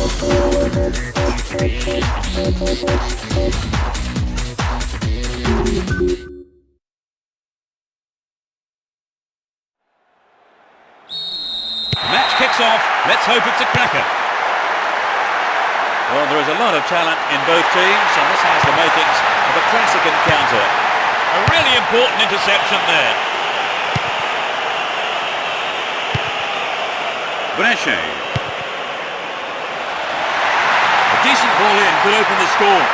Match kicks off. Let's hope it's a cracker. Well, there is a lot of talent in both teams, and this has the makings of a classic encounter. A really important interception there. Brescia. A decent ball in could open the score.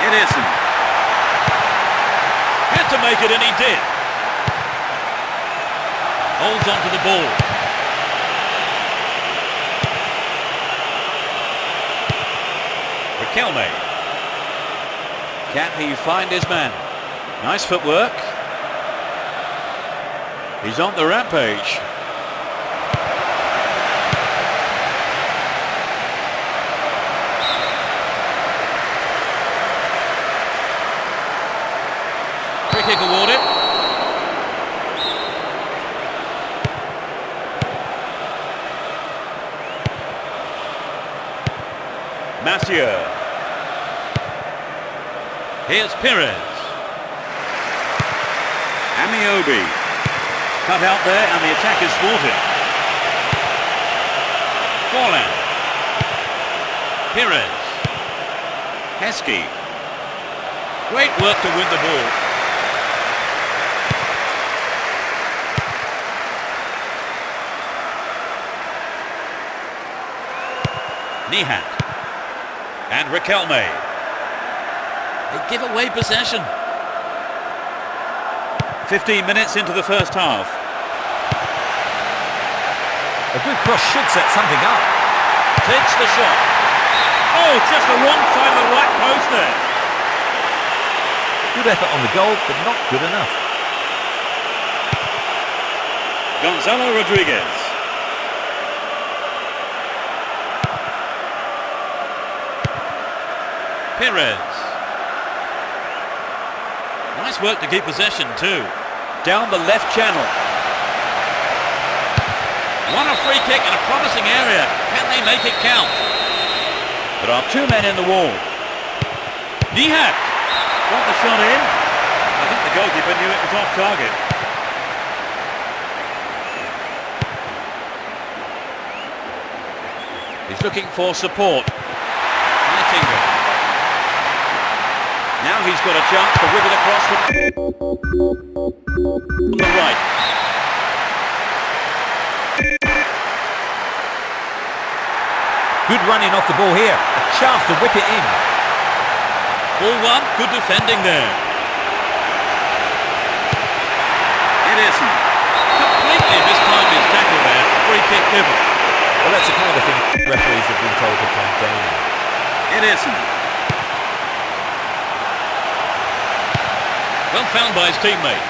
Ederson. Had to make it, and he did. Holds on to the ball. Riquelme. Can he find his man? Nice footwork. He's on the rampage. Free kick awarded. Massieu. Here's Pires. Amiobi. Cut out there and the attack is thwarted. Forlan. Pires. Heskey. Great work to win the ball. Nihat. And Riquelme. They give away possession. 15 minutes into the first half. A good cross should set something up. Takes the shot. Oh, just the wrong side of the right post there. Good effort on the goal, but not good enough. Gonzalo Rodriguez. Pires. Nice work to keep possession too. Down the left channel. Won a free kick in a promising area. Can they make it count? There are two men in the wall. Nihat. Got the shot in. I think the goalkeeper knew it was off target. He's looking for support. Nightingale. Now he's got a chance to whip it across on the right. Good running off the ball here. A chance to whip it in. Ball one, good defending there. Ederson. Completely mistimed his tackle there. Free kick given. Well, that's the kind of thing referees have been told to calm down. Ederson. Well found by his teammate.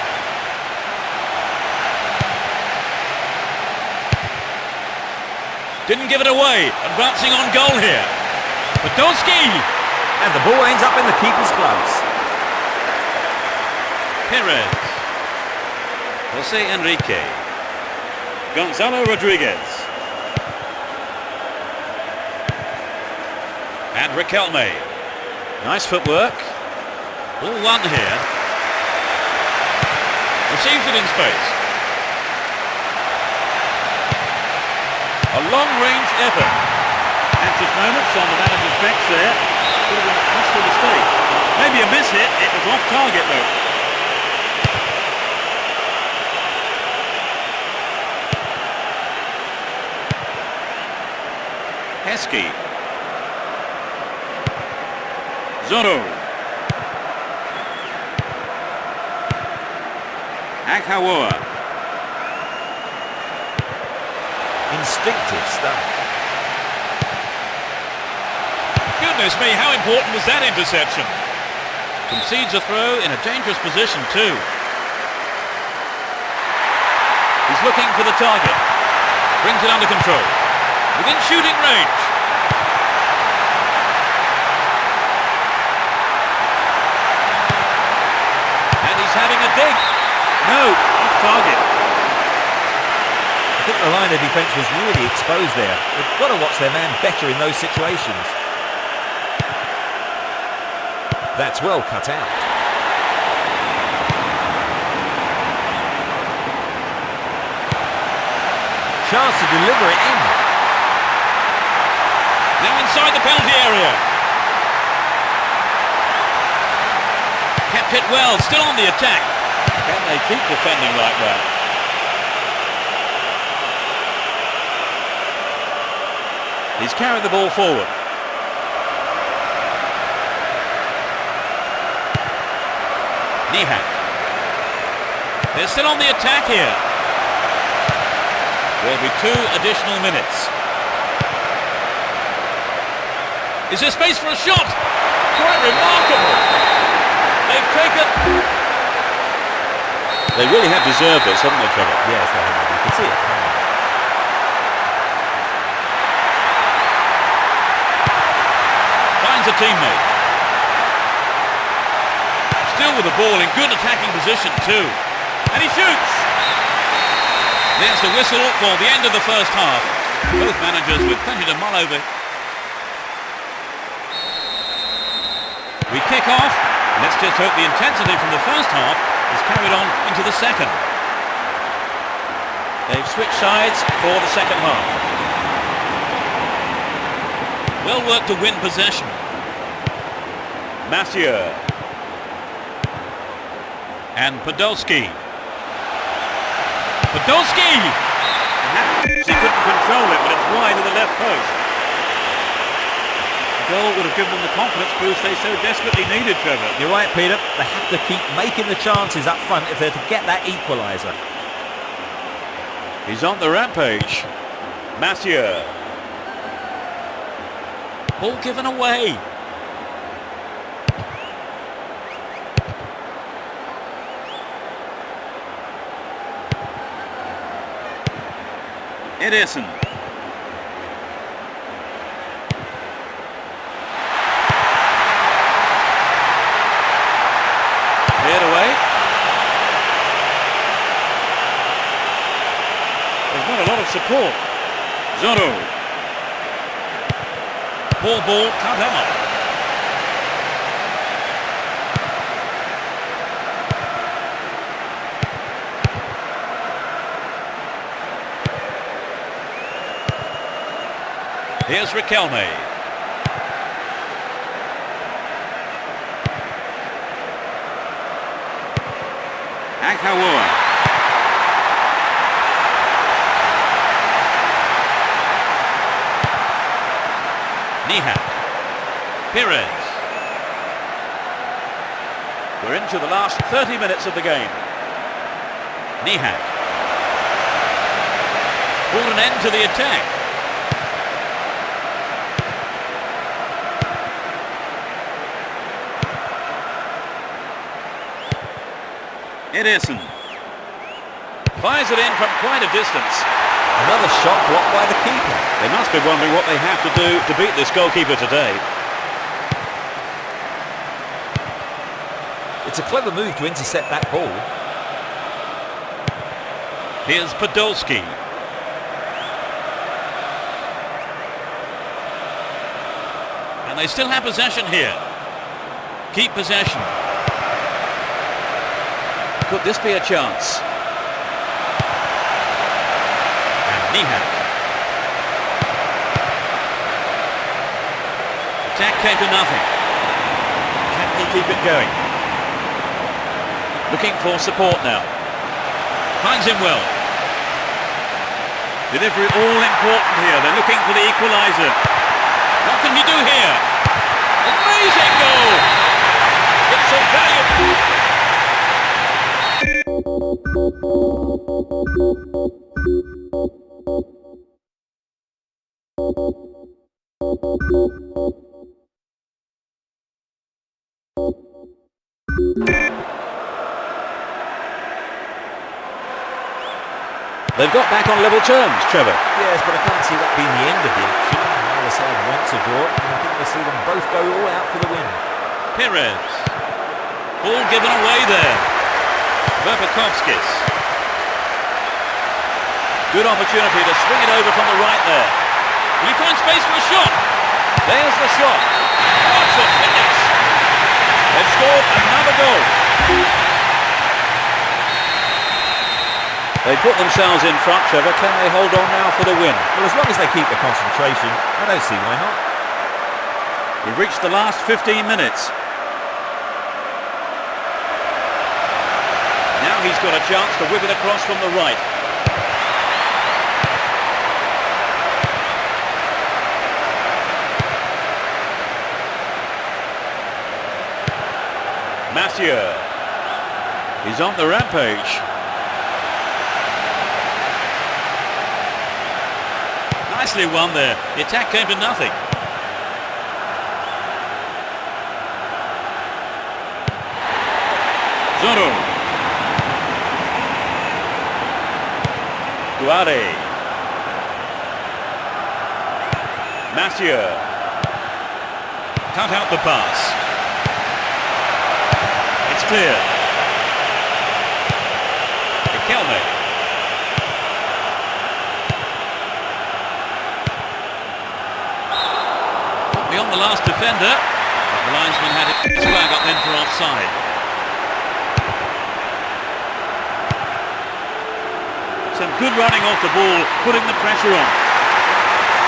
Didn't give it away. Advancing on goal here. Podolski. And the ball ends up in the keeper's gloves. Pires. Jose Enrique. Gonzalo Rodriguez. And Riquelme. Nice footwork. Ball one here. Receives it in space. A long-range effort. Anxious moments on the manager's bench there. Could have been a costly mistake. Maybe a miss hit. It was off target though. Heskey. Zorro. Akhawa. Instinctive stuff. Goodness me, how important was that interception? Concedes a throw in a dangerous position too. He's looking for the target. Brings it under control. Within shooting range. And he's having a dig. No, off target. I think the the line of defence was really exposed there. They've got to watch their man better in those situations. That's well cut out. Chance to deliver it in. Now inside the penalty area. Kept it well, still on the attack. Can they keep defending like that? He's carried the ball forward. Nihak. They're still on the attack here. There'll be 2 additional minutes. Is there space for a shot? Quite remarkable. They've taken... They really have deserved this, haven't they, Trevor? Yes, they have. You can see it. Finds a teammate. Still with the ball in good attacking position too. And he shoots! There's the whistle for the end of the first half. Both managers with plenty to mull over. We kick off. Let's just hope the intensity from the first half is carried on into the second. They've switched sides for the second half. Well worked to win possession. Massieu. And Podolski. Podolski! He couldn't control it, but it's wide of the left post. The goal would have given them the confidence boost they so desperately needed, Trevor. You're right, Peter. They have to keep making the chances up front if they're to get that equaliser. He's on the rampage. Massieu. Ball given away. Ederson. Cleared away. There's not a lot of support. Zorro. Ball cut out. Here's Riquelme. Ankawua. Nihak. Perez. We're into the last 30 minutes of the game. Nihak. Brought an end to the attack. Ederson fires it in from quite a distance. Another shot blocked by the keeper. They must be wondering what they have to do to beat this goalkeeper today. It's a clever move to intercept that ball. Here's Podolski. And they still have possession here. Keep possession. Could this be a chance? And Nihak. Attack came to nothing. Can they keep it going? Looking for support now. Finds him well. Delivery all important here. They're looking for the equaliser. What can he do here? Amazing goal! It's a valuable... They've got back on level terms, Trevor. Yes, but I can't see that being the end of the action. Neither side wants a draw, and I think we'll see them both go all out for the win. Perez. Ball given away there. Verpakovskis. Good opportunity to swing it over from the right there. Will he find space for a shot? There's the shot. What a finish! They've scored another goal. They put themselves in front, Trevor. Can they hold on now for the win? Well, as long as they keep the concentration, I don't see why not. We've reached the last 15 minutes. Now he's got a chance to whip it across from the right. Mathieu. He's on the rampage. Nicely won there. The attack came to nothing. Zoro. Guare. Mathieu. Cut out the pass. It's clear. Kelme. Beyond the last defender, but the linesman had his flag up then for offside. Some good running off the ball, putting the pressure on.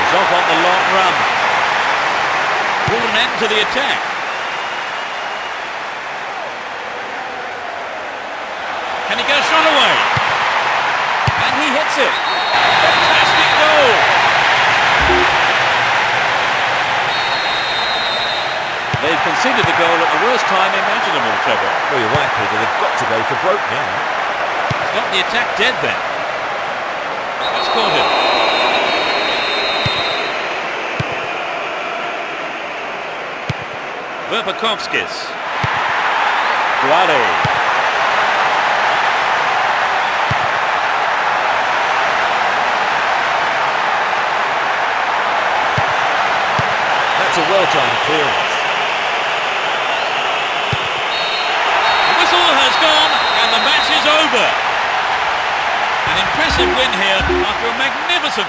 He's off on the long run. Put an end to the attack. Can he get a shot away? And he hits it. Fantastic goal. They've conceded the goal at the worst time imaginable, Trevor. Well, you're right, Peter. They've got to go for broke now. Stop the attack dead then. That's caught him. Verpakovskis. Guare. That's a well-timed clearance. The whistle has gone and the match is over. An impressive win here after a magnificent...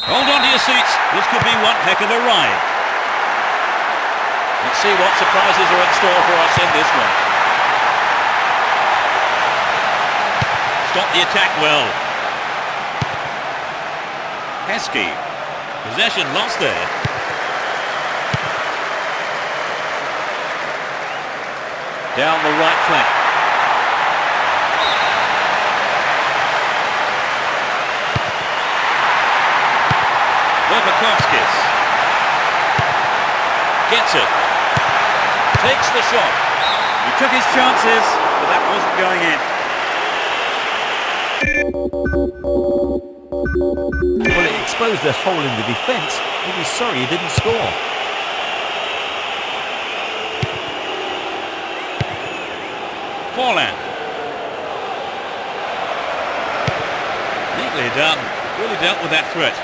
Hold on to your seats. This could be one heck of a ride. Let's see what surprises are in store for us in this one. Stop the attack well. Heskey. Possession lost there. Down the right flank. Verpakovskis. Gets it. Takes the shot. He took his chances, but that wasn't going in. Well, it exposed a hole in the defence. He'll be sorry he didn't score. Forlan. Neatly done. Really dealt with that threat.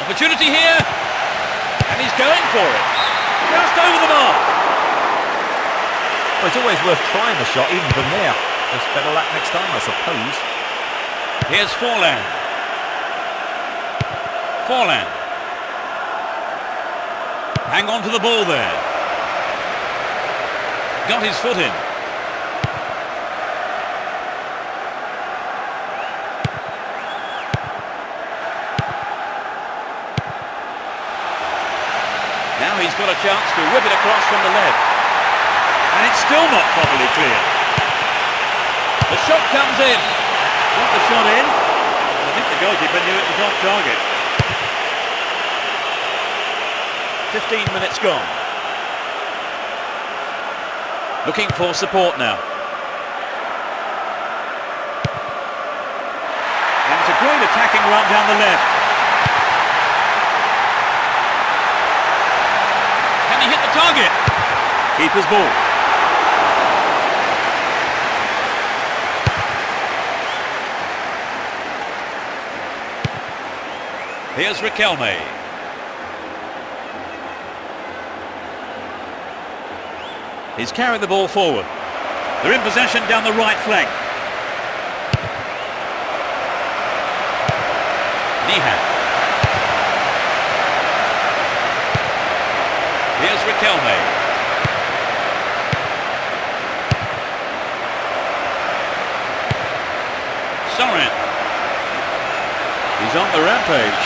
Opportunity here, and he's going for it. Just over the mark. Well, it's always worth trying the shot, even from there. Just better luck next time, I suppose. Here's Forlan. Forlan. Hang on to the ball there. Got his foot in. he's got a chance to whip it across from the left. And it's still not properly clear. The shot comes in. Got the shot in. I think the goalkeeper knew it was off target. 15 minutes gone. Looking for support now. And it's a great attacking run down the left. Can he hit the target? Keeper's ball. Here's Riquelme. He's carried the ball forward. They're in possession down the right flank. Nihat. Here's Riquelme. Sorin. He's on the rampage.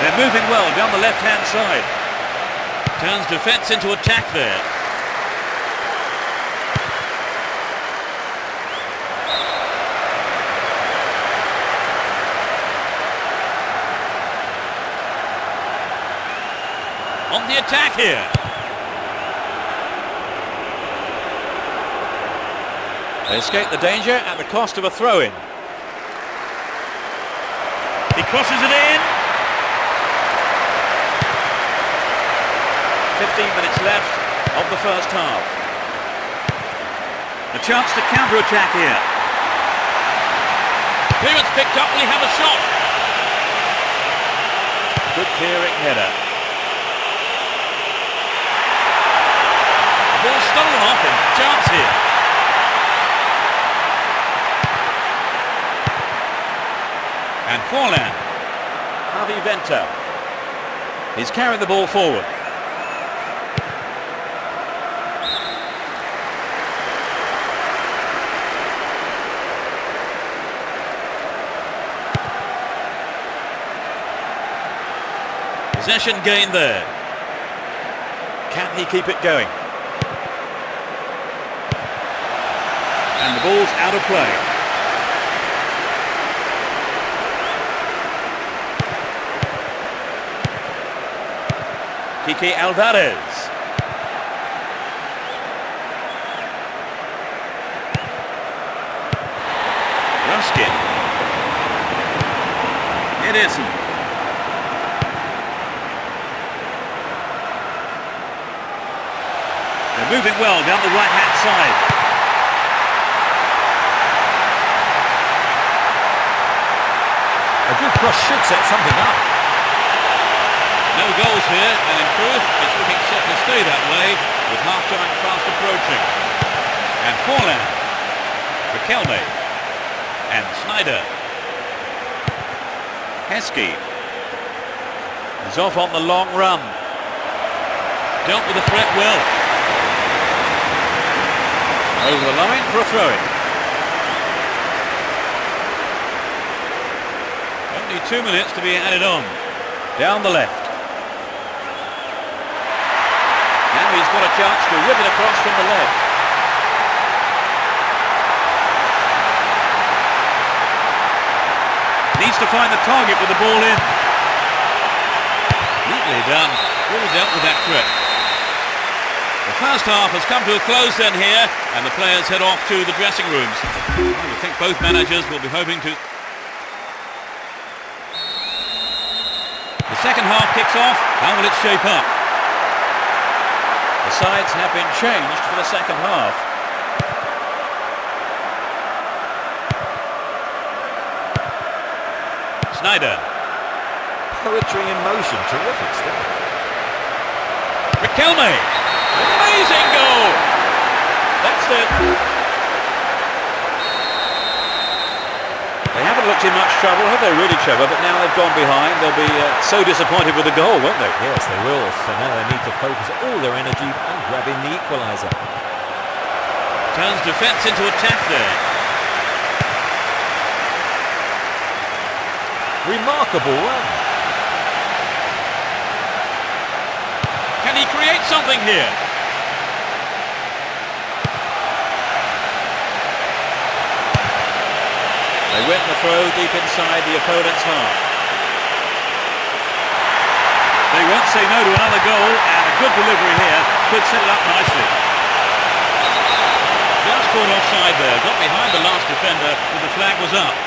They're moving well down the left-hand side. Turns defence into attack there. On the attack here. They escape the danger at the cost of a throw-in. He crosses it in. 15 minutes left of the first half. A chance to counter-attack here. Clearance picked up. Will he have a shot? Good clearing header. The ball stolen off him. Chance here. And Forlan. Javi Venta. He's carried the ball forward. Possession gained there. Can he keep it going? And the ball's out of play. Kike Alvarez. Ruskin. Ederson. They're moving well down the right-hand side. A good cross should set something up. No goals here, and in truth, it's looking set to stay that way, with half-time fast approaching. And Forlan, Riquelme, and Sneijder. Heskey is off on the long run. Dealt with the threat well. Over the line for a throw-in. Only 2 minutes to be added on. Down the left. Now he's got a chance to whip it across from the left. Needs to find the target with the ball in. Neatly done. Really dealt with that threat. The first half has come to a close then here, and the players head off to the dressing rooms. I think both managers will be hoping to... The second half kicks off. How will it shape up? The sides have been changed for the second half. Sneijder. Poetry in motion, terrific stuff. Riquelme. Amazing goal! That's it. They haven't looked in much trouble, have they, really, Trevor? But now they've gone behind. They'll be so disappointed with the goal, won't they? Yes, they will. So now they need to focus all their energy on grabbing the equaliser. Turns defence into attack there. Remarkable run. Can he create something here? They win the throw deep inside the opponent's half. They won't say no to another goal, and a good delivery here could set it up nicely. Just caught offside there, got behind the last defender, but the flag was up.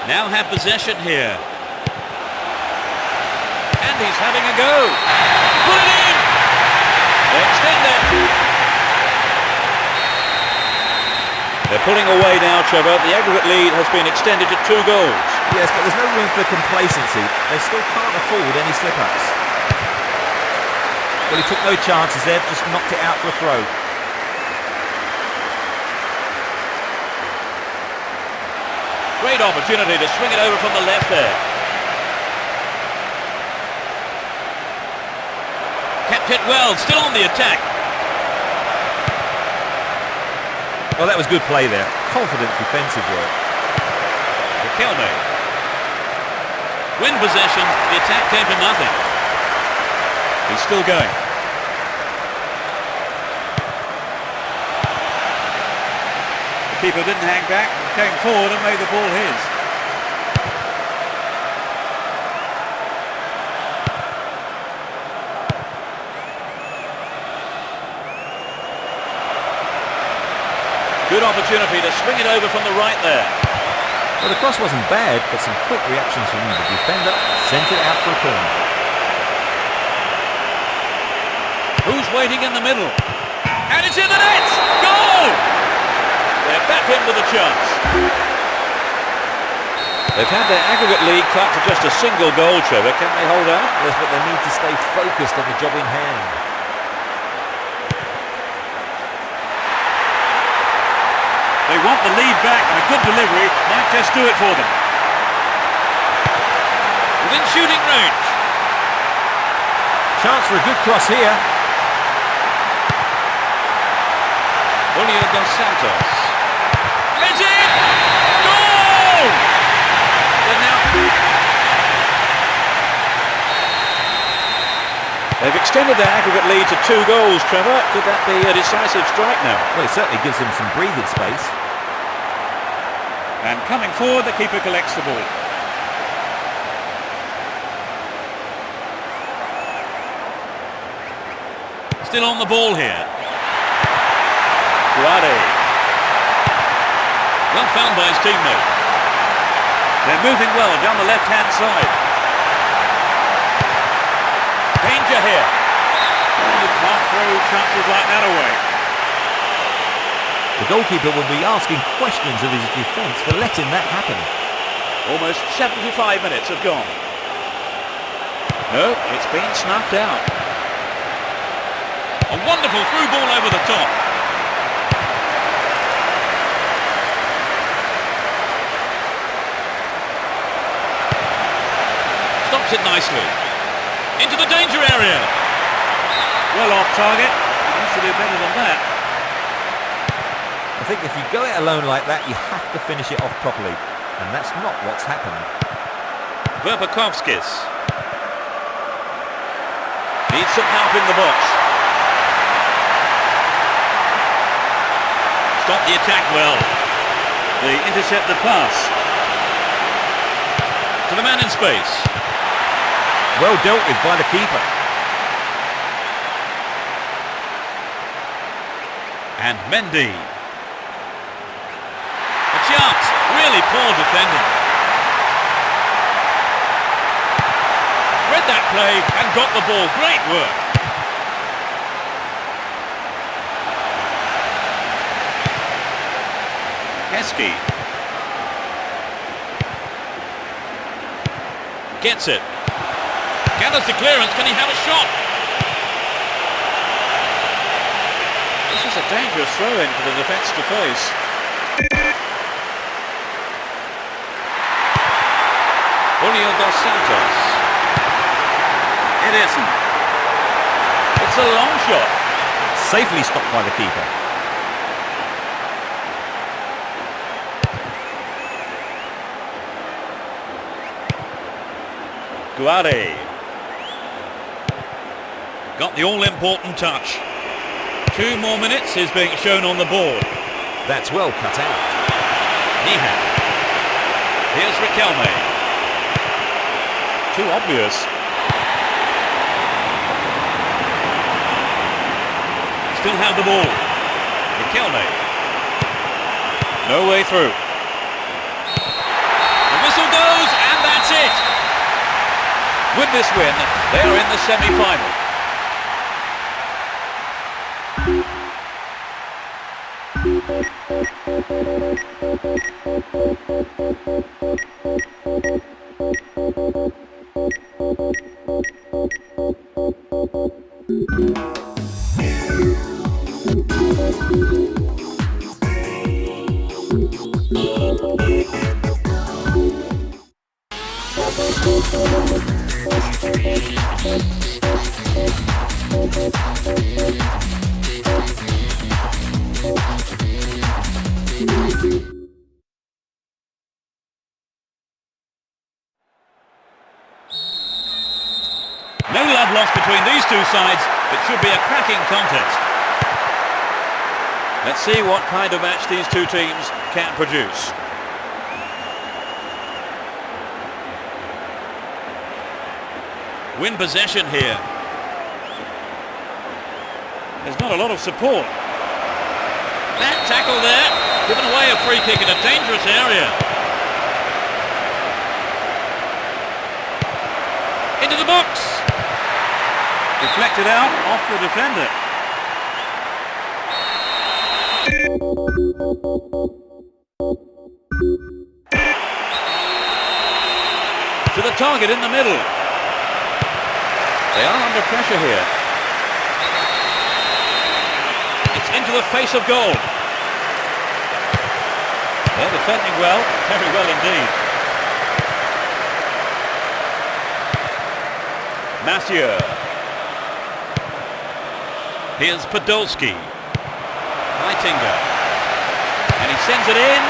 Now have possession here. And he's having a go. Put it in! They extend it. They're pulling away now, Trevor. The aggregate lead has been extended to 2 goals. Yes, but there's no room for complacency. They still can't afford any slip-ups. Well, he took no chances there, just knocked it out for a throw. Great opportunity to swing it over from the left there. Kept it well, still on the attack. Well, that was good play there. Confident defensive work. Riquelme. Win possession, the attack came to nothing. He's still going. The keeper didn't hang back, came forward and made the ball his. Good opportunity to swing it over from the right there. Well, the cross wasn't bad, but some quick reactions from the defender sent it out for a corner. Who's waiting in the middle? And it's in the net! Goal! They're back in with a chance. They've had their aggregate lead cut to just a single goal, Trevor. Can they hold out? Yes, but they need to stay focused on the job in hand. They want the lead back, and a good delivery might just do it for them. Within shooting range. Chance for a good cross here. Julio dos Santos. It's in! Goal! They've extended their aggregate lead to 2 goals, Trevor. Could that be a decisive strike now? Well, it certainly gives them some breathing space. And coming forward, the keeper collects the ball. Still on the ball here. Guade. Well found by his teammate. They're moving well down the left-hand side. Danger here. You can't throw chances like that away. The goalkeeper will be asking questions of his defence for letting that happen. Almost 75 minutes have gone. No, it's been snuffed out. A wonderful through ball over the top. Stops it nicely. Into the danger area. Well off target. He needs to do better than that. I think if you go it alone like that, you have to finish it off properly. And that's not what's happened. Verpakovskis. Needs some help in the box. Stop the attack well. They intercept the pass. To the man in space. Well dealt with by the keeper. And Mendy. A chance. Really poor defending. Read that play and got the ball. Great work. Heskey. Gets it. Gathers the clearance. Can he have a shot? This is a dangerous throw-in for the defence to face. Julio dos Santos. It isn't. It's a long shot. Safely stopped by the keeper. Guare. Got the all-important touch. 2 more minutes is being shown on the board. That's well cut out. Liga. Here's Riquelme. Too obvious. Still have the ball. Riquelme. No way through. The whistle goes, and that's it. With this win, they are in the semi-final. No love lost between these two sides. It should be a cracking contest. Let's see what kind of match these two teams can produce. Win possession here. There's not a lot of support. That tackle there, given away a free kick in a dangerous area. Into the box. Deflected out off the defender. To the target in the middle. They are under pressure here. It's into the face of goal. They're defending well, very well indeed. Mathieu. Here's Podolski. Heitinga. And he sends it in.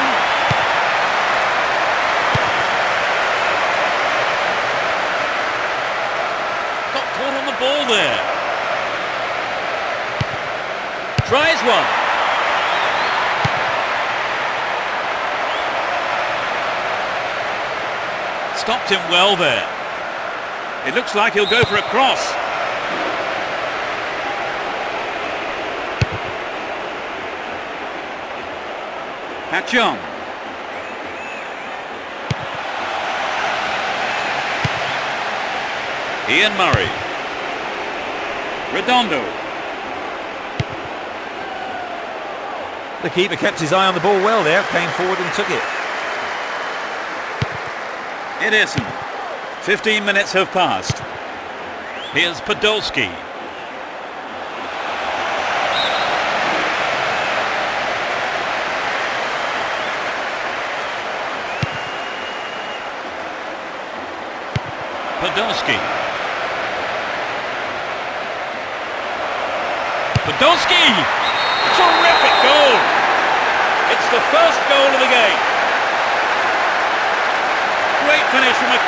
Got caught on the ball there. Tries one. Stopped him well there. It looks like he'll go for a cross. Hachon. Ian Murray. Redondo. The keeper kept his eye on the ball well there, came forward and took it. Ederson. 15 minutes have passed. Here's Podolski. Podolski. Podolski! Terrific goal! It's the first goal of the game. Great finish from a...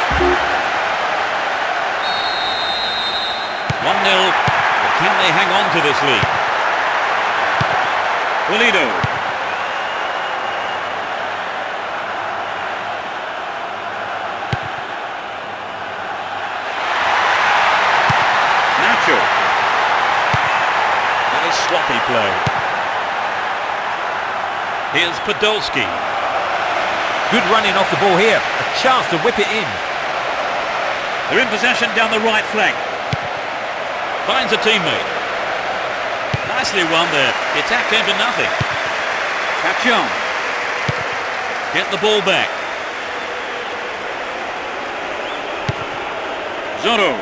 1-0. But can they hang on to this lead? Pulido. Nacho. That is sloppy play. Here's Podolski. Good running off the ball here. A chance to whip it in. They're in possession down the right flank. Finds a teammate. Nicely won there. The attack came to nothing. Hachon. Get the ball back. Zorro.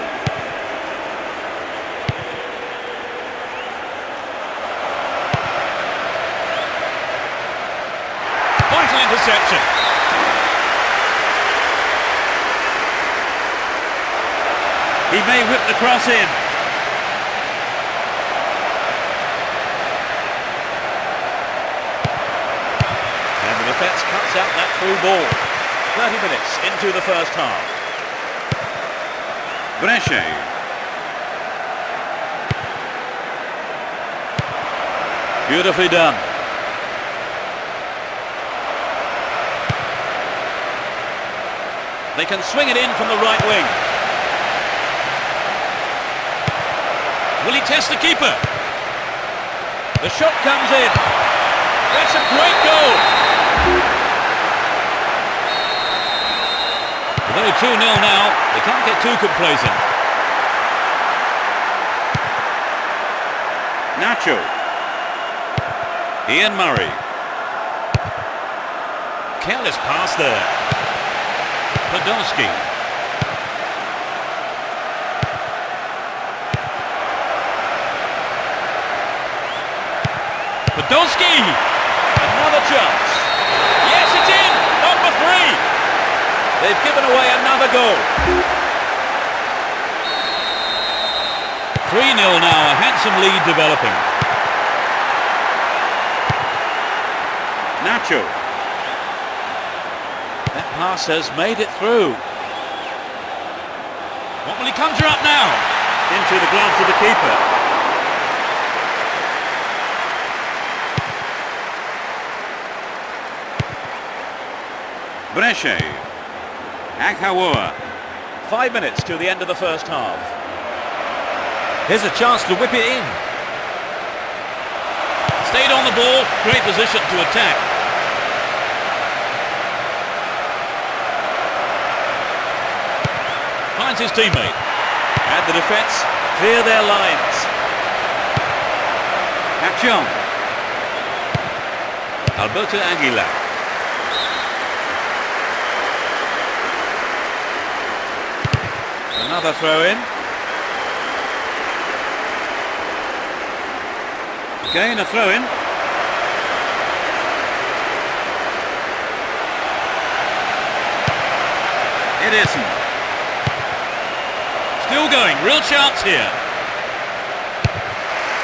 Vital interception. He may whip the cross in. And the defence cuts out that through ball. 30 minutes into the first half. Brescia. Beautifully done. They can swing it in from the right wing. Will he test the keeper? The shot comes in. That's a great goal. With only 2-0 now, they can't get too complacent. Nacho. Ian Murray. Careless pass there. Podolski. Podolski! Another chance. Yes, it's in! Number 3! They've given away another goal. 3-0 now, a handsome lead developing. Nacho. That pass has made it through. What will he conjure up now? Into the gloves of the keeper. Brescia. Aghawa. 5 minutes to the end of the first half. Here's a chance to whip it in. Stayed on the ball, great position to attack. Finds his teammate. And the defence clear their lines. Action. Alberto Aguilar. Another throw in. Again a throw in. It isn't. Still going, real chance here.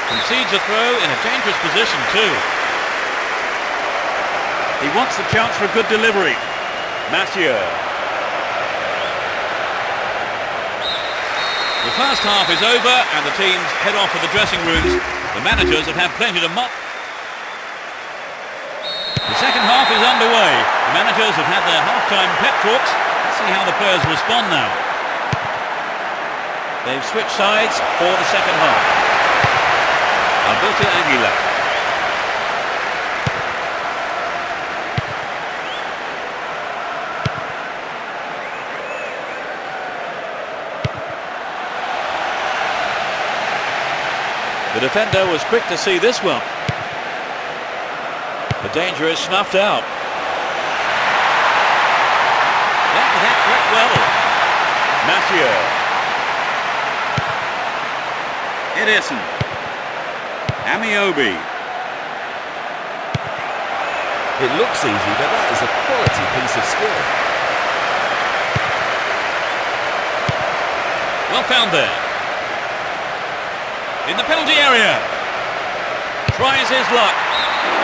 Concedes a throw in a dangerous position too. He wants the chance for a good delivery. Mathieu. The first half is over and the teams head off to the dressing rooms. The managers have had plenty to mop. The second half is underway. The managers have had their half-time pep talks. Let's see how the players respond now. They've switched sides for the second half. Alberto Aguilar. The defender was quick to see this one. The danger is snuffed out. That quite well. Mathieu. It isn't. Amiobi. It looks easy, but that is a quality piece of skill. Well found there. In the penalty area. Tries his luck.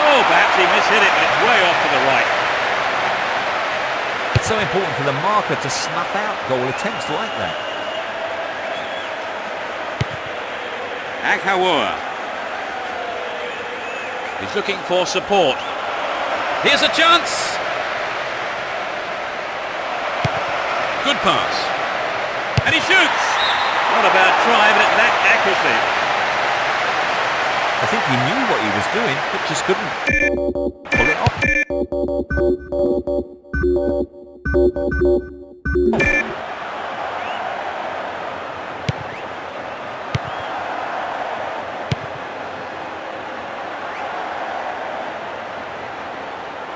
Oh, perhaps he mishit it, but it's way off to the right. It's so important for the marker to snuff out goal attempts like that. Aghawa. He's looking for support. Here's a chance. Good pass. And he shoots. Not a bad try, but it lacked accuracy. I think he knew what he was doing, but just couldn't pull it off.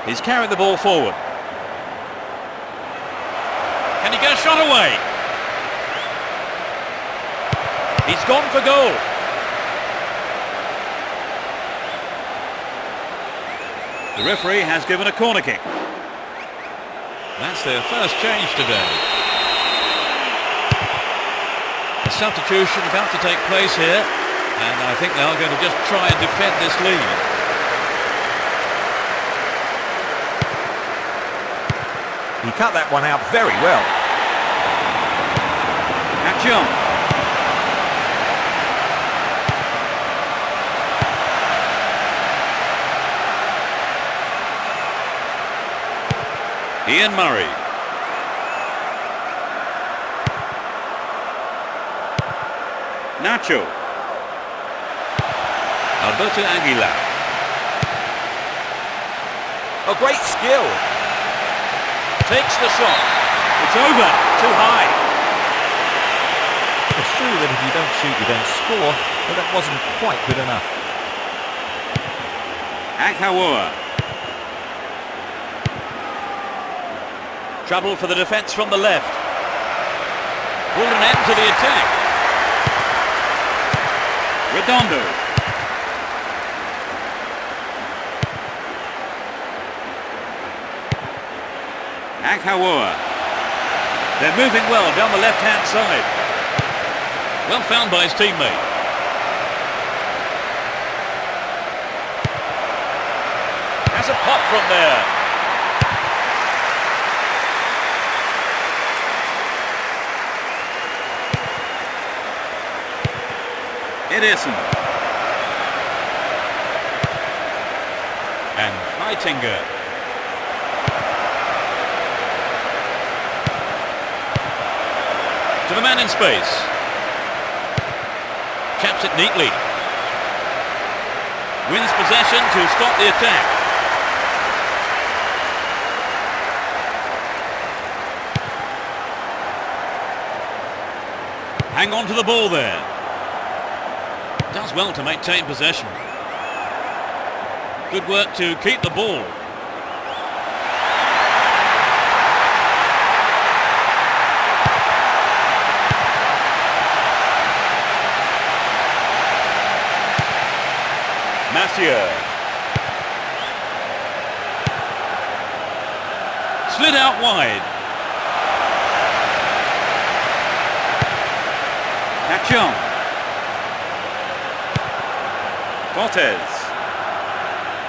He's carried the ball forward. Can he get a shot away? He's gone for goal. The referee has given a corner kick. That's their first change today. A substitution about to take place here, and I think they are going to just try and defend this lead. He cut that one out very well. Jump. Ian Murray. Nacho. Alberto Aguilar. A great skill. Takes the shot. It's over. Too high. It's true that if you don't shoot, you don't score, but that wasn't quite good enough. Akawa. Trouble for the defence from the left. Pulled an end to the attack. Redondo. Akawa. They're moving well down the left-hand side. Well found by his teammate. Has a pop from there. It isn't. And Heitinga. To the man in space. Chaps it neatly. Wins possession to stop the attack. Hang on to the ball there. Does well to maintain possession. Good work to keep the ball. Massieu. Slid out wide. Nachon. Cortez.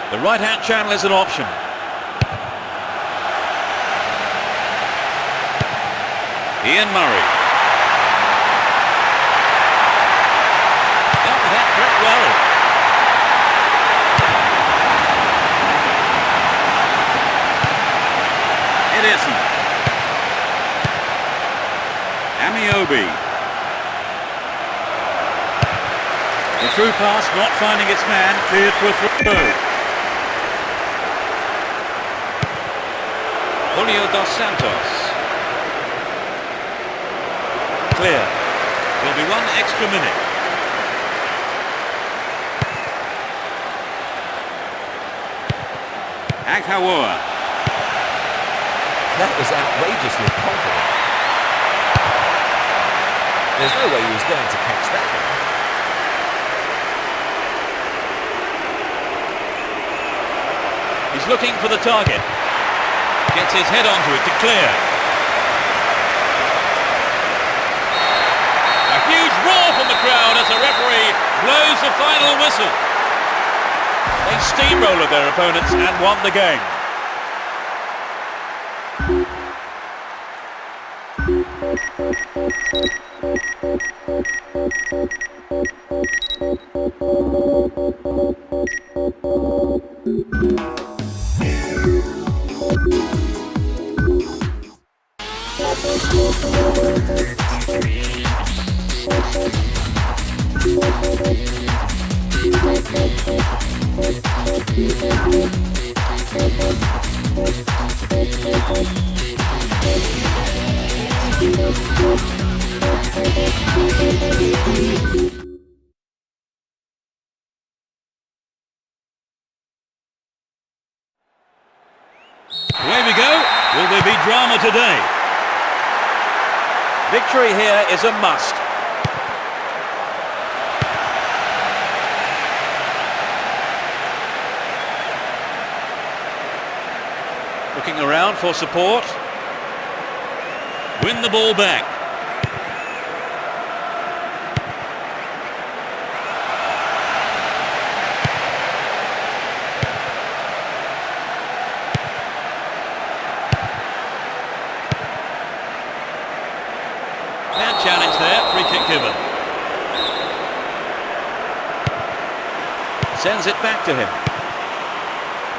The right-hand channel is an option. Ian Murray. Dealt with that pretty well. It isn't. Amiobi. The through pass not finding its man, cleared for a throw. Julio dos Santos. Clear. There'll be one extra minute. Akawa. That was outrageously confident. There's no way he was going to catch that one. He's looking for the target. Gets his head onto it to clear. A huge roar from the crowd as the referee blows the final whistle. They steamrolled their opponents and won the game. Away we go. Will there be drama today? Victory here is a must. Looking around for support. Win the ball back. Challenge there. Sends it back to him.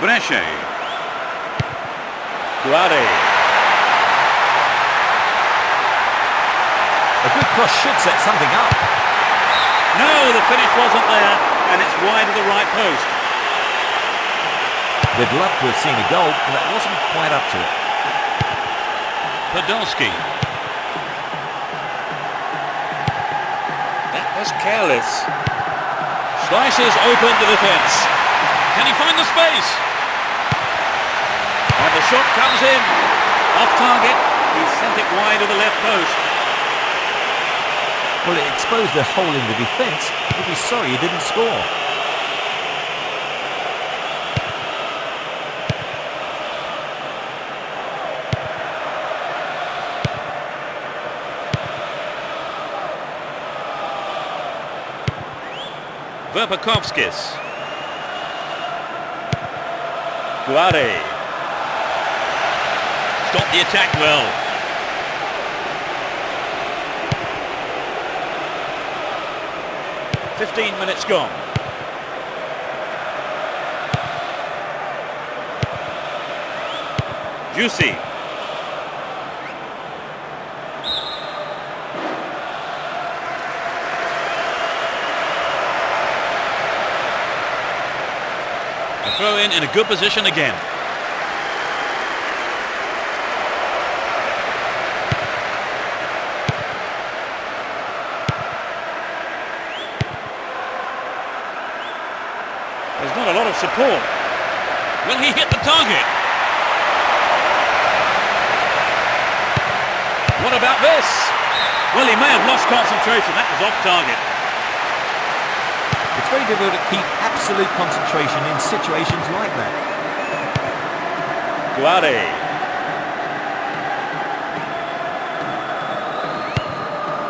Brescia. Guardi. A good cross should set something up. No, the finish wasn't there, and it's wide of the right post. We'd love to have seen a goal, but that wasn't quite up to it. Podolski. That was careless. Slices open the defence. Can he find the space? And the shot comes in. Off target. He sent it wide of the left post. Well, it exposed a hole in the defence. He'll be sorry he didn't score. Verpakovskis. Guardi. Stopped the attack well. "15 minutes gone. Juicy. A throw in a good position again. There's not a lot of support. Will he hit the target? What about this? Well, he may have lost concentration. That was off target. It's very difficult to keep absolute concentration in situations like that. Guardi.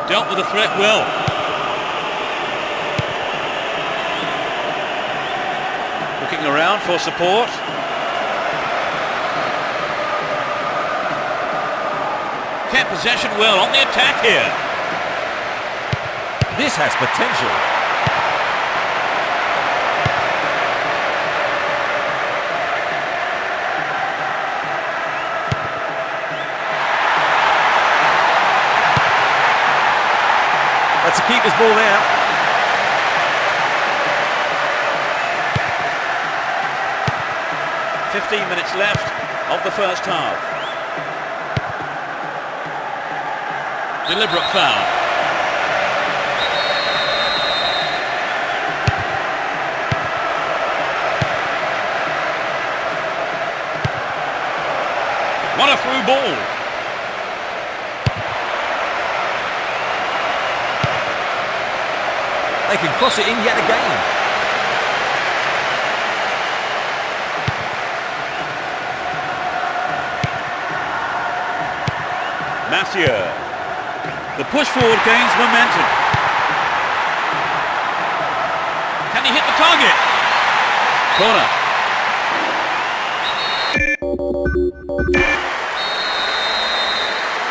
Dealt with the threat well. Looking around for support. Kept possession well on the attack here. This has potential. That's a keeper's ball there. "15 minutes left of the first half. Deliberate foul. What a through ball. They can cross it in yet again. Mathieu. The push forward gains momentum. Can he hit the target? Corner.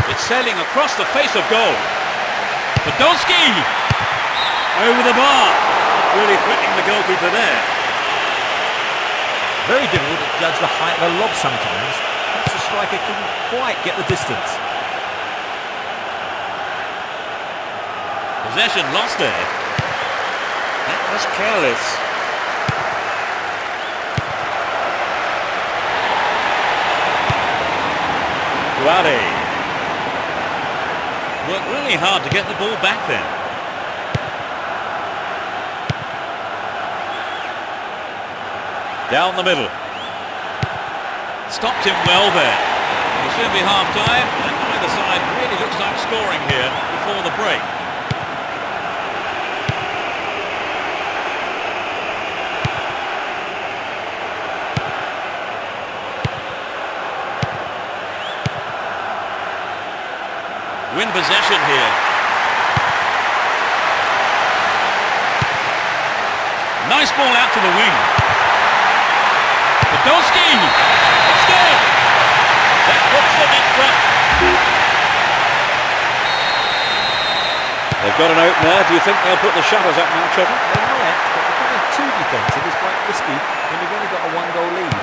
It's sailing across the face of goal. Podolski! Over the bar. Really threatening the goalkeeper there. Very difficult to judge the height of a lob sometimes. Perhaps the striker couldn't quite get the distance. Possession lost there. That was careless. Guardi. Worked really hard to get the ball back then. Down the middle. Stopped him well there. It'll soon be half-time, and either side really looks like scoring here before the break. Win possession here. Nice ball out to the wing. Podolski! It's there! That puts them in front. They've got an opener. Do you think they'll put the shutters up now, Trevor? They might, but becoming too defensive is risky when you've only got a 1-goal lead.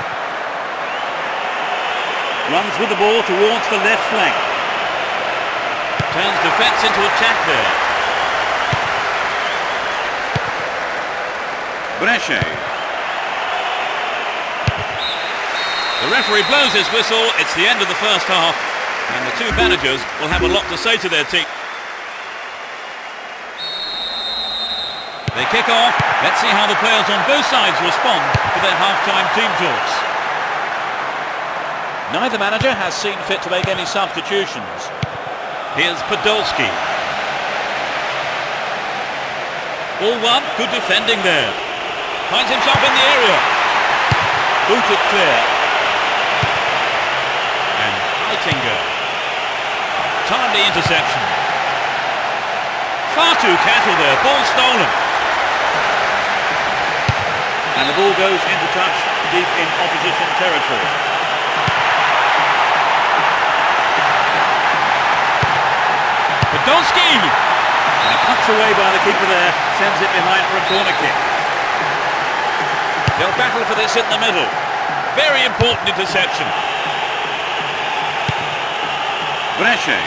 Runs with the ball towards the left flank. Turns defence into attack there. Brescia. The referee blows his whistle. It's the end of the first half, and the two managers will have a lot to say to their team. They kick off. Let's see how the players on both sides respond to their half-time team talks. Neither manager has seen fit to make any substitutions. Here's Podolski. Ball one, good defending there. Finds himself in the area. Booted clear. And Heitinger. Timely interception. Far too cattle there, ball stolen. And the ball goes into touch deep in opposition territory. Podolski! And a punch away by the keeper there, sends it behind for a corner kick. They'll battle for this in the middle. Very important interception. Brescia.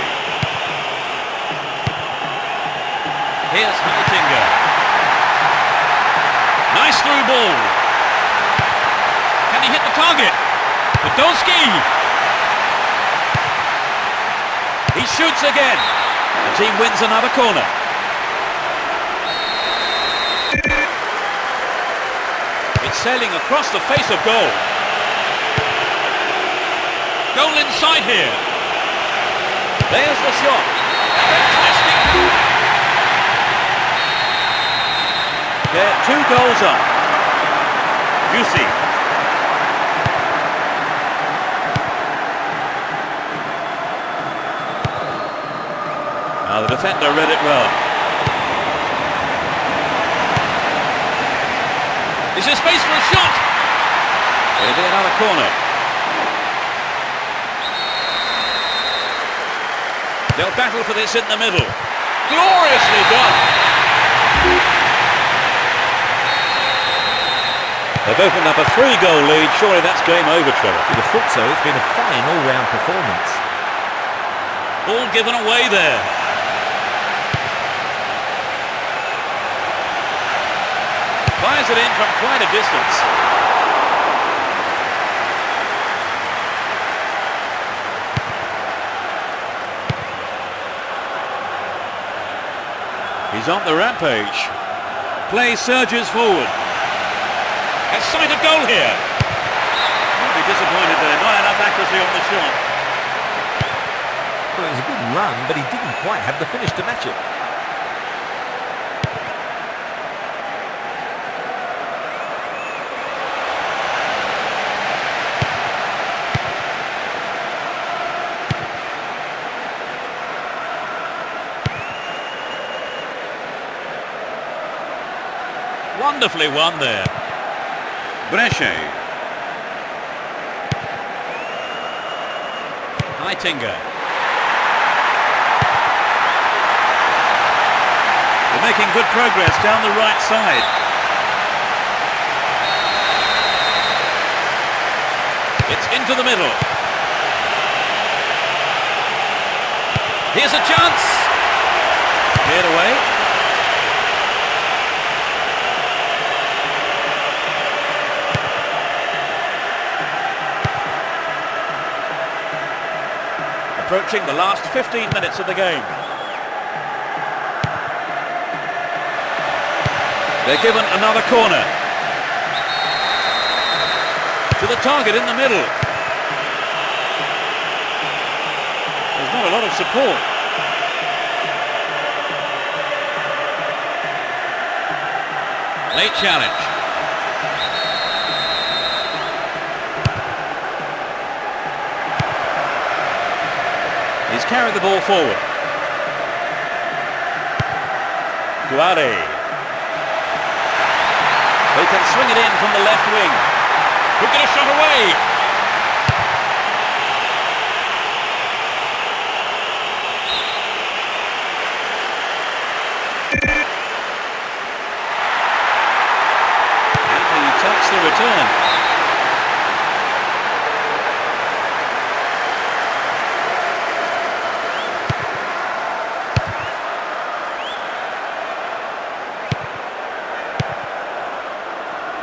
Here's Heitinger. Nice through ball. Can he hit the target? Podolski. He shoots again. The team wins another corner. It's sailing across the face of goal. Goal inside here. There's the shot. Fantastic. They're 2 goals up. Juicy. Now the defender read it well. Is there space for a shot? It'll be another corner. They'll battle for this in the middle. Gloriously done. They've opened up a 3-goal lead. Surely that's game over, Trevor. You'd have thought so. It's been a fine all-round performance. Ball given away there. Fires it in from quite a distance. He's on the rampage. Play surges forward. A sight of goal here. Won't be disappointed there. Not enough accuracy on the shot. Well, it was a good run, but he didn't quite have the finish to match it. Wonderfully won there. Brescia. Heitinger. They're making good progress down the right side. It's into the middle. Here's a chance. Cleared away. Approaching the last 15 minutes of the game. They're given another corner. To the target in the middle. There's not a lot of support. Late challenge. He's carried the ball forward. Guare. They can swing it in from the left wing. Could get a shot away. And he tucks the return.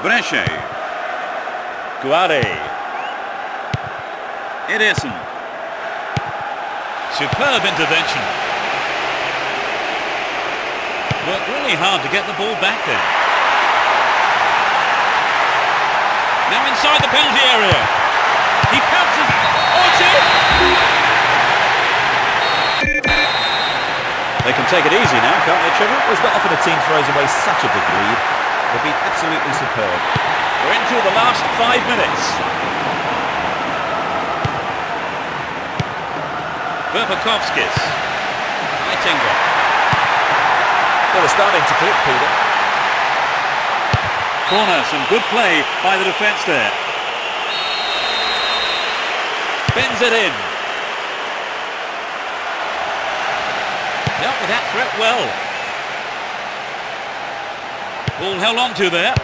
Brescia. Guare. Ederson. Superb intervention. Worked really hard to get the ball back there. Now inside the penalty area. He pounces. Oh, it's in! They can take it easy now, can't they, Trevor? Well, it's not often a team throws away such a big lead. They've been absolutely superb. We're into the last 5 minutes. Verpakovskis. Heitinga. Well, they're starting to click, Peter. Corner, some good play by the defence there. Bends it in. Dealt with that threat well. Ball held on to there.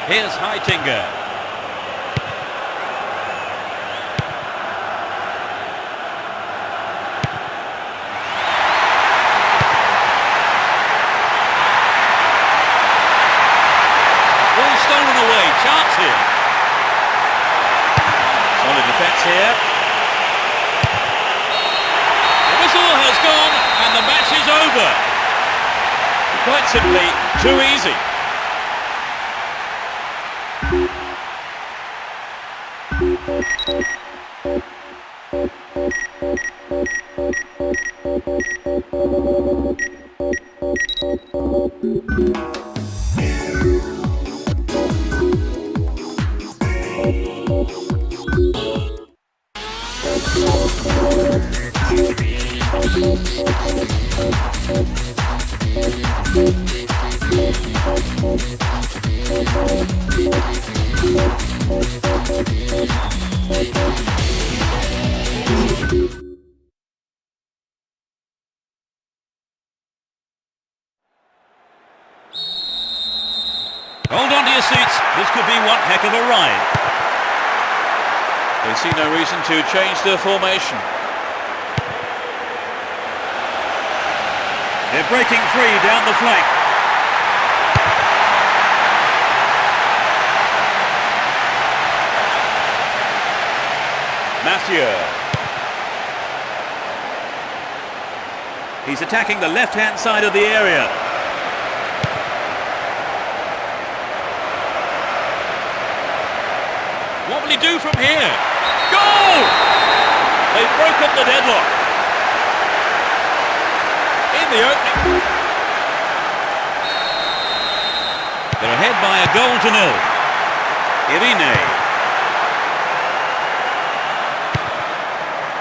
Here's Heitinga. Ball stolen away. Chance here. Solid defence here. The whistle has gone and the match is over. Quite simply, too easy. Hold on to your seats, this could be one heck of a ride. They see no reason to change their formation. They're breaking free down the flank. Mathieu. He's attacking the left-hand side of the area. What will he do from here? Goal! They broke up the deadlock. In the opening. They're ahead by a goal to nil. Irene.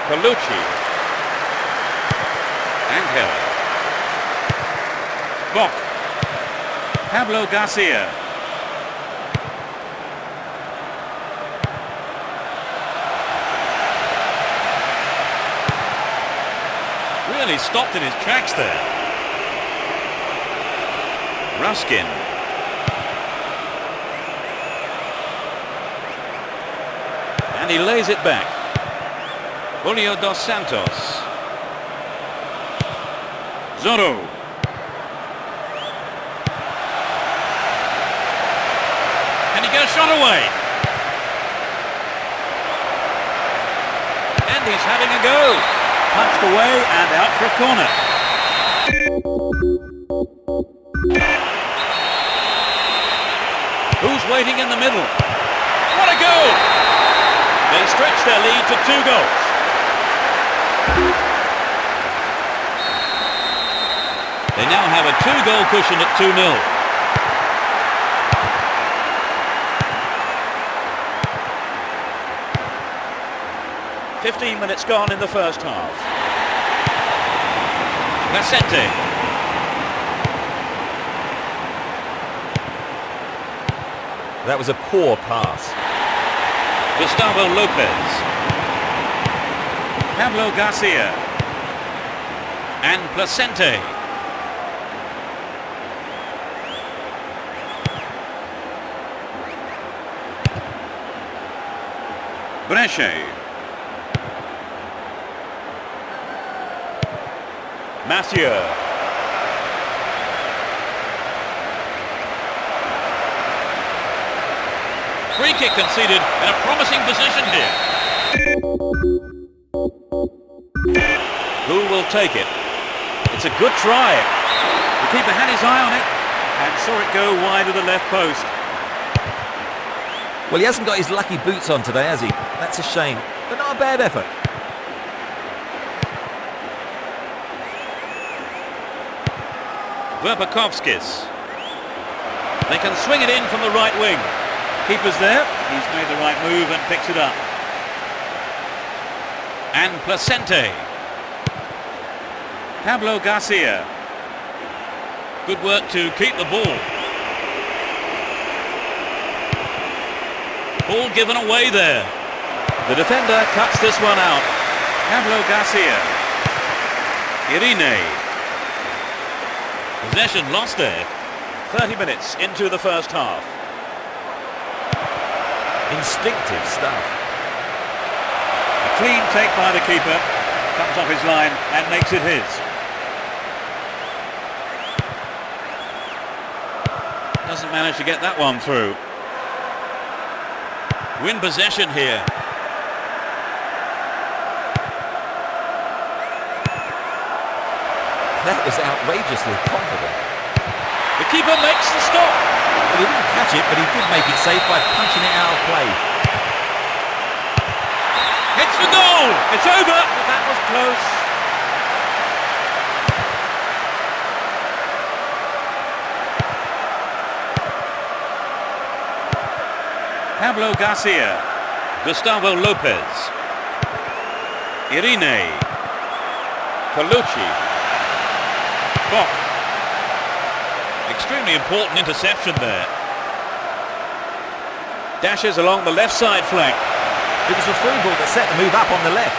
Colucci. Angel. Bock. Pablo Garcia. Really stopped in his tracks there. Ruskin. And he lays it back. Julio dos Santos. Zorro. Can he get a shot away? And he's having a go. Punched away and out for a corner. Who's waiting in the middle? What a goal! They stretch their lead to 2 goals. They now have a 2-goal cushion at 2-0. .15 minutes gone in the first half. Vicente. That was a poor pass. Gustavo Lopez. Pablo Garcia. And Placente. Brescia. Massieu. Free kick conceded in a promising position here. Who will take it? It's a good try. The keeper had his eye on it and saw it go wide of the left post. Well, he hasn't got his lucky boots on today, has he? That's a shame, but not a bad effort. Verpakovskis. They can swing it in from the right wing. Keeper's there. He's made the right move and picks it up. And Placente. Pablo Garcia. Good work to keep the ball. Ball given away there. The defender cuts this one out. Pablo Garcia. Irene. Possession lost there. 30 minutes into the first half. Instinctive stuff. A clean take by the keeper. Comes off his line and makes it his. Doesn't manage to get that one through. Win possession here. That was outrageously confident. The keeper makes the stop. Well, he didn't catch it, but he did make it safe by punching it out of play. Hits the goal. It's over, but that was close. Pablo Garcia. Gustavo Lopez. Irene. Colucci. Bok. Extremely important interception there. Dashes along the left side flank. It was the through ball that set the move up on the left.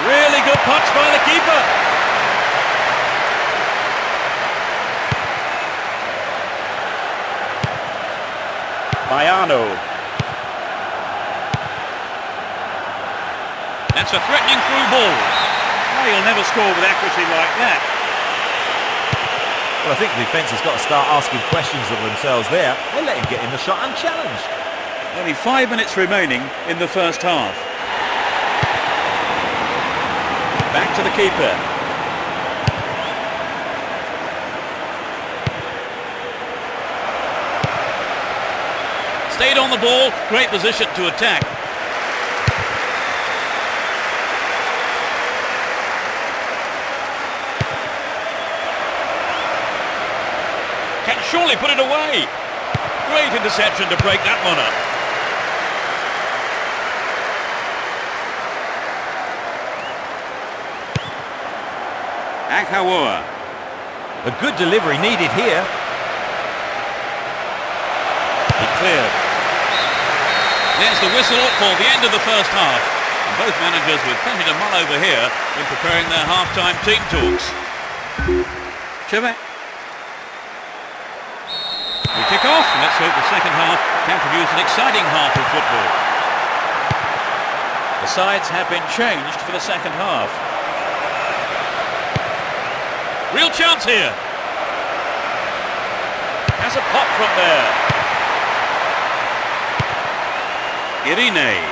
Really good punch by the keeper. Baiano. That's a threatening through ball. Well, he'll never score with accuracy like that. Well, I think the defence has got to start asking questions of themselves there. They let him get in the shot unchallenged. Only 5 minutes remaining in the first half. Back to the keeper. Stayed on the ball, great position to attack. Can surely put it away. Great interception to break that one up. Akawa. A good delivery needed here. He cleared. There's the whistle for the end of the first half. And both managers with plenty to mull over here in preparing their half-time team talks. Chevette. We kick off, and let's hope the second half can produce an exciting half of football. The sides have been changed for the second half. Real chance here. Has a pop from there. Irene.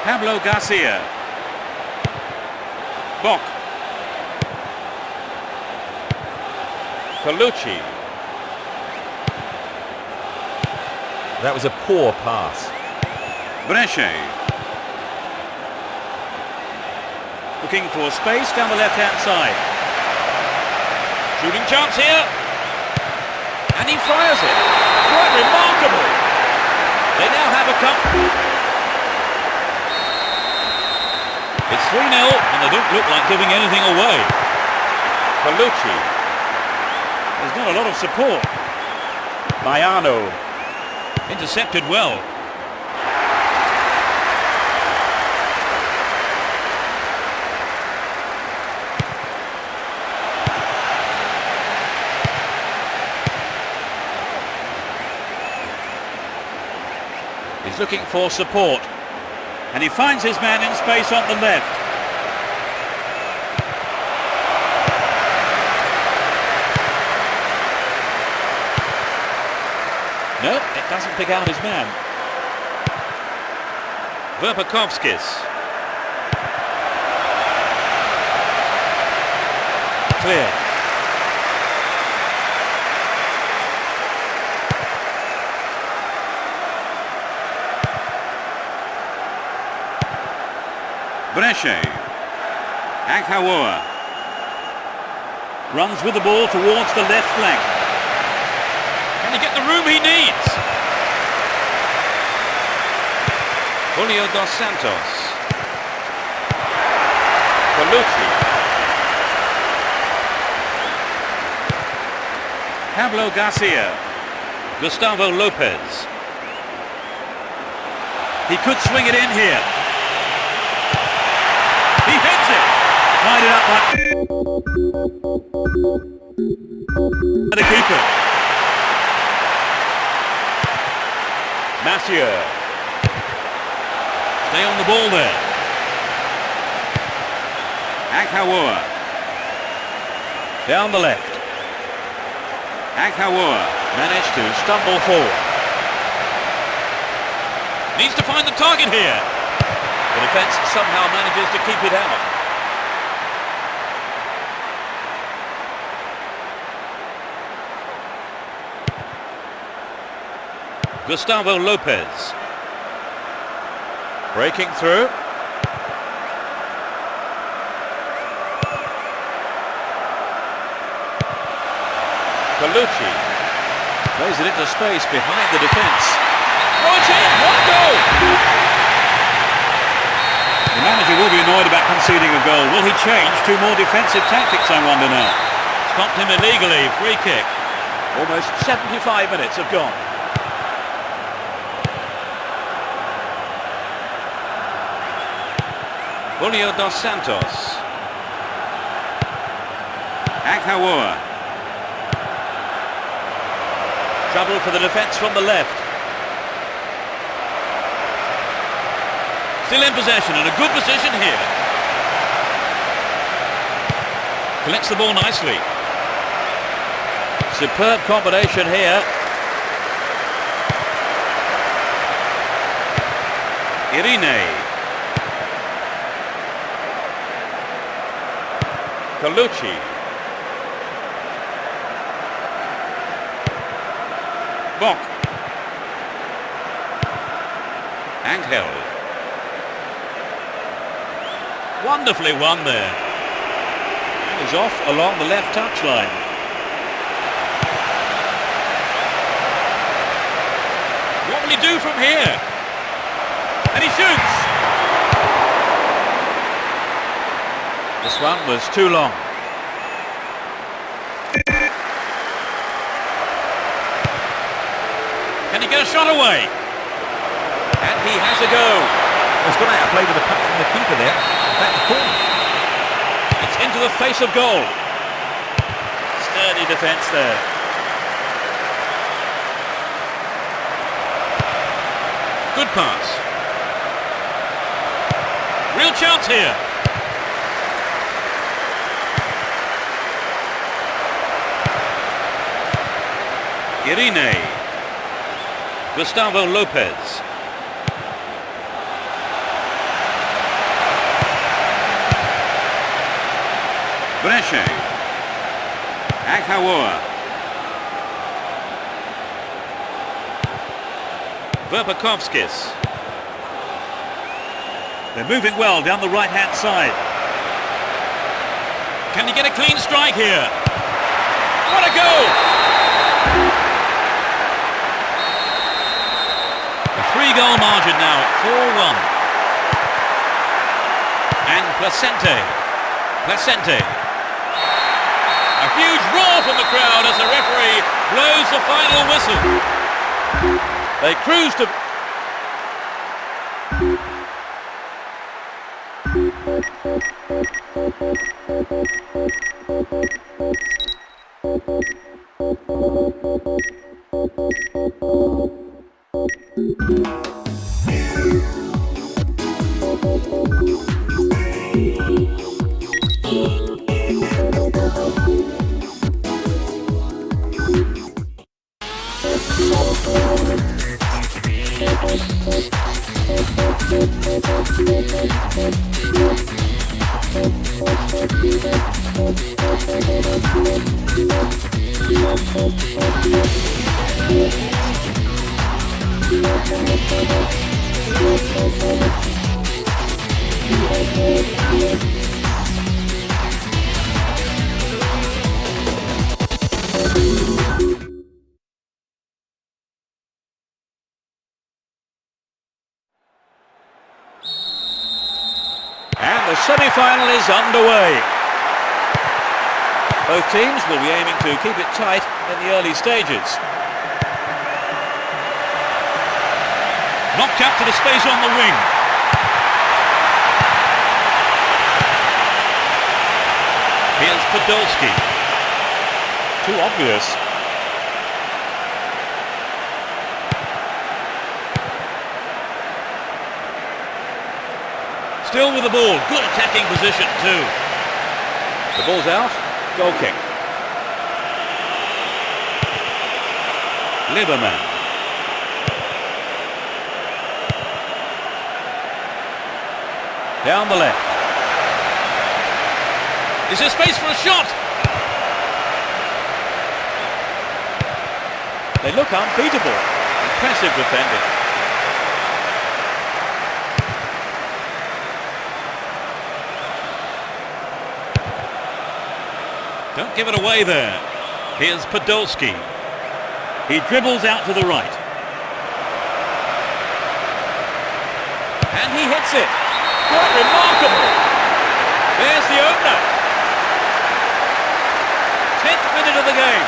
Pablo Garcia. Bok. Colucci. That was a poor pass. Brescia. Looking for space down the left-hand side. Shooting chance here. And he fires it. Quite remarkable. They now have a cup. It's 3-0 and they don't look like giving anything away. Colucci. There's not a lot of support. Baiano. Intercepted well. He's looking for support. And he finds his man in space on the left. No, it doesn't pick out his man. Verpakovskis. Clear. Brescia. Ankhawa. Runs with the ball towards the left flank. Can he get the room he needs? Julio dos Santos. Colucci. Pablo Garcia. Gustavo Lopez. He could swing it in here. He heads it. Tied it up by the keeper. Massieu. Stay on the ball there. Ankhawa. Down the left. Ankhawa managed to stumble forward. Needs to find the target here. The defence somehow manages to keep it out. Gustavo Lopez. Breaking through. Colucci. Plays it into space behind the defence. Oh, it's in! What a goal! The manager will be annoyed about conceding a goal. Will he change to more defensive tactics, I wonder now? Stopped him illegally. Free kick. Almost 75 minutes have gone. Julio dos Santos. Ankhawa. Trouble for the defence from the left. Still in possession and a good position here. Collects the ball nicely. Superb combination here. Irene. Colucci. Bock. Angel. Wonderfully won there. And he's off along the left touchline. What will he do from here? And he shoots! This one was too long. Can he get a shot away? And he has a go. He's gone out of play with a puck from the keeper there. Back the corner. It's into the face of goal. Sturdy defence there. Good pass. Real chance here. Irene. Gustavo Lopez. Brescia. Ankhawa. Verpakovskis. They're moving well down the right-hand side. Can he get a clean strike here? What a goal! A 3-goal margin now at 4-1. And Placente. A huge roar from the crowd as the referee blows the final whistle. They cruise to... And the semi-final is underway. Both teams will be aiming to keep it tight in the early stages. Knocked out to the space on the wing. Here's Podolski. Too obvious. Still with the ball. Good attacking position too. The ball's out. Goal kick. Lieberman. Down the left. Is there space for a shot? They look unbeatable. Impressive defending. Don't give it away there. Here's Podolski. He dribbles out to the right. And he hits it. Quite remarkable. There's the opener. 10th minute of the game.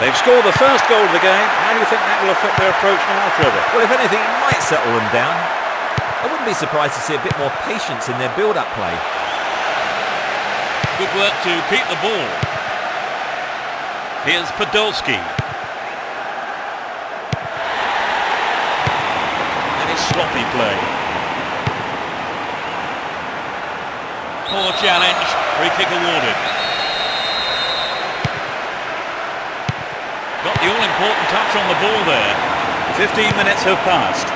They've scored the first goal of the game. How do you think that will affect their approach now, Trevor? Well, if anything, it might settle them down. I wouldn't be surprised to see a bit more patience in their build-up play. Good work to keep the ball. Here's Podolski. And it's sloppy play. Poor challenge. Free kick awarded. Got the all-important touch on the ball there. 15 minutes have passed.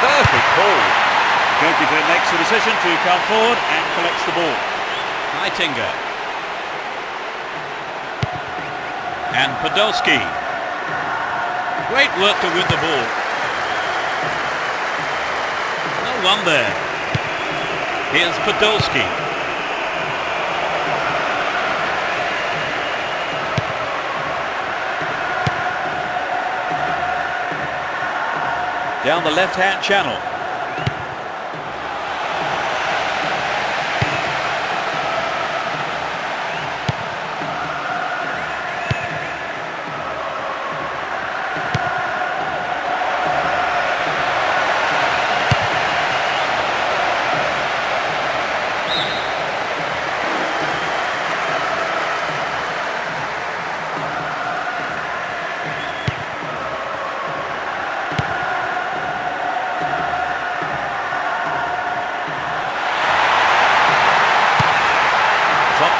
Perfect ball. Goalkeeper makes the decision to come forward and collects the ball. Heitinga. And Podolski. Great work to win the ball. No one there. Here's Podolski. Down the left-hand channel.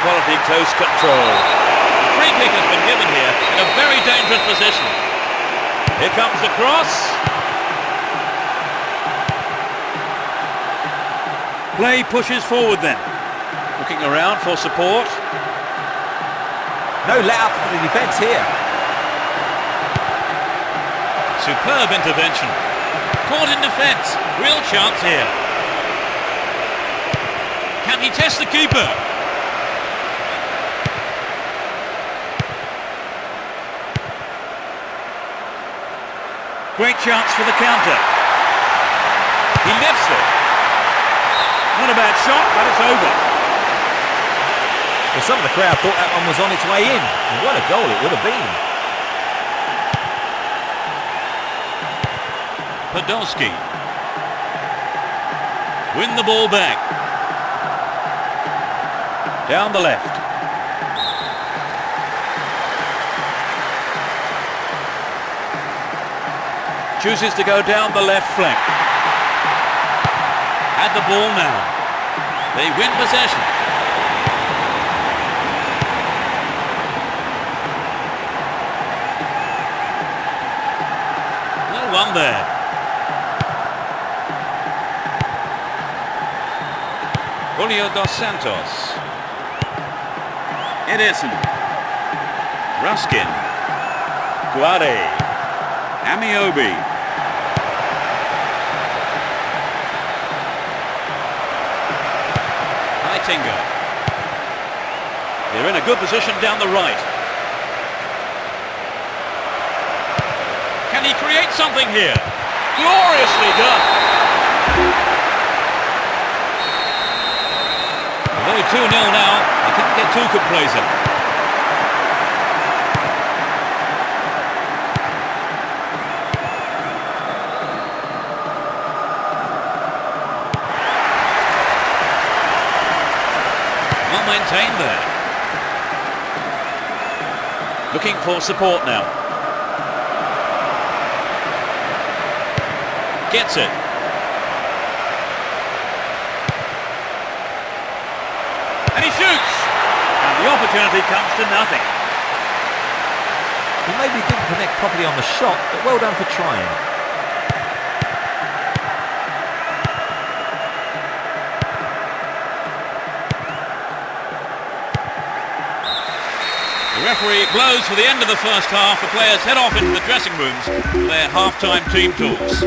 Quality close control. The free kick has been given here in a very dangerous position. Here comes the cross. Play pushes forward then. Looking around for support. No let up for the defence here. Superb intervention. Caught in defence. Real chance here. Can he test the keeper? Great chance for the counter. He lifts it. Not a bad shot, but it's over. Well, some of the crowd thought that one was on its way in. And what a goal it would have been. Podolski. Win the ball back. Down the left. Chooses to go down the left flank. Had the ball now. They win possession. No one there. Julio dos Santos. Ederson. Ruskin. Guade. Amiobi. Heitinga. They're in a good position down the right. Can he create something here? Gloriously done. Although 2-0 now, they couldn't get too complacent. Well maintained there. Looking for support now. Gets it. And he shoots! And the opportunity comes to nothing. He maybe didn't connect properly on the shot, but well done for trying. The referee blows for the end of the first half. The players head off into the dressing rooms for their half-time team talks.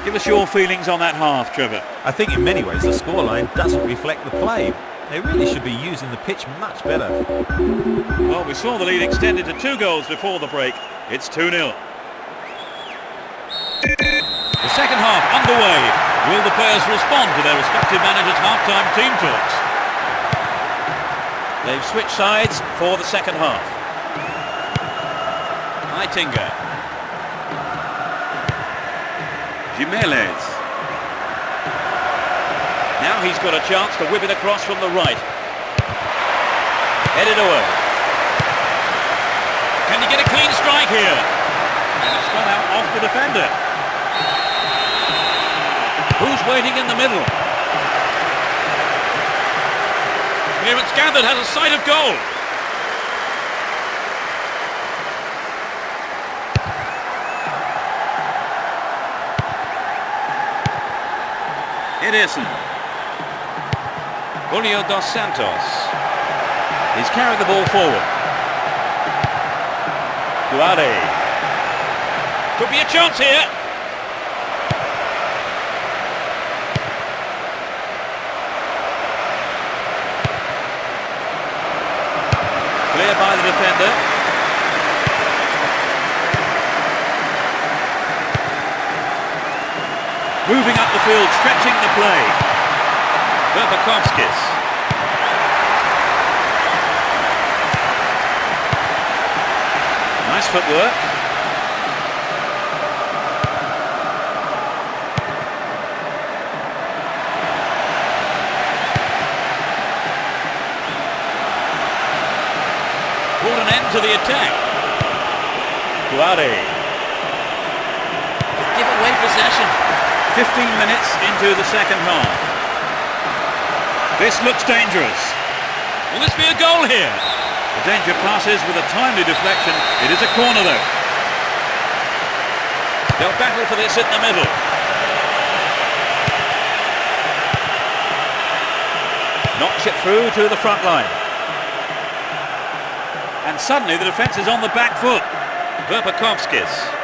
Give us your feelings on that half, Trevor. I think in many ways the scoreline doesn't reflect the play. They really should be using the pitch much better. Well, we saw the lead extended to 2 goals before the break. It's 2-0. The second half underway. Will the players respond to their respective managers' half-time team talks? They've switched sides for the second half. Heitinga. Jimenez. Now he's got a chance to whip it across from the right. Headed away. Can he get a clean strike here? And it's gone out off the defender. Who's waiting in the middle? Clearance gathered, has a sight of goal. Ederson. Julio dos Santos. He's carried the ball forward. Guade. Could be a chance here. Clear by the defender. Moving up the field, stretching the play. Verpakovskis. Nice footwork. Brought an end to the attack. Guade. Give away possession. 15 minutes into the second half. This looks dangerous. Will this be a goal here? The danger passes with a timely deflection. It is a corner though. They'll battle for this in the middle. Knocks it through to the front line. And suddenly the defence is on the back foot. Verpakovskis.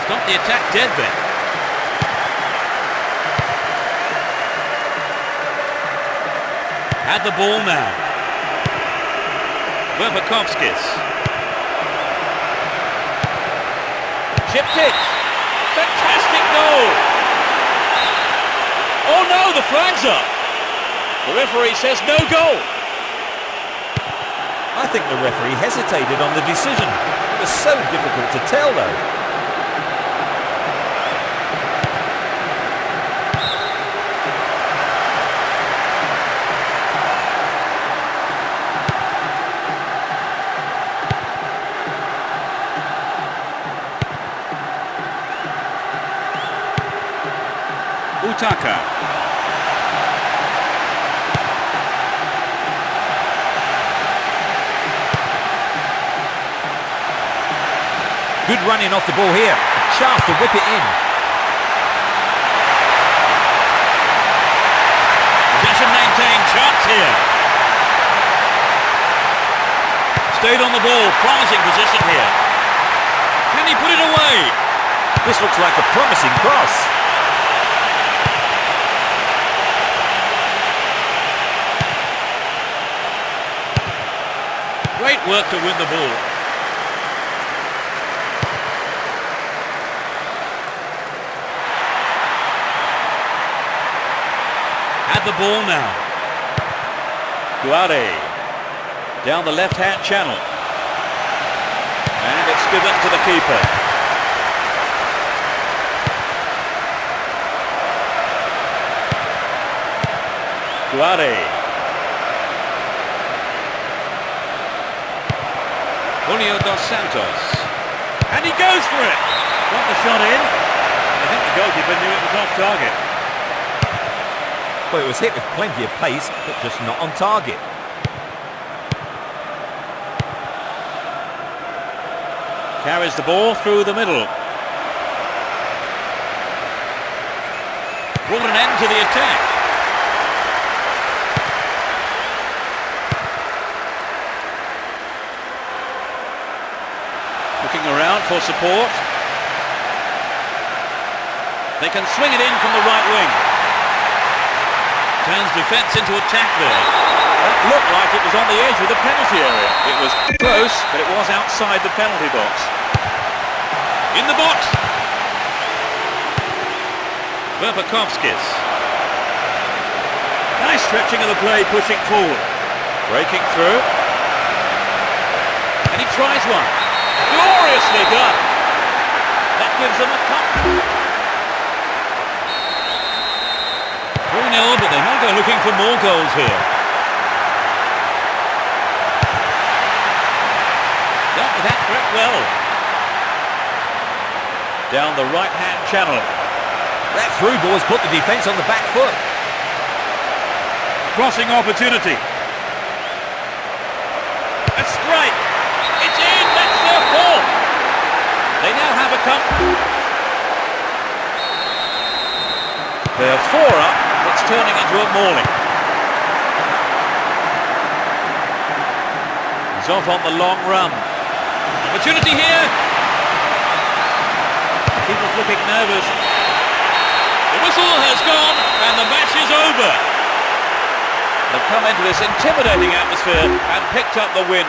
Stop the attack dead then. Had the ball now. Verpakovskis. Chipped it. Fantastic goal. Oh no, the flag's up. The referee says no goal. I think the referee hesitated on the decision. It was so difficult to tell though. Utaka. Good running off the ball here. A chance to whip it in. Possession maintained, chance here. Stayed on the ball, promising position here. Can he put it away? This looks like a promising cross. Great work to win the ball. Had the ball now. Guare. Down the left-hand channel. And it's given to the keeper. Guare. Julio dos Santos. And he goes for it. Got the shot in. I think the goalkeeper knew it was off target. Well, it was hit with plenty of pace, but just not on target. Carries the ball through the middle. Brought an end to the attack. Looking around for support. They can swing it in from the right wing. Turns defence into attack there. That looked like it was on the edge of the penalty area. It was close, but it was outside the penalty box. In the box. Verpakovskis. Nice stretching of the play, pushing forward. Breaking through. And he tries one. Gloriously done. That gives them a cup. 3-0, but they might go looking for more goals here. Dealt with that threat well. Down the right-hand channel. That through ball has put the defence on the back foot. Crossing opportunity. A strike. It's in. That's their fourth. They now have a cup. They're 4 up. It's turning into a mauling. He's off on the long run. Opportunity here. Keeper's looking nervous. The whistle has gone and the match is over. They've come into this intimidating atmosphere and picked up the win.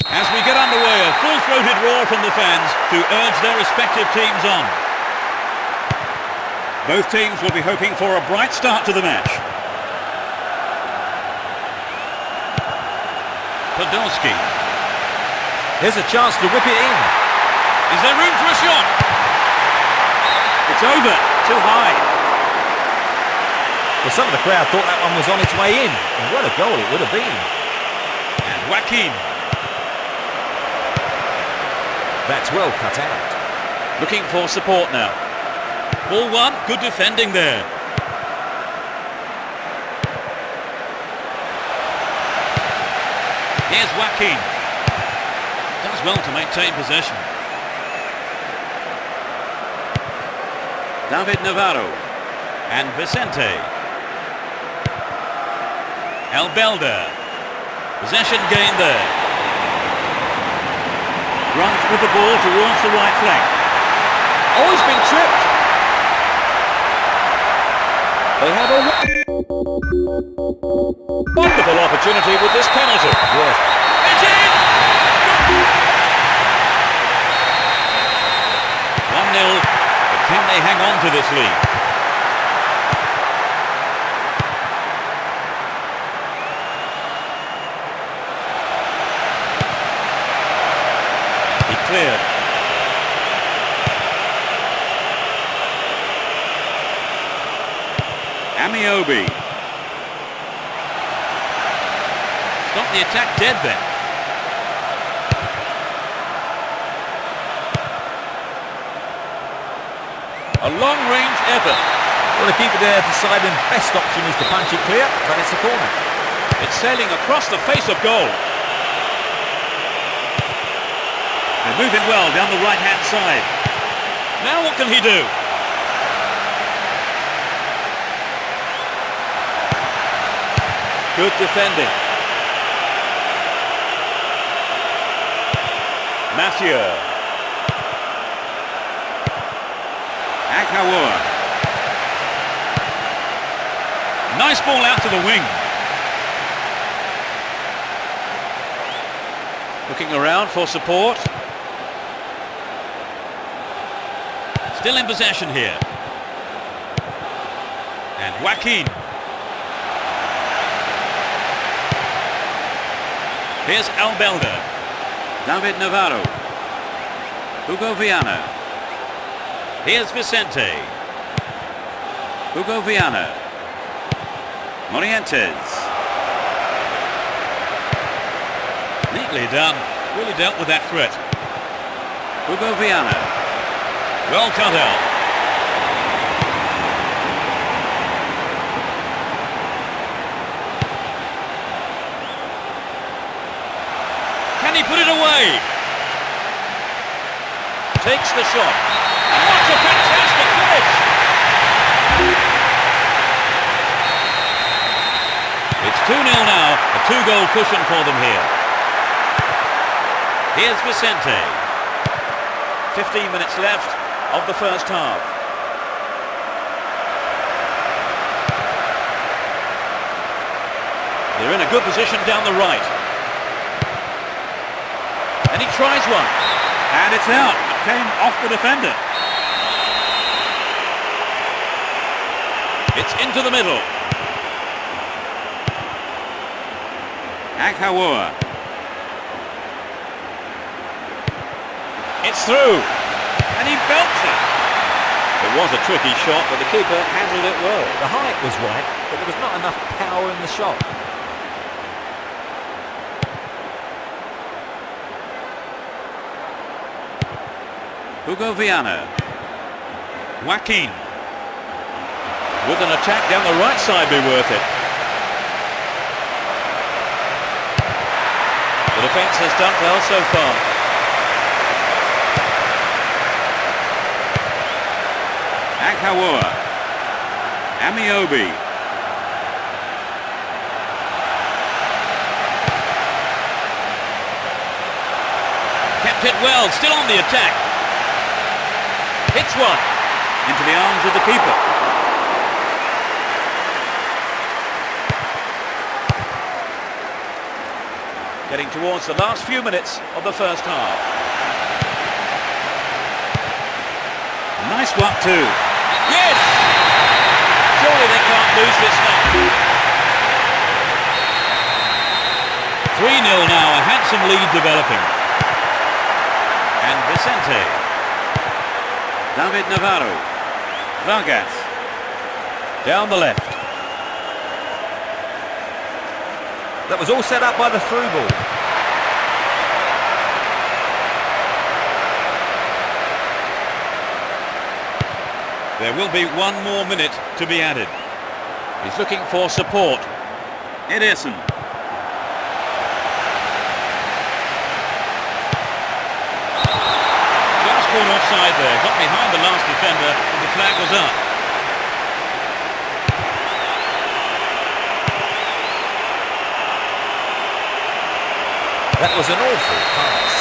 As we get underway, a full-throated roar from the fans to urge their respective teams on. Both teams will be hoping for a bright start to the match. Podolski. Here's a chance to whip it in. Is there room for a shot? It's over. Too high. Well, some of the crowd thought that one was on its way in. And what a goal it would have been. And Joaquin. That's well cut out. Looking for support now. Ball one. Good defending there. Here's Joaquin. Does well to maintain possession. David Navarro and Vicente. Albelda. Possession gained there. Runs with the ball towards the right flank. Oh, he's been tripped. They have a... opportunity with this penalty. Yes. It's in! 1-0, but can they hang on to this lead? He cleared. Amiobi. Stop the attack dead then. A long-range effort. Well, the keeper there deciding best option is to punch it clear, but it's a corner. It's sailing across the face of goal. They're moving well down the right-hand side. Now what can he do? Good defending. Mathieu. Akawa. Nice ball out to the wing. Looking around for support. Still in possession here. And Joaquin. Here's Albelda. David Navarro. Hugo Viana. Here's Vicente. Hugo Viana. Morientes. Neatly done. Really dealt with that threat. Hugo Viana. Well cut out. Can he put it away? Takes the shot. And what a fantastic finish! It's 2-0 now, a 2-goal cushion for them here. Here's Vicente. 15 minutes left of the first half. They're in a good position down the right. And he tries one. And it's out. It came off the defender. It's into the middle. Akawa. It's through. And he belts it. It was a tricky shot, but the keeper handled it well. The height was right, but there was not enough power in the shot. Hugo Viana. Joaquin. Would an attack down the right side be worth it? The defence has done well so far. Akawa. Amiobi. Kept it well, still on the attack. Hits one into the arms of the keeper. Getting towards the last few minutes of the first half. Nice one too. Yes! Surely they can't lose this now. 3-0 now, a handsome lead developing. And Vicente. David Navarro. Vargas. Down the left. That was all set up by the through ball. There will be one more minute to be added. He's looking for support. Ederson. Just caught offside there. Got behind the last defender and the flag was up. That was an awful pass.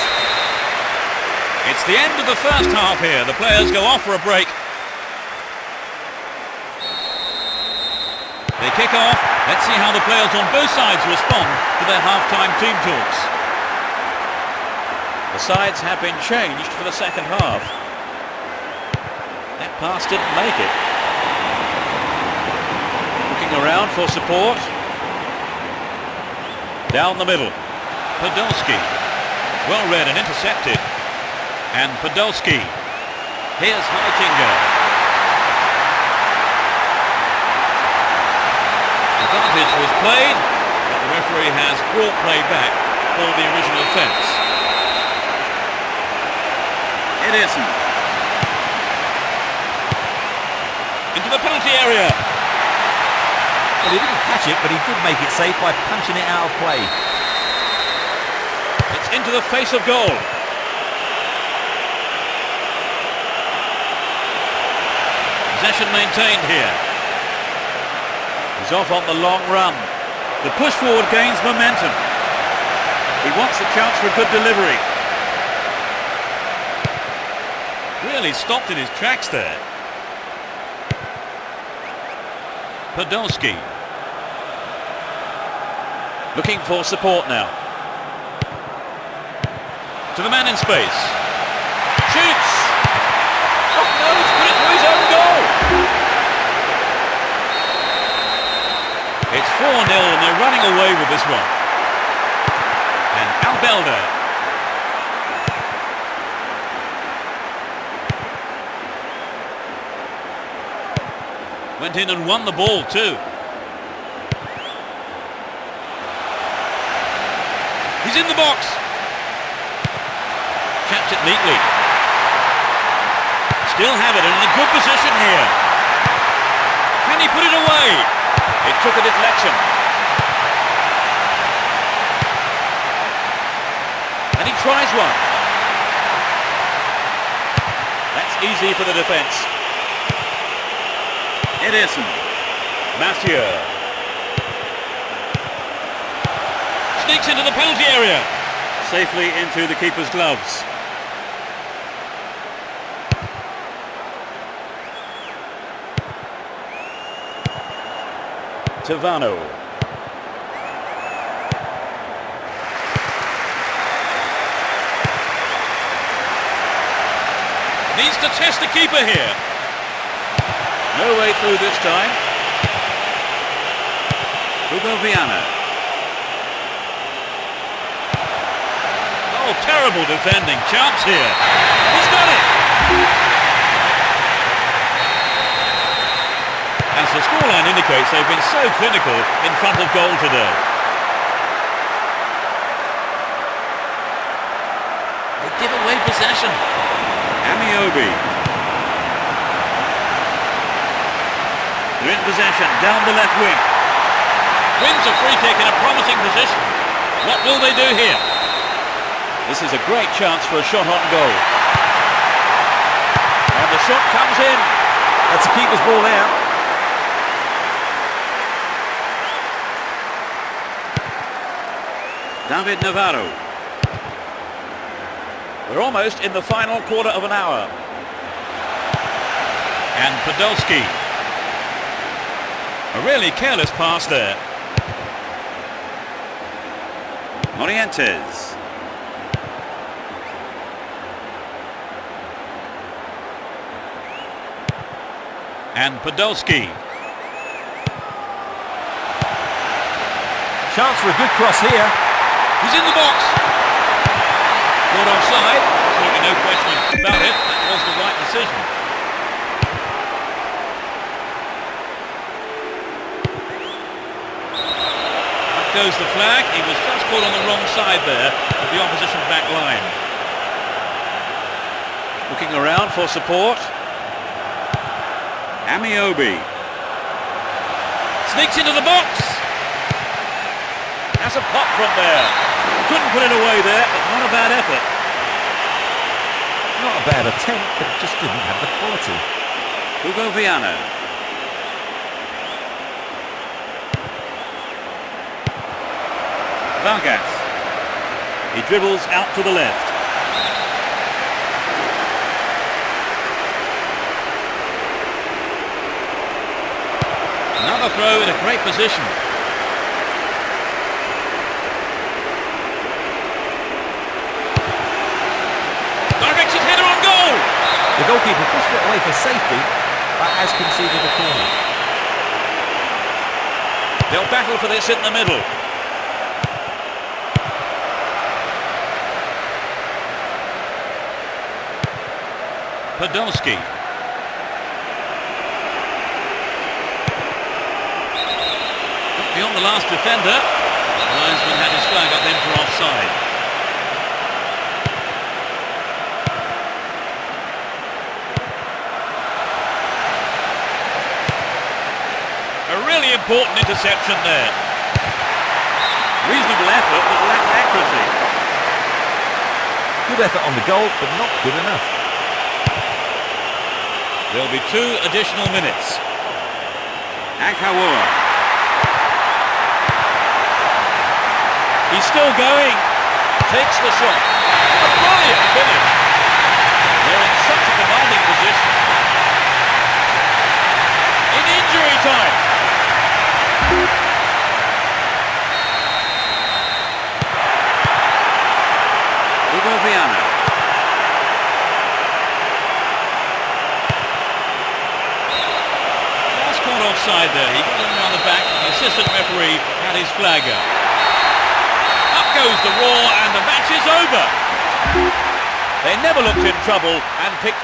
It's the end of the first half here. The players go off for a break. They kick off. Let's see how the players on both sides respond to their half-time team talks. The sides have been changed for the second half. That pass didn't make it. Looking around for support. Down the middle. Podolski. Well read and intercepted. And Podolski. Here's Heitinger. Advantage was played, but the referee has brought play back for the original offence. Ederson. Into the penalty area. Well, he didn't catch it, but he did make it safe by punching it out of play. It's into the face of goal. Possession maintained here. He's off on the long run. The push forward gains momentum. He wants a chance for a good delivery. Really stopped in his tracks there. Podolski. Looking for support now. To the man in space. Shoots! Oh no, he's put it through his own goal! It's 4-0 and they're running away with this one. And Albelda. Went in and won the ball too. He's in the box. Chapped it neatly. Still have it and in a good position here. Can he put it away? It took a deflection. And he tries one. That's easy for the defence. Ederson. Mathieu. Sneaks into the penalty area. Safely into the keeper's gloves. Tavano. Needs to test the keeper here. No way through this time. Hugo Viana. Oh, terrible defending. Chance here. He's done it! As the scoreline indicates, they've been so clinical in front of goal today. They give away possession. Amiobi. They're in possession, down the left wing. Wins a free kick in a promising position. What will they do here? This is a great chance for a shot on goal. And the shot comes in. That's the keeper's ball there. David Navarro. We're almost in the final quarter of an hour. And Podolski. A really careless pass there. Morientes. And Podolski. Chance for a good cross here. He's in the box. Caught offside. Certainly no question about it. That was the right decision. Up goes the flag. He was just caught on the wrong side there of the opposition back line. Looking around for support. Amiobi. Sneaks into the box. Has a pop from there. Couldn't put it away there, but not a bad effort. Not a bad attempt, but just didn't have the quality. Hugo Viana. Vargas. He dribbles out to the left. Another throw in a great position. Directs his header on goal. The goalkeeper pushed it away for safety, but has conceded a corner. They'll battle for this in the middle. Podolski. Got beyond the last defender. The linesman had his flag up then for offside. A really important interception there. Reasonable effort, but lacked accuracy. Good effort on the goal, but not good enough. There'll be 2 additional minutes. Ankawura. He's still going. Takes the shot. A brilliant finish. They're in such a commanding position. In injury time. Hugo Viana. Caught offside there. He got in around the back. The assistant referee had his flag up. Up goes the roar and the match is over. They never looked in trouble and picked...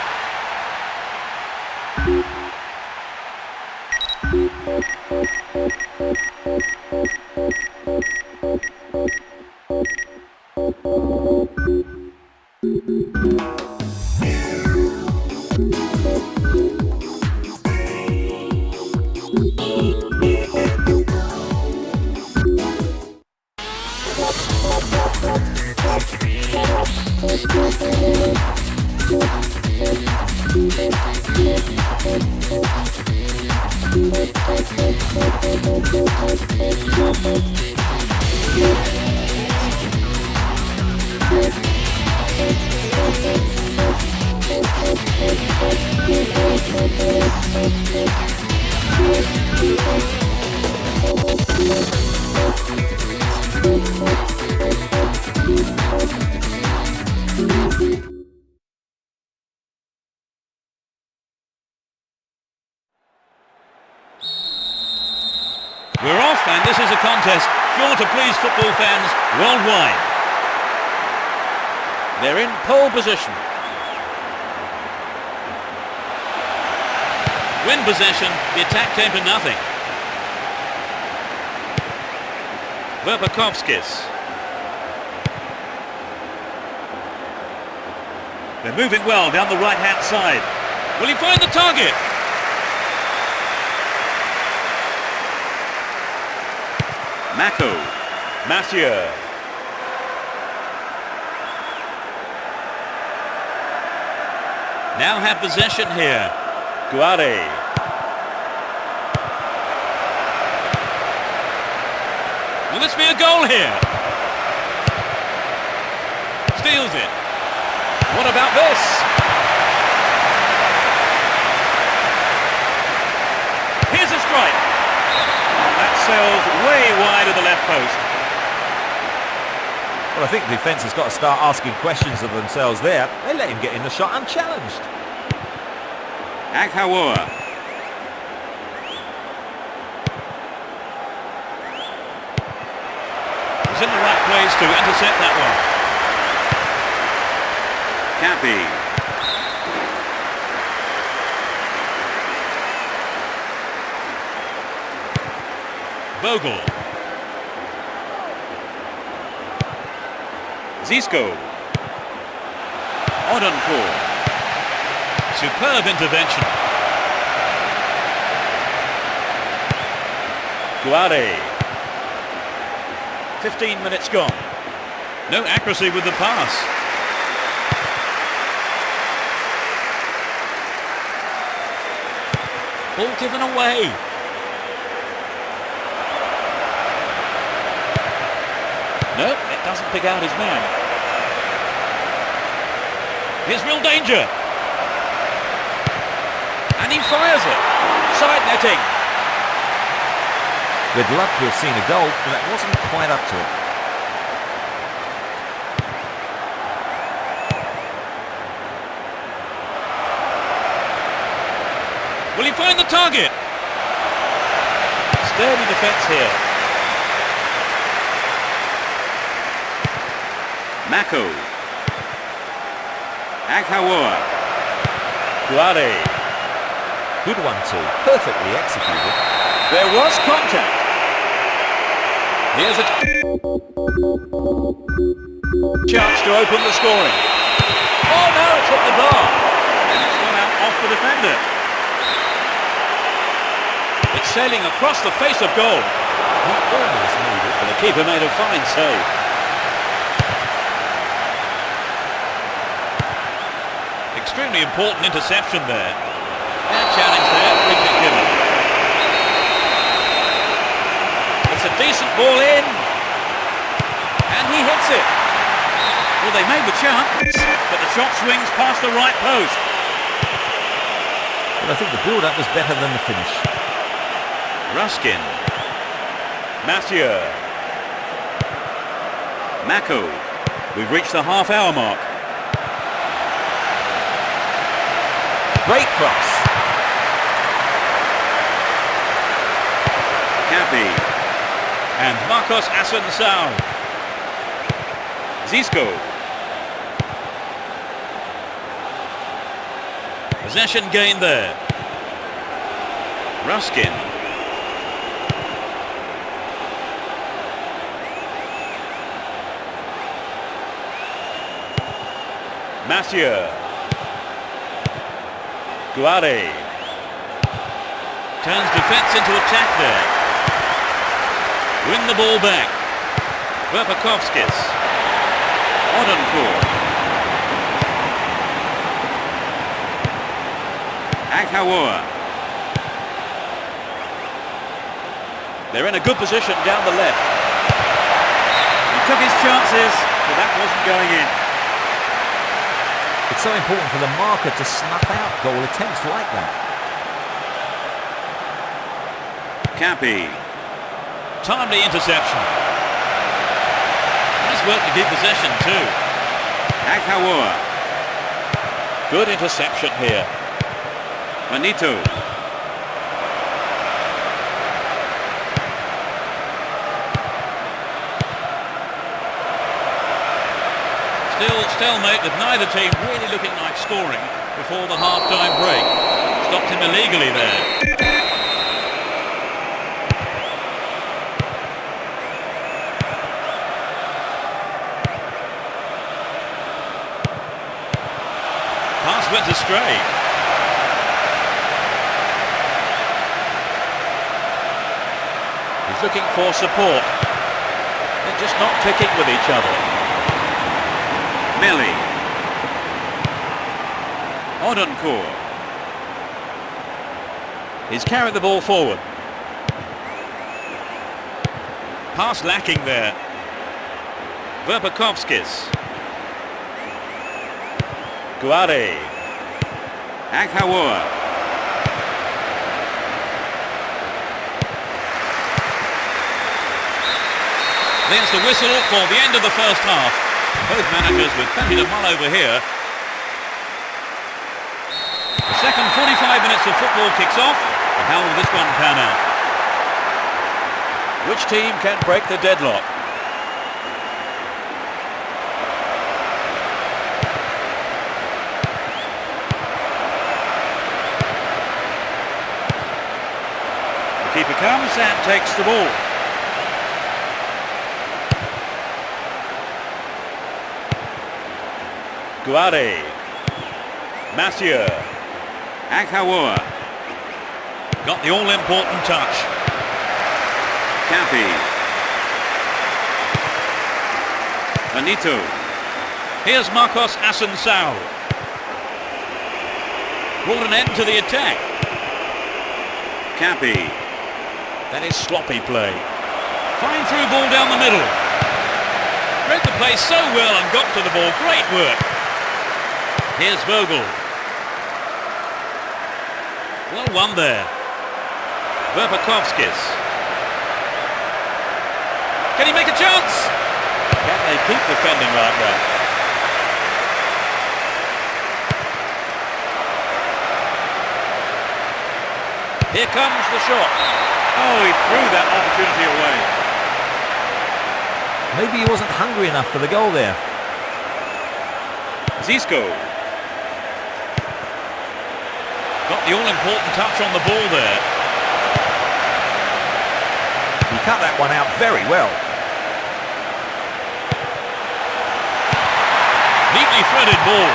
We're off, and this is a contest sure to please football fans worldwide. They're in pole position. Win possession, the attack came to nothing. Verpakovskis. They're moving well down the right-hand side. Will he find the target? Mako. Mathieu. Now have possession here. Guare. Will this be a goal here? Steals it. What about this? Here's a strike. That sails way wide of the left post. Well, I think the defence has got to start asking questions of themselves there. They let him get in the shot unchallenged. Ankawura. He's in the right place to intercept that one. Cappy. Vogel. Zisco. Odencourt. Superb intervention. Guare. 15 minutes gone. No accuracy with the pass. Ball given away. No, it doesn't pick out his man. Here's real danger. And he fires it. Side netting. We'd love to have seen a goal, but that wasn't quite up to it. Will he find the target? Sturdy defence here. Mako. Aghawa. Guare. Good one too, perfectly executed. There was contact. Here's a chance to open the scoring. Oh no, it's hit the bar. And it's gone out off the defender. It's sailing across the face of goal. He almost made it, But the keeper made a fine save. Extremely important interception there. And challenge there, free kick given. It's a decent ball in. And he hits it. Well, they made the chance, but the shot swings past the right post. but I think the build-up was better than the finish. Ruskin. Mathieu. Mako. We've reached the half-hour mark. Great cross. Capi. And Marcos Assunção. Zisco. Possession gained there. Ruskin. Mathieu. Guare. Turns defence into attack there. Win the ball back. Verpakovskis. Odencourt. Aghawa. They're in a good position down the left. He took his chances, but that wasn't going in. It's so important for the marker to snuff out goal attempts like that. Capi. Timely interception. Nice work to keep possession too. Aghawa. Good interception here. Benito. Still stalemate with neither team really looking like scoring before the half-time break. Stopped him illegally there. Pass went astray. He's looking for support. They're just not clicking with each other. Millie. Odencourt. He's carried the ball forward. Pass lacking there. Verpakovskis. Guare. Aghawa. There's the whistle for the end of the first half. Both managers with plenty to mull over here. The second 45 minutes of football kicks off. And how will this one pan out? Which team can break the deadlock? The keeper comes and takes the ball. Guare. Mathieu. Aghawa. Got the all-important touch. Capi. Benito. Here's Marcos Assunção. Brought an end to the attack. Capi. That is sloppy play. Fine through ball down the middle. Read the play so well and got to the ball. Great work. Here's Vogel. Well won there. Verpakovskis. Can he make a chance? Can they keep defending like that? Here comes the shot. Oh, he threw that opportunity away. Maybe he wasn't hungry enough for the goal there. Zisco. Got the all-important touch on the ball there. He cut that one out very well. Neatly threaded ball.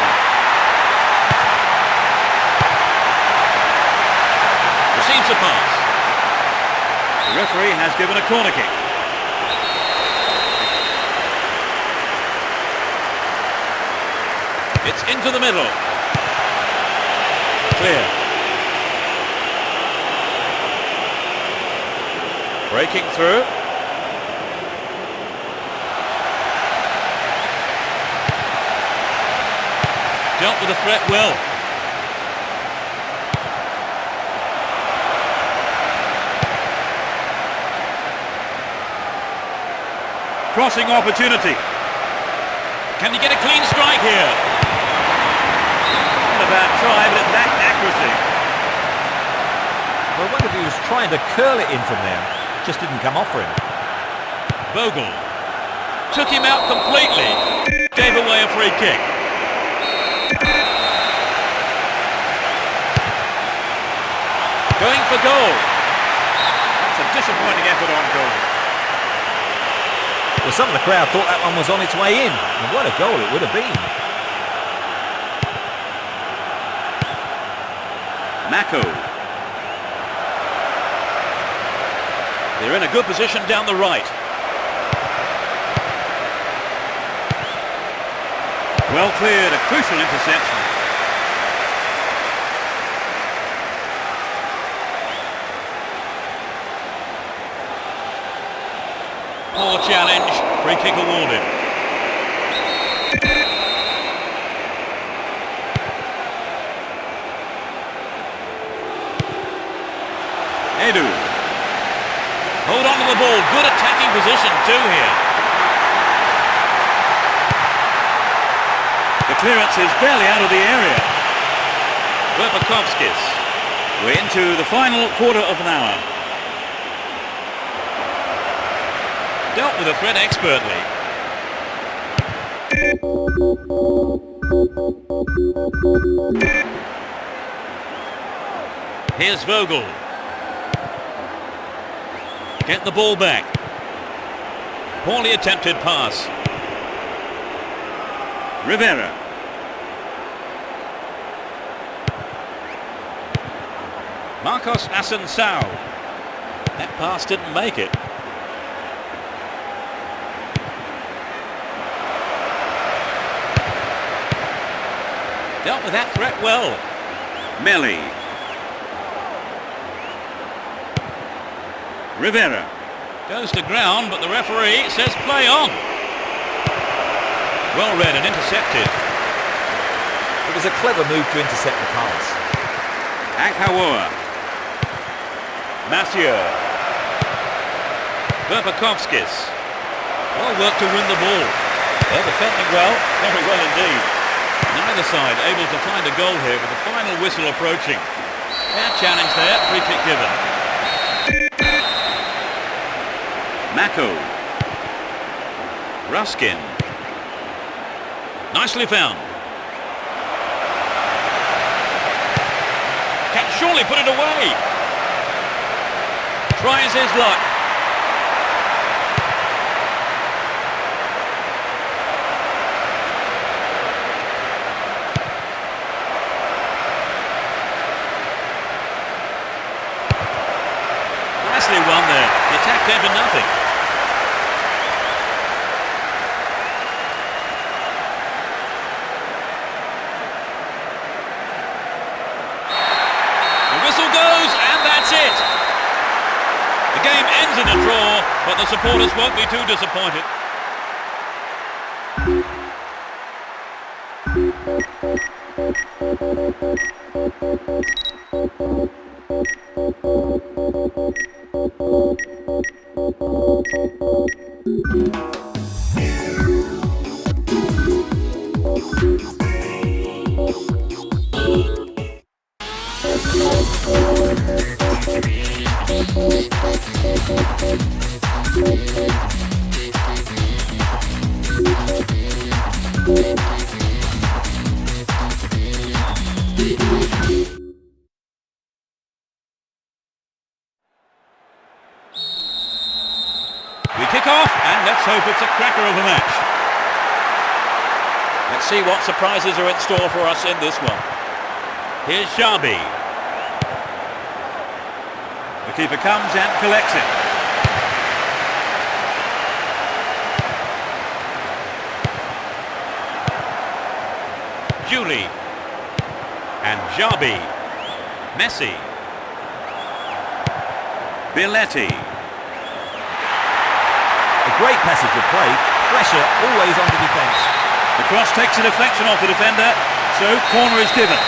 Receives a pass. The referee has given a corner kick. It's into the middle. Clear. Breaking through. Dealt with the threat well. Crossing opportunity. Can he get a clean strike here? Not a bad try, but it lacked accuracy. Well, I wonder if he was trying to curl it in from there. Just didn't come off for him. Vogel took him out completely. Gave away a free kick. Going for goal. That's a disappointing effort on goal. Well, some of the crowd thought that one was on its way in. And what a goal it would have been. Mako. They're in a good position down the right. Well cleared, a crucial interception. Poor challenge, free kick awarded. Edu. Hold on to the ball, good attacking position too here. The clearance is barely out of the area. Verpakovskis. We're into the final quarter of an hour. Dealt with the threat expertly. Here's Vogel. Get the ball back. Poorly attempted pass. Rivera. Marcos Assunção. That pass didn't make it. Dealt with that threat well. Melli. Rivera. Goes to ground, but the referee says play on. Well read and intercepted. It was a clever move to intercept the pass. Akhawa. Mathieu. Verpakovskis. Well worked to win the ball. They're defending well, very well indeed. Neither side able to find a goal here with the final whistle approaching. Fair challenge there, free kick given. Mako. Ruskin. Nicely found. Can surely put it away. Tries his luck. Nicely won there. The attack came to nothing. The whistle goes, and that's it. The game ends in a draw, but the supporters won't be too disappointed. We kick off, and let's hope it's a cracker of a match. Let's see what surprises are in store for us in this one. Here's Xabi. The keeper comes and collects it. Julie. And Xabi. Messi. Billetti. A great passage of play. Pressure always on the defence. The cross takes a deflection off the defender, so corner is given.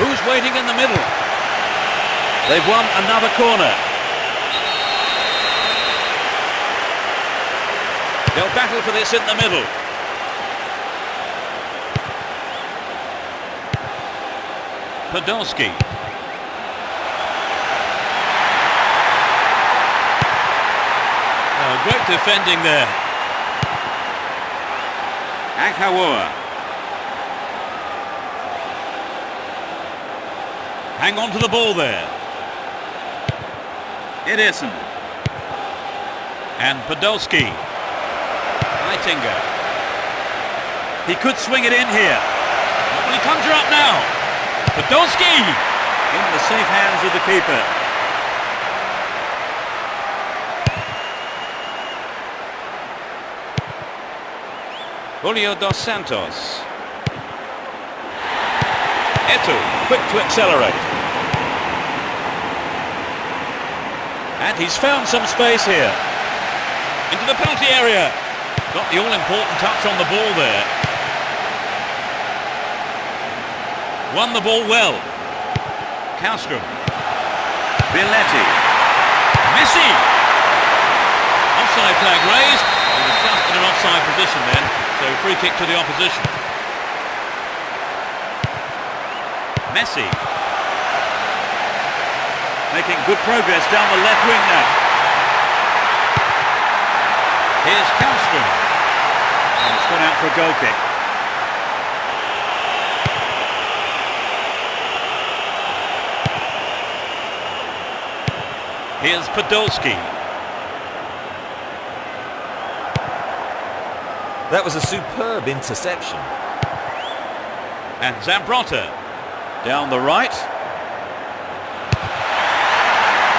Who's waiting in the middle? They've won another corner. They'll battle for this in the middle. Podolski. Oh, great defending there. Akawa. Hang on to the ball there. Ederson. And Podolski. Nightingale. He could swing it in here. Will he conjure up now? Podolski! In the safe hands of the keeper. Julio dos Santos. Eto'o, quick to accelerate. And he's found some space here. Into the penalty area. Got the all-important touch on the ball there. Won the ball well. Kallstrom. Billetti. Messi! Offside flag raised. He was just in an offside position then, so free kick to the opposition. Messi. Making good progress down the left wing now. Here's Kallstrom. And it's gone out for a goal kick. Here's Podolski. That was a superb interception. And Zambrotta. Down the right.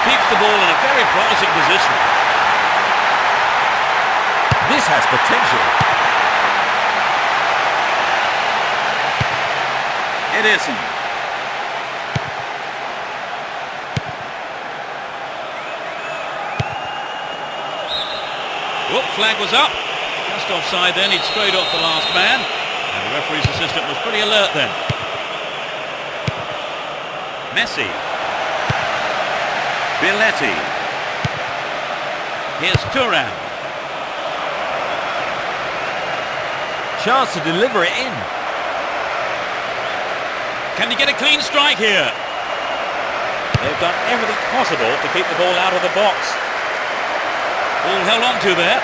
Keeps the ball in a very promising position. This has potential. Ederson. Whoop, flag was up. Just offside then, he'd strayed off the last man. And the referee's assistant was pretty alert then. Messi. Billetti. Here's Thuram. Chance to deliver it in. Can he get a clean strike here? They've done everything possible to keep the ball out of the box. Ball held on to there.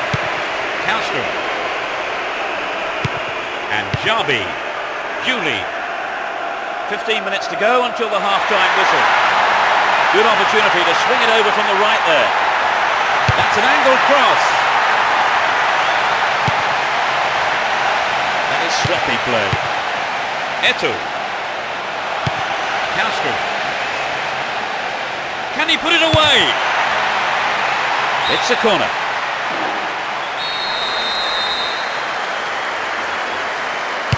Kallstrom. And Xabi. Julie. 15 minutes to go until the half-time whistle. Good opportunity to swing it over from the right there. That's an angled cross. That is sloppy play. Eto'o. Kallstrom. Can he put it away? It's a corner.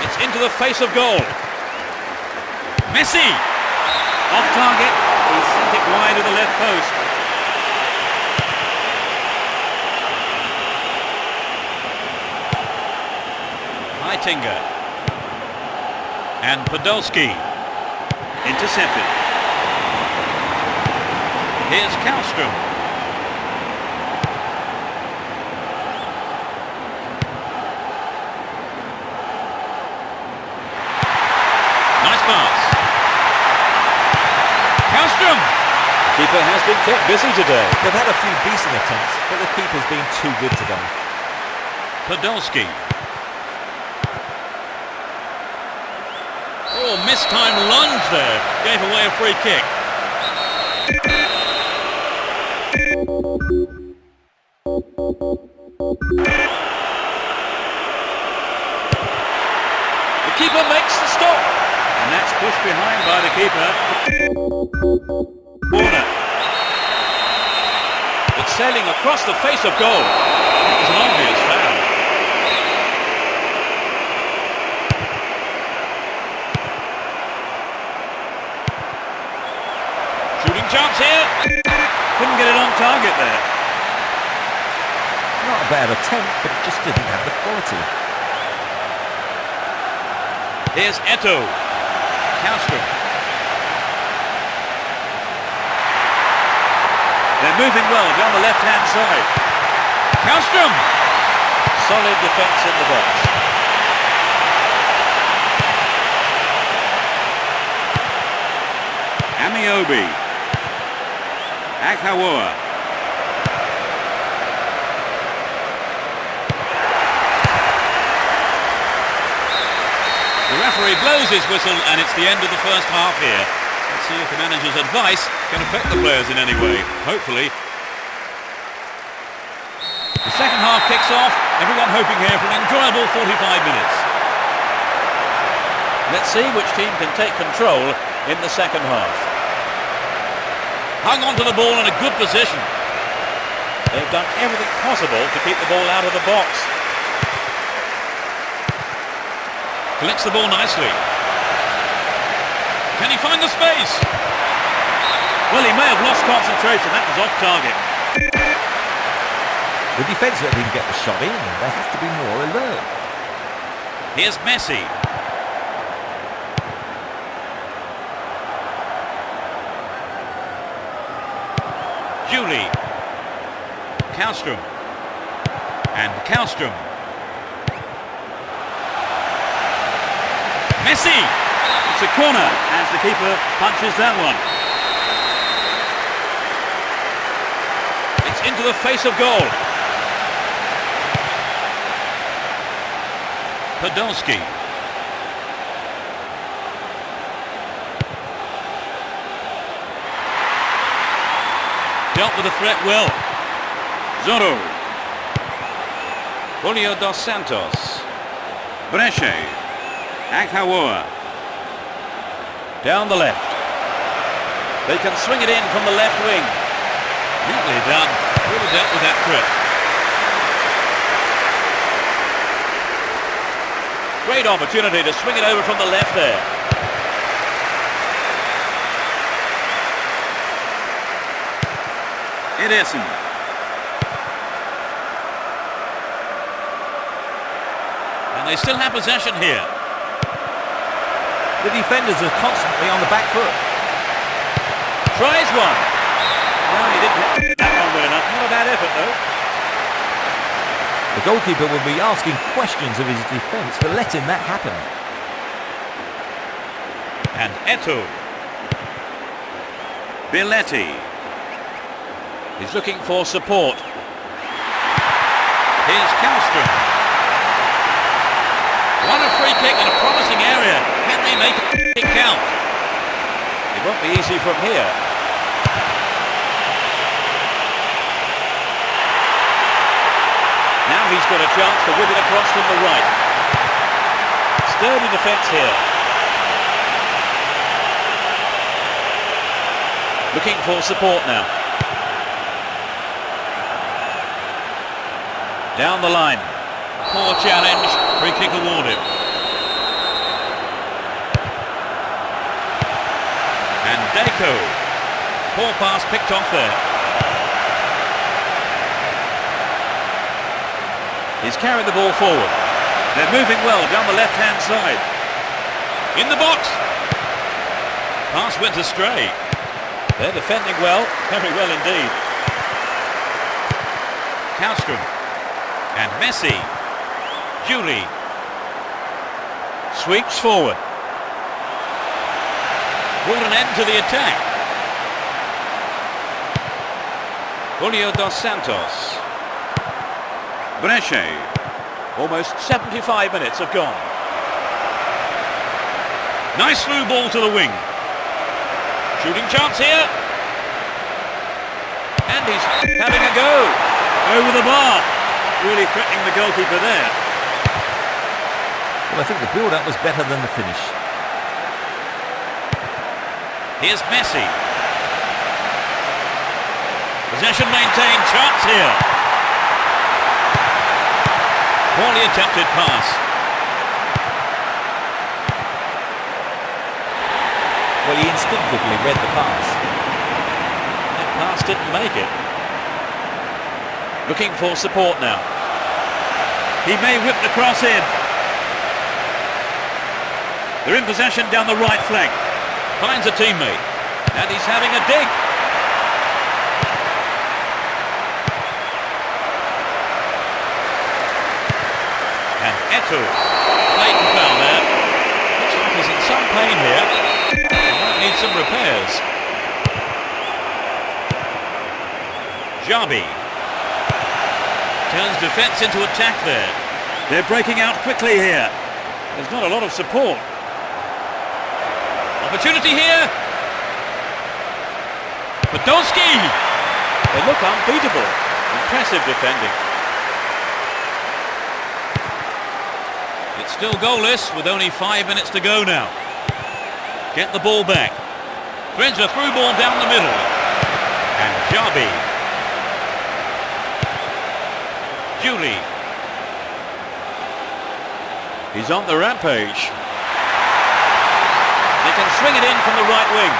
It's into the face of goal. Messi! Off target. He sent it wide of the left post. Nightingale. And Podolski. Intercepted. Here's Kallstrom. Nice pass. Kallstrom. Keeper has been kept busy today. They've had a few decent attempts, but the keeper's been too good today. Podolski. Oh, mistimed lunge there. Gave away a free kick. The keeper makes the stop. And that's pushed behind by the keeper. Corner. It's sailing across the face of goal. That was an obvious foul. Shooting chance here. Couldn't get it on target there. Not a bad attempt, but it just didn't have the quality. Here's Eto'o. Kallstrom. They're moving well down the left-hand side. Kallstrom. Solid defence in the box. Amiobi. Akawa. The referee blows his whistle and it's the end of the first half here. Let's see if the manager's advice can affect the players in any way. Hopefully. The second half kicks off. Everyone hoping here for an enjoyable 45 minutes. Let's see which team can take control in the second half. Hung onto the ball in a good position. They've done everything possible to keep the ball out of the box. Collects the ball nicely. Can he find the space? Well, he may have lost concentration. That was off target. The defence let him get the shot in, and they have to be more alert. Here's Messi. Julie. Kallstrom. And Kallstrom. Messi! It's a corner as the keeper punches that one. It's into the face of goal. Podolski. Dealt with the threat well. Zorro. Julio dos Santos. Brescia. Akawa. Down the left. They can swing it in from the left wing. Neatly done. Really dealt with that threat. Great opportunity to swing it over from the left there. Ederson. And they still have possession here. The defenders are constantly on the back foot. Tries one. No, he didn't hit that one well enough. Not a bad effort, though. The goalkeeper will be asking questions of his defence for letting that happen. And Eto'o. Belletti. He's looking for support. Here's Kallstrom. Won a free kick in a promising area. Can they make it count? It won't be easy from here. Now he's got a chance to whip it across from the right. Sturdy defence here. Looking for support now. Down the line. Poor challenge. Free kick awarded. And Deco. Poor pass picked off there. He's carried the ball forward. They're moving well down the left-hand side. In the box. Pass went astray. They're defending well. Very well indeed. Kallstrom. And Messi. Julie. Sweeps forward. Brought an end to the attack. Julio dos Santos. Brescia. Almost 75 minutes have gone. Nice through ball to the wing. Shooting chance here. And he's having a go. Over the bar. Really threatening the goalkeeper there. Well, I think the build-up was better than the finish. Here's Messi. Possession maintained. Chance here. Poorly attempted pass. Well, he instinctively read the pass. That pass didn't make it. Looking for support now. He may whip the cross in. They're in possession down the right flank. Finds a teammate. And he's having a dig. And Eto'o. Blatant foul there. Looks like he's in some pain here. Might need some repairs. Jabi. Turns defence into attack there. They're breaking out quickly here. There's not a lot of support. Opportunity here. Podolski. They look unbeatable. Impressive defending. It's still goalless with only 5 minutes to go now. Get the ball back. Threads a through ball down the middle. And Jabi. Julie. He's on the rampage. They can swing it in from the right wing.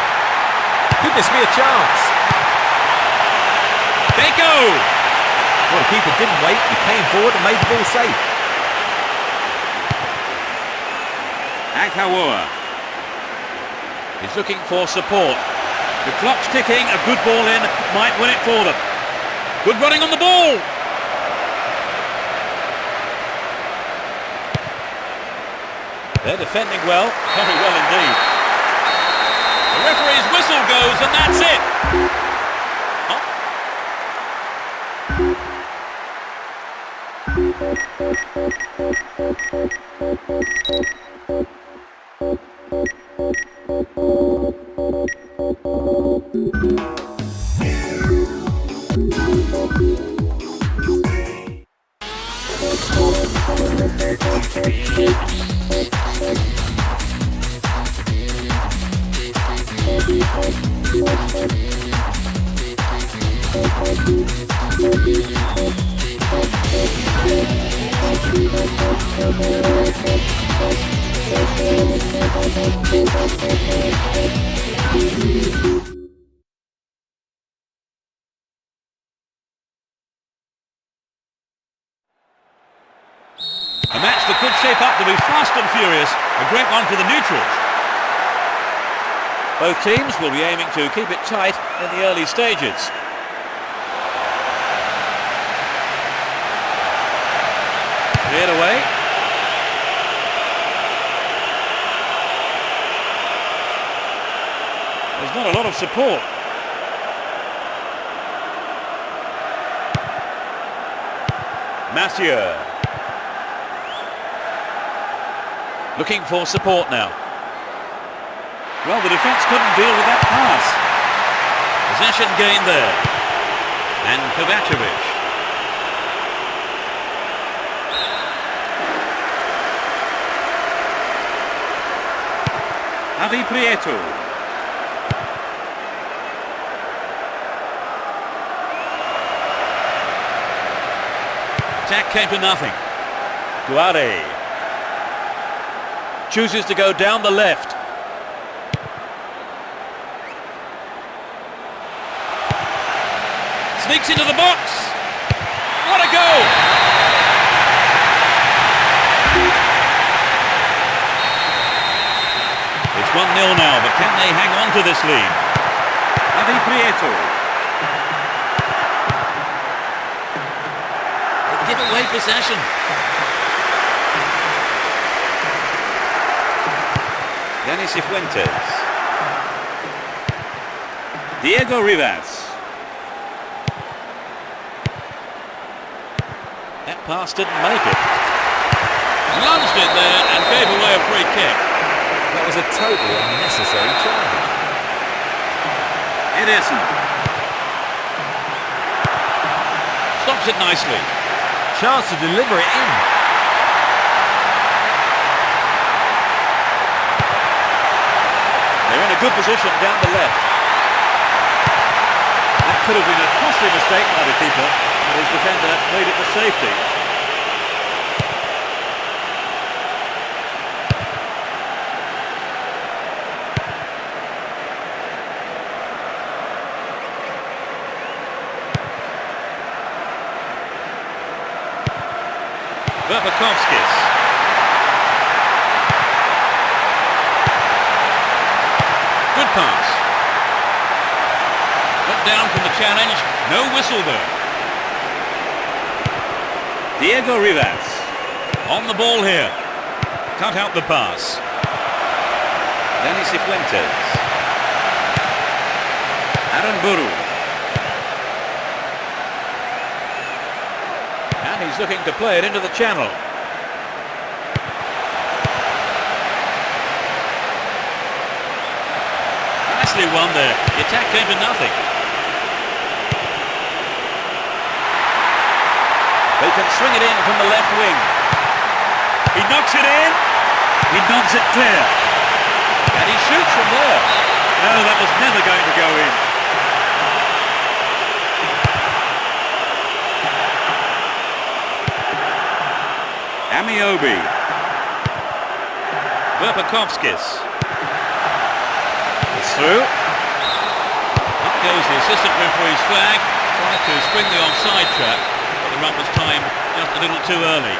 Could this be a chance? They go! Well, the keeper didn't wait. He came forward and made the ball safe. Akawa. He's looking for support. The clock's ticking. A good ball in might win it for them. Good running on the ball. They're defending well, very well indeed. The referee's whistle goes and that's it. A match that could shape up to be fast and furious. A great one for the neutrals. Both teams will be aiming to keep it tight in the early stages. Cleared away. There's not a lot of support. Mathieu. Looking for support now. Well, the defence couldn't deal with that pass. Possession gained there. And Kovacevic. Javi Prieto. Attack came to nothing. Duarte. Chooses to go down the left. Sneaks into the box. What a goal! It's 1-0 now, but can they hang on to this lead? Javi Prieto. They give away possession. Denis Cifuentes. pass didn't make it. Lunged it there and gave away a free kick. That was a totally unnecessary charge. Ederson. Stops it nicely. Chance to deliver it in. They're in a good position down the left. That could have been a costly mistake by the keeper, but his defender made it for safety. Verpakovskis. Good pass. Got down from the challenge. No whistle though. Diego Rivas. On the ball here. Cut out the pass. Dani Cifuentes. Aaron Buru. And he's looking to play it into the channel. Nicely won there. The attack came to nothing. They can swing it in from the left wing. He knocks it in. He nods it clear. And he shoots from there. No, that was never going to go in. Amiobi. Verpakovskis. It's through. Up goes the assistant referee's flag. Tried to spring the offside trap, but the run was timed just a little too early.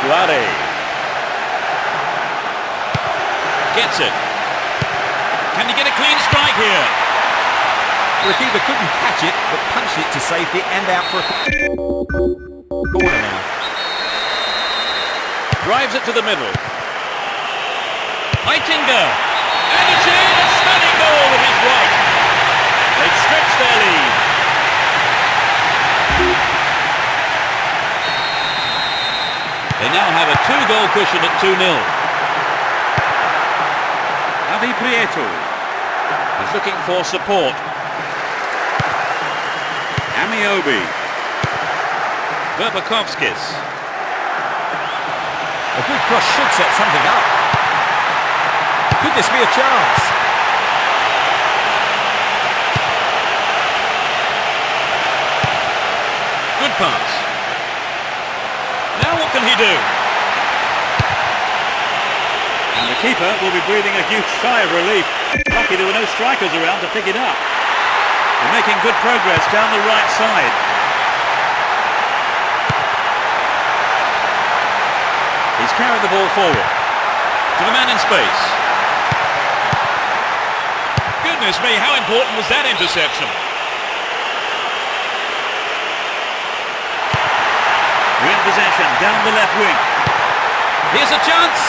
Duarte. Gets it. Can he get a clean strike here? The keeper couldn't catch it, but punched it to safety and out for a corner now. Drives it to the middle. Heitinga. And it's in! A stunning goal with his right. They've stretched their lead. They now have a 2-goal cushion at 2-0. Javi Prieto is looking for support. Amiobi. Verpakovskis. A good cross should set something up. Could this be a chance? Good pass. Now what can he do? And the keeper will be breathing a huge sigh of relief. Lucky there were no strikers around to pick it up. They're making good progress down the right side. He's carried the ball forward. To the man in space. Goodness me, how important was that interception? We're in possession, down the left wing. Here's a chance.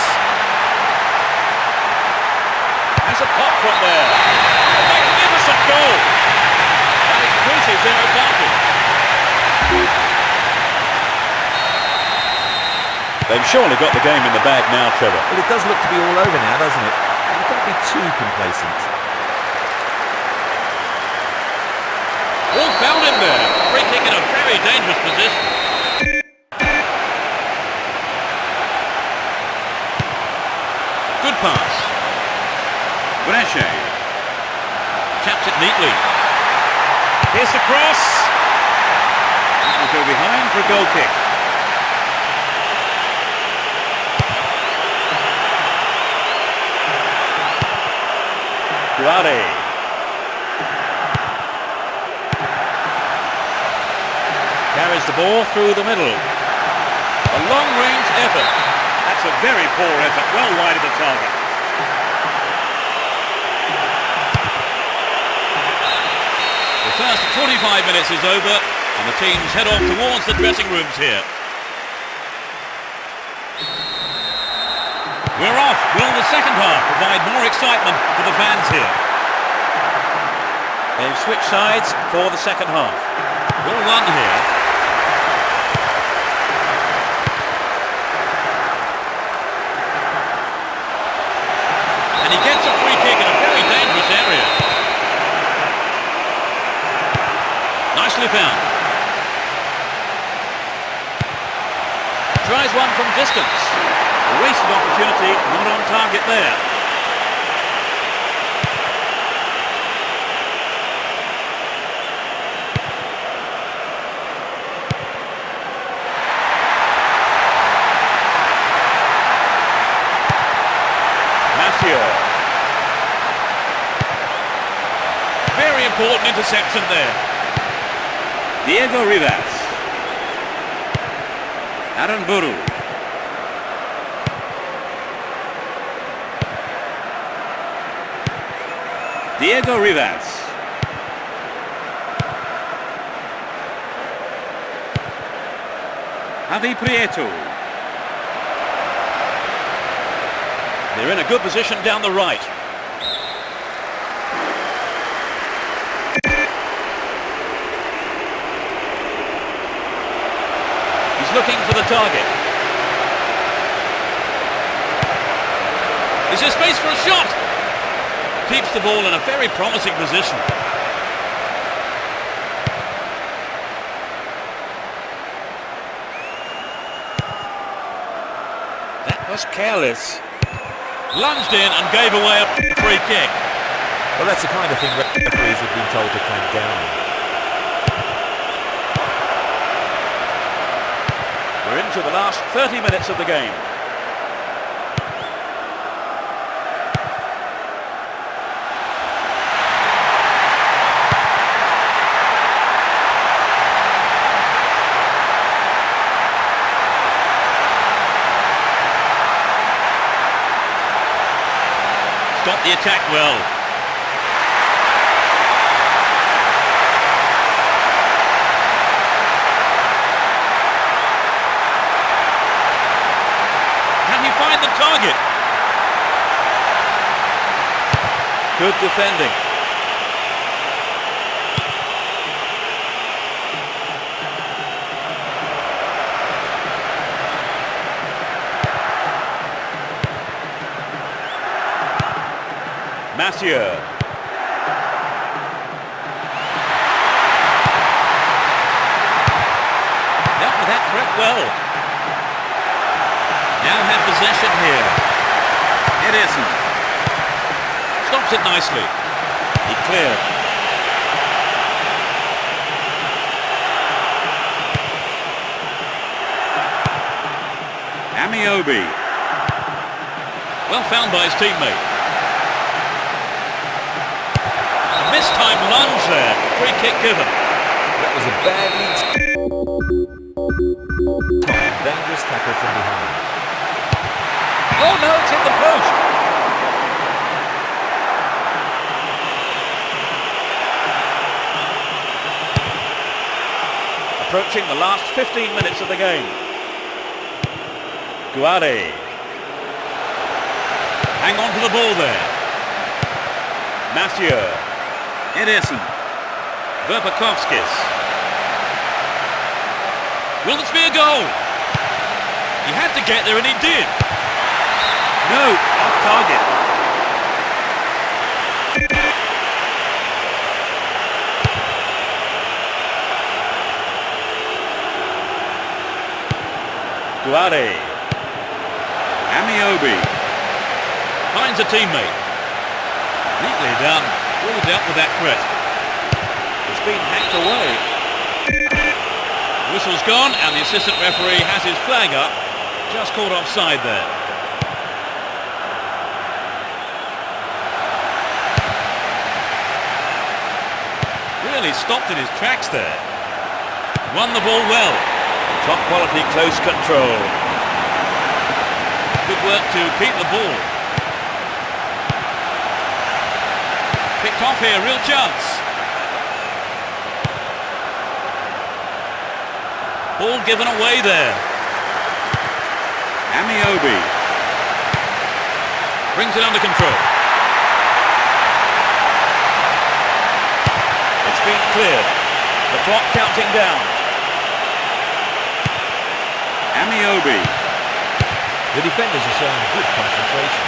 Has a pop from there. A magnificent goal. That increases their advantage. They've surely got the game in the bag now, Trevor. Well, it does look to be all over now, doesn't it? You can't be too complacent. All found him there. Free kick in a very dangerous position. Good pass. Brescia. Taps it neatly. Here's the cross. That will go behind for a goal kick. Duarte. Carries the ball through the middle. A long-range effort. That's a very poor effort, well wide of the target. The first 45 minutes is over, and the teams head off towards the dressing rooms here. We're off. Will the second half provide more excitement for the fans here? They've switched sides for the second half. Will run here. And he gets a free kick in a very dangerous area. Nicely found. Tries one from distance. A wasted opportunity, not on target there. Very important interception there. Diego Rivas. Aranburu. Diego Rivas. Javi Prieto. They're in a good position down the right. He's looking for the target. Is there space for a shot? Keeps the ball in a very promising position. That was careless. Lunged in and gave away a free kick. Well, that's the kind of thing referees have been told to clamp down on. We're into the last 30 minutes of the game. Stopped the attack well. Can he find the target? Good defending. Massieu. Dealt with that threat well. Now have possession here. It isn't. Stops it nicely. He cleared. Amiobi. Well found by his teammate. Mistimed lunge there. Free kick given. That was a badly timed, dangerous tackle from behind. Oh no, it's hit the post. Approaching the last 15 minutes of the game. Guare. Hang on to the ball there. Massieu. It isn't. Verpakovskis. Will this be a goal? He had to get there and he did. No, off target. Guare. Amiobi. Finds a teammate. Neatly done. All dealt with that threat. It's been hacked away. Whistle's gone and the assistant referee has his flag up. Just caught offside there. Really stopped in his tracks there. Won the ball well. Top quality close control. Good work to keep the ball. Picked off here, real chance. Ball given away there. Amiobi brings it under control. been cleared. The clock counting down. Amiobi. The defenders are showing good concentration.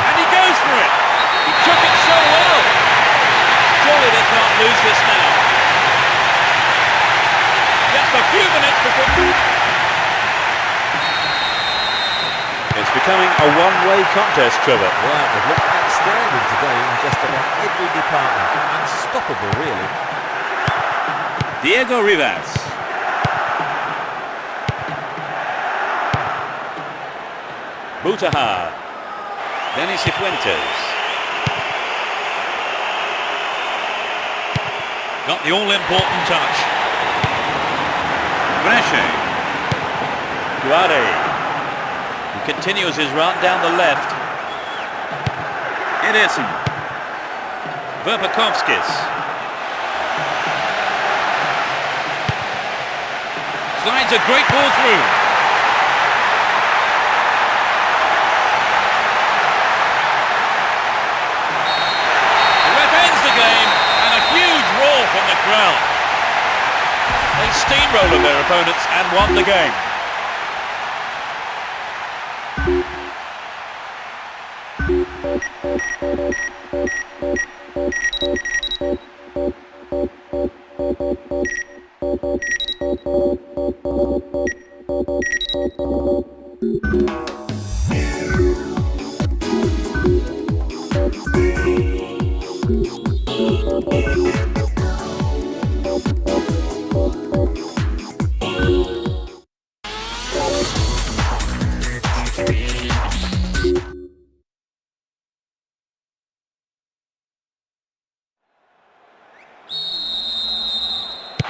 And he goes for it. He took it so well. Surely they can't lose this now. Just a few minutes before... It's becoming a one-way contest, Trevor. Right, they've looked outstanding today in just about every department. Unstoppable, really. Diego Rivas. Butaha. Denis Cifuentes. Got the all-important touch. Brescia. Guare. He continues his run down the left. Ederson. Verpakovskis. Slides a great ball through. The ref ends the game, and a huge roar from the crowd. They steamrolled their opponents and won the game.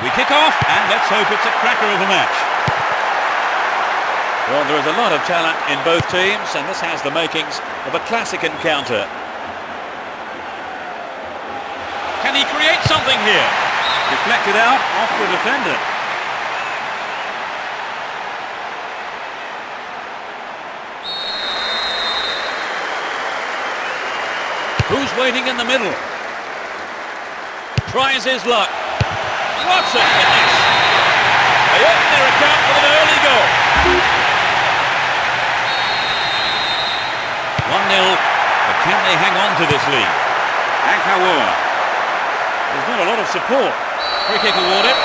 We kick off, and let's hope it's a cracker of a match. Well, there is a lot of talent in both teams, and this has the makings of a classic encounter. Can he create something here? Deflected out off the defender. Who's waiting in the middle? Tries his luck. What a finish! They open their account with an early goal. 1-0, but can they hang on to this lead? Akawa. There's not a lot of support. Free kick awarded.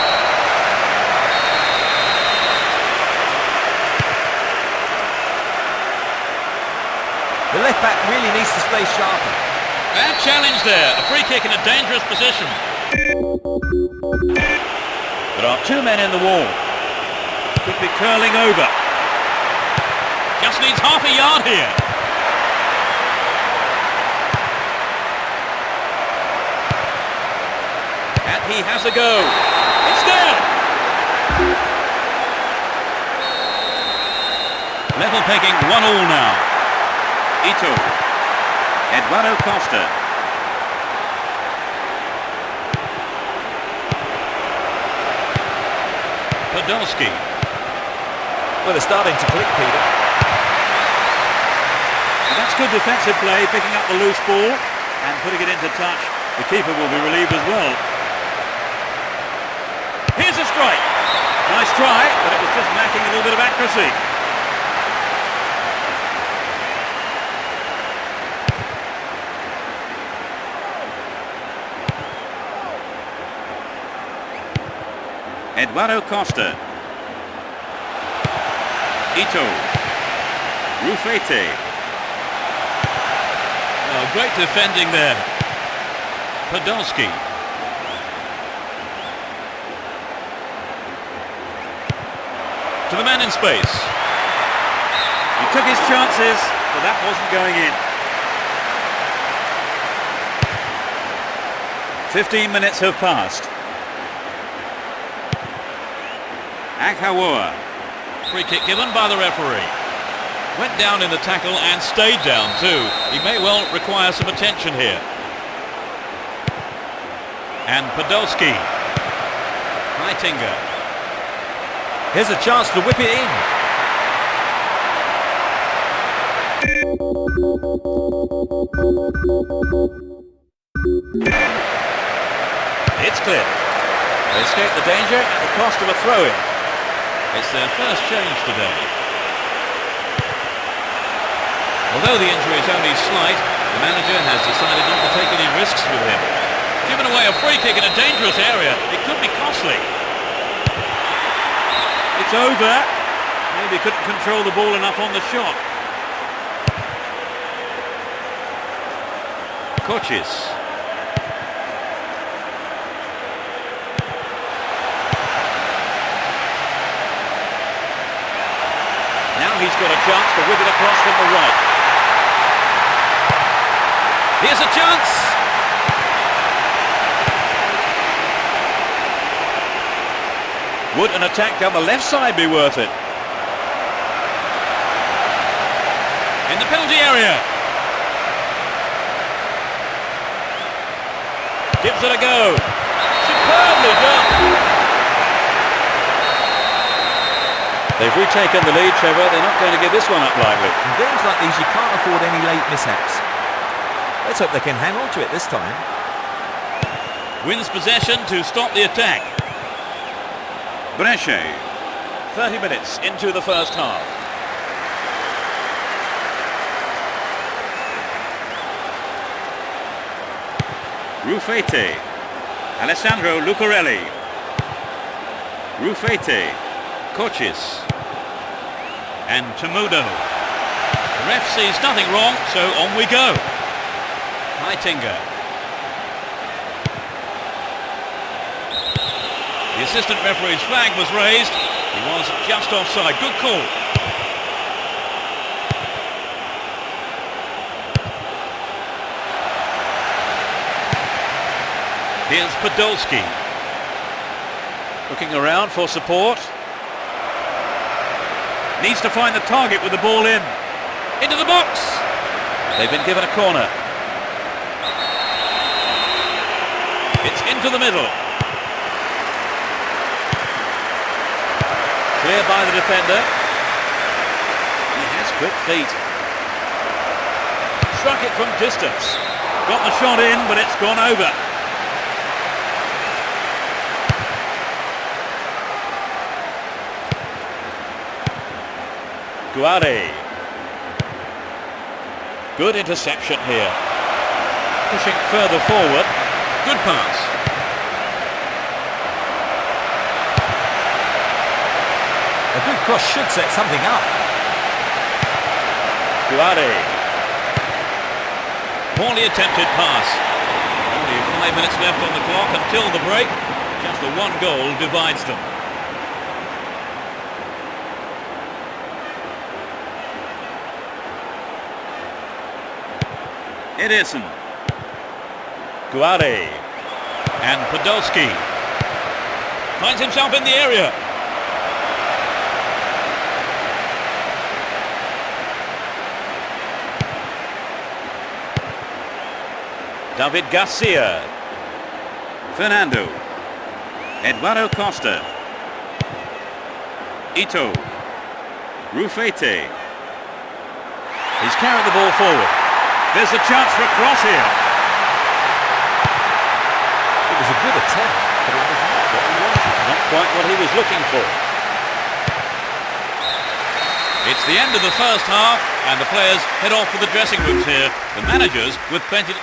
The left back really needs to stay sharper. Bad challenge there. A free kick in a dangerous position. There are two men in the wall. Could be curling over. Just needs half a yard here. And he has a go. It's there. Level pegging 1-1 now. Ito. Eduardo Costa. Podolski. Well, they're starting to click, Peter. And that's good defensive play, picking up the loose ball and putting it into touch. The keeper will be relieved as well. Here's a strike. Nice try, but it was just lacking a little bit of accuracy. Eduardo Costa. Ito. Rufete. Oh, great defending there. Podolski. To the man in space. He took his chances, but that wasn't going in. 15 minutes have passed. Akawa. Free kick given by the referee. Went down in the tackle and stayed down too. He may well require some attention here. And Podolski. Heitinga. Here's a chance to whip it in. It's clear. They escape the danger at the cost of a throw-in. It's their first change today. Although the injury is only slight, the manager has decided not to take any risks with him. Given away a free kick in a dangerous area, it could be costly. It's over. Maybe couldn't control the ball enough on the shot. Coaches. Now he's got a chance to whip it across from the right. Here's a chance. Would an attack down the left side be worth it? In the penalty area. Gives it a go. Superbly done. They've retaken the lead, Trevor. They're not going to give this one up lightly. In games like these, you can't afford any late mishaps. Let's hope they can hang on to it this time. Wins possession to stop the attack. Brescia, 30 minutes into the first half. Rufete, Alessandro Lucarelli. Rufete, Coaches, and Tamudo. The ref sees nothing wrong, so on we go. Heitinga. The assistant referee's flag was raised. He was just offside. Good call. Here's Podolski. Looking around for support. Needs to find the target with the ball in. Into the box. They've been given a corner. It's into the middle. Clear by the defender. He has quick feet. Struck it from distance. Got the shot in, but it's gone over. Guare. Good interception here. Pushing further forward. Good pass. A good cross should set something up. Guare. Poorly attempted pass. Only 5 minutes left on the clock until the break. Just the one goal divides them. Ederson. Guare. And Podolski. Finds himself in the area. David Garcia. Fernando. Eduardo Costa. Ito. Rufete. He's carried the ball forward. There's a chance for a cross here. It was a good attempt, but it was not what he wanted. Not quite what he was looking for. It's the end of the first half, and the players head off to the dressing rooms here. The managers with plenty to...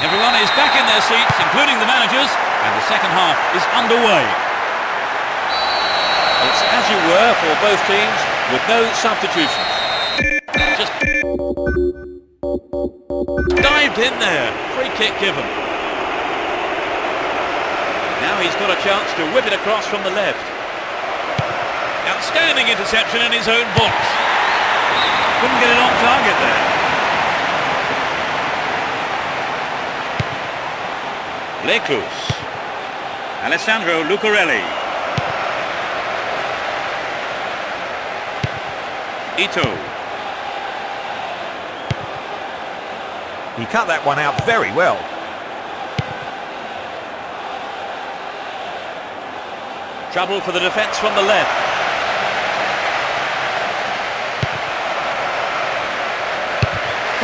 Everyone is back in their seats, including the managers, and the second half is underway. It's as you were for both teams, with no substitutions. Just dived in there. Free kick given. Now he's got a chance to whip it across from the left. Outstanding interception in his own box. Couldn't get it on target there. Lecruz. Alessandro Lucarelli. Ito. He cut that one out very well. Trouble for the defence from the left.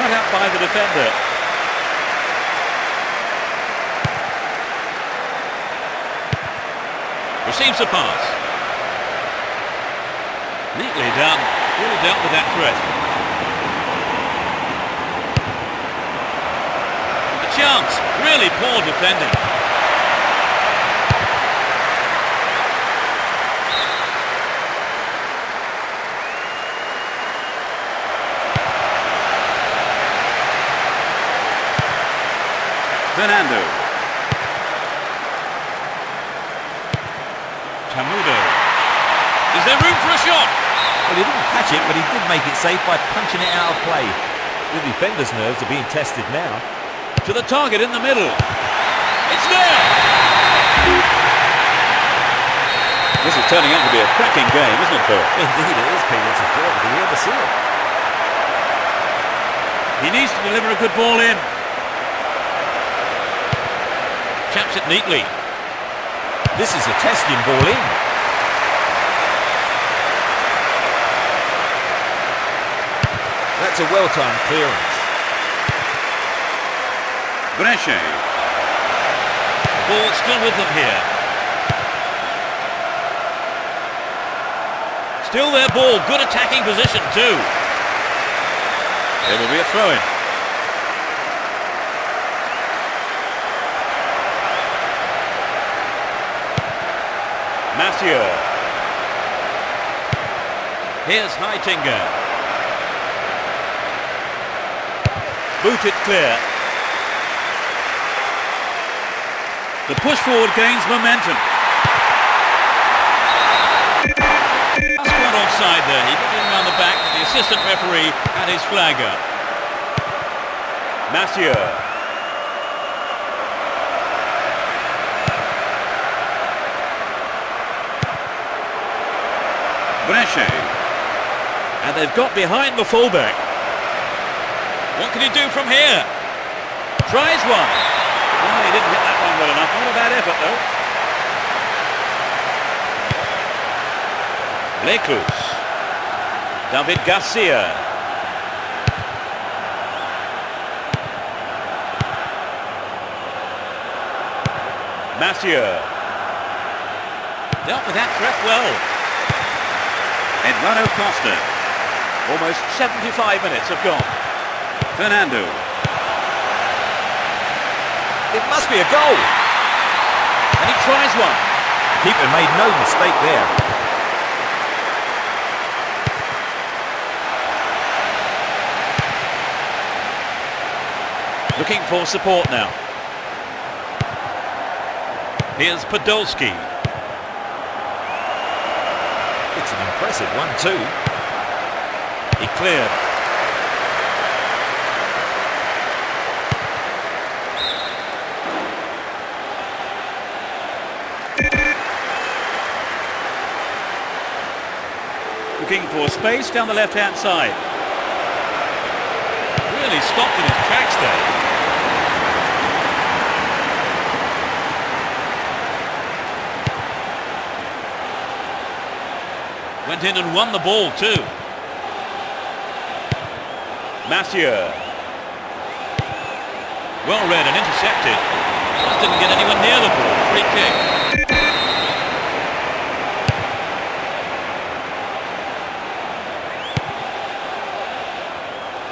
cut out by the defender. Receives a pass. Neatly done. Really dealt with that threat. A chance. Really poor defending. Fernando. Tamudo. Is there room for a shot? Well, he didn't catch it, but he did make it safe by punching it out of play. The defender's nerves are being tested now. To the target in the middle. It's there! This is turning out to be a cracking game, isn't it, Phil? Indeed it is, Peter. It's a joy to be here to see it. He needs to deliver a good ball in. Chaps it neatly. This is a testing ball in. That's a well-timed clearance. Brescia. Ball still with them here. Still their ball. Good attacking position too. There will be a throw-in. Massieu. Here's Heitinga. Booted clear. The push forward gains momentum. That's gone offside there. He got in around the back, but the assistant referee had his flag up. Massieu. Brescia. And they've got behind the fullback. What can he do from here? Tries one. Oh, he didn't hit that one well enough. Not a bad effort, though. Leclus. David Garcia. Massieu. Dealt with that threat well. Eduardo Costa. Almost 75 minutes have gone. Fernando. It must be a goal. And he tries one. The keeper made no mistake there. Looking for support now. Here's Podolski. It's an impressive one too. He cleared. Looking for space down the left-hand side. Really stopped in his tracks there. Went in and won the ball too. Massieu. Well read and intercepted. Just didn't get anyone near the ball. Free kick.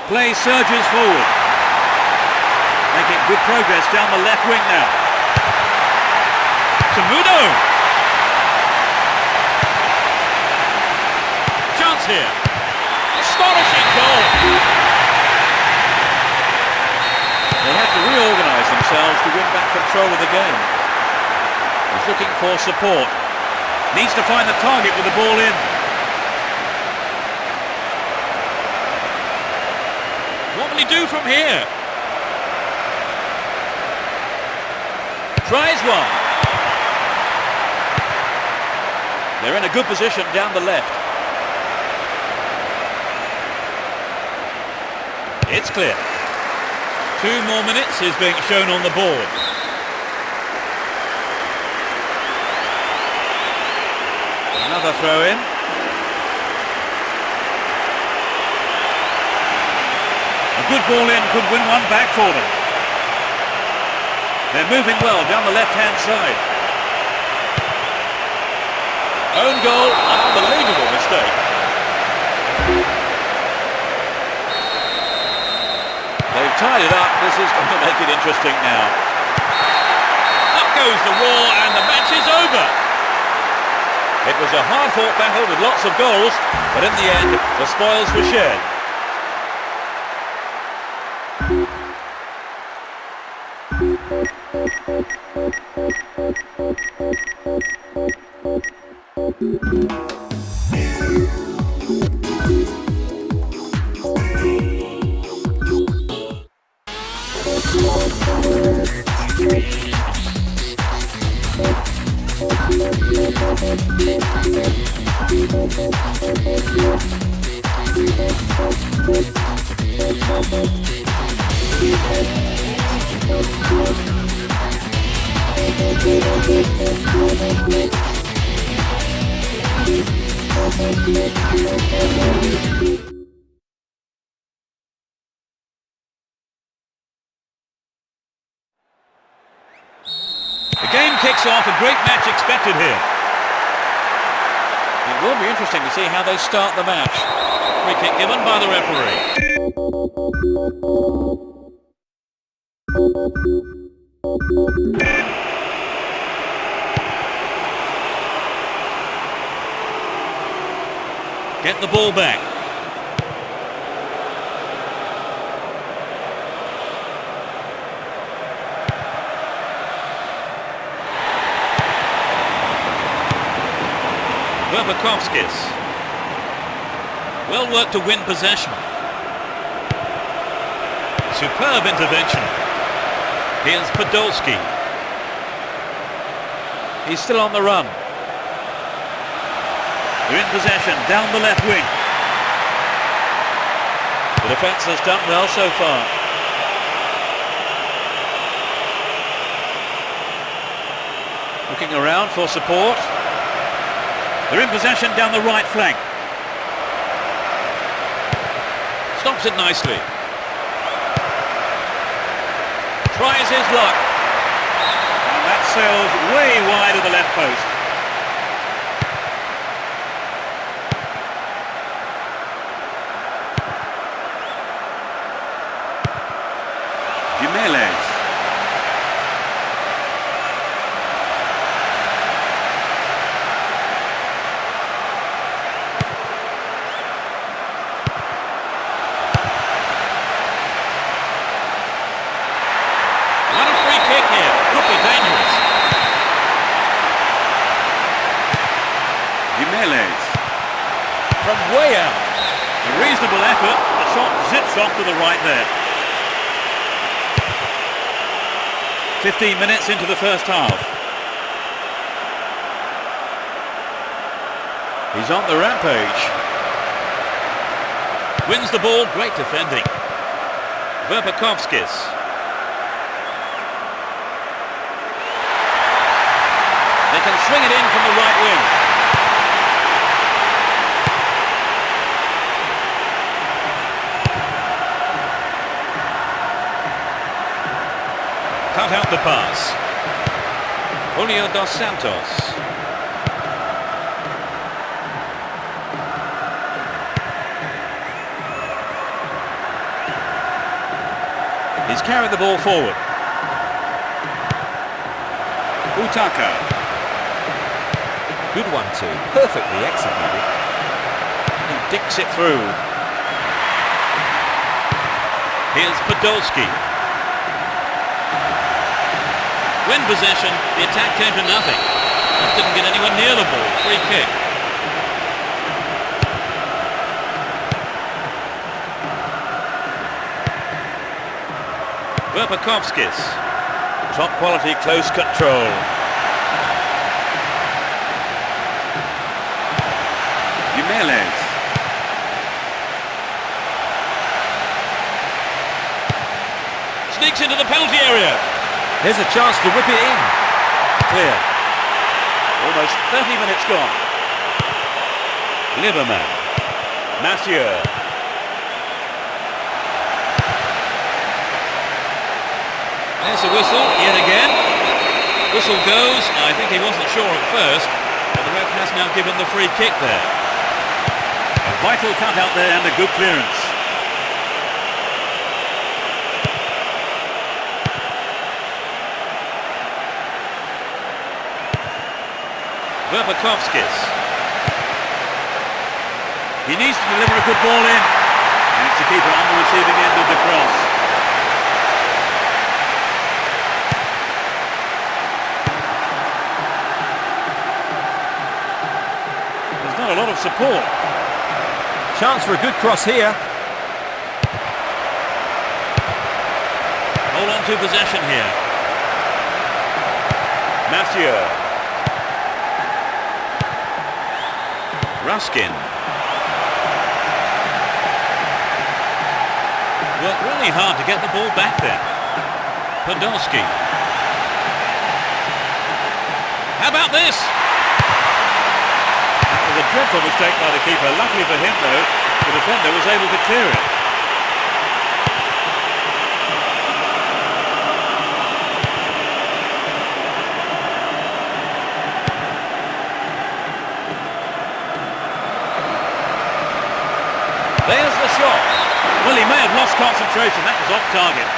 Play surges forward. Making good progress down the left wing now. Tamudo. Chance here. Astonishing goal. They had to reorganise themselves to win back control of the game. He's looking for support. Needs to find the target with the ball in. What will he do from here? Tries one. They're in a good position down the left. It's clear. 2 more minutes is being shown on the board. Another throw in. A good ball in, could win one back for them. They're moving well down the left-hand side. Own goal, an unbelievable mistake. They've tied it up. This is going to make it interesting now. Up goes the war and the match is over. It was a hard-fought battle with lots of goals, but in the end, the spoils were shared. The game kicks off, a great match expected here. It will be interesting to see how they start the match. Free kick given by the referee. Get the ball back. Well worked to win possession. Superb intervention. Here's Podolski. He's still on the run. They're in possession down the left wing. The defence has done well so far. Looking around for support. They're in possession down the right flank. Stops it nicely. Tries his luck. And that sails way wide of the left post. Jimenez. From way out. A reasonable effort. The shot zips off to the right there. 15 minutes into the first half. He's on the rampage. Wins the ball. Great defending. Verpakovskis. They can swing it in from the right wing. Cut out the pass. Julio dos Santos. He's carried the ball forward. Utaka. Good one too. Perfectly executed. And he dicks it through. Here's Podolski. Win possession, the attack came to nothing. Just didn't get anyone near the ball. Free kick. Verpakovskis. Top quality close control. Jimenez. Sneaks into the penalty area. There's a chance to whip it in. Clear. Almost 30 minutes gone. Lieberman. Mathieu. There's a whistle yet again. Whistle goes. I think he wasn't sure at first, but the ref has now given the free kick there. A vital cut out there and a good clearance. Verpakovskis. He needs to deliver a good ball in. And it's the keeper on the receiving end of the cross. There's not a lot of support. Chance for a good cross here. Hold on to possession here. Mathieu. Ruskin. Worked really hard to get the ball back there. Podolski. How about this? That was a dreadful mistake by the keeper. Luckily for him, though, the defender was able to clear it. There's the shot. Well, he may have lost concentration. That was off target.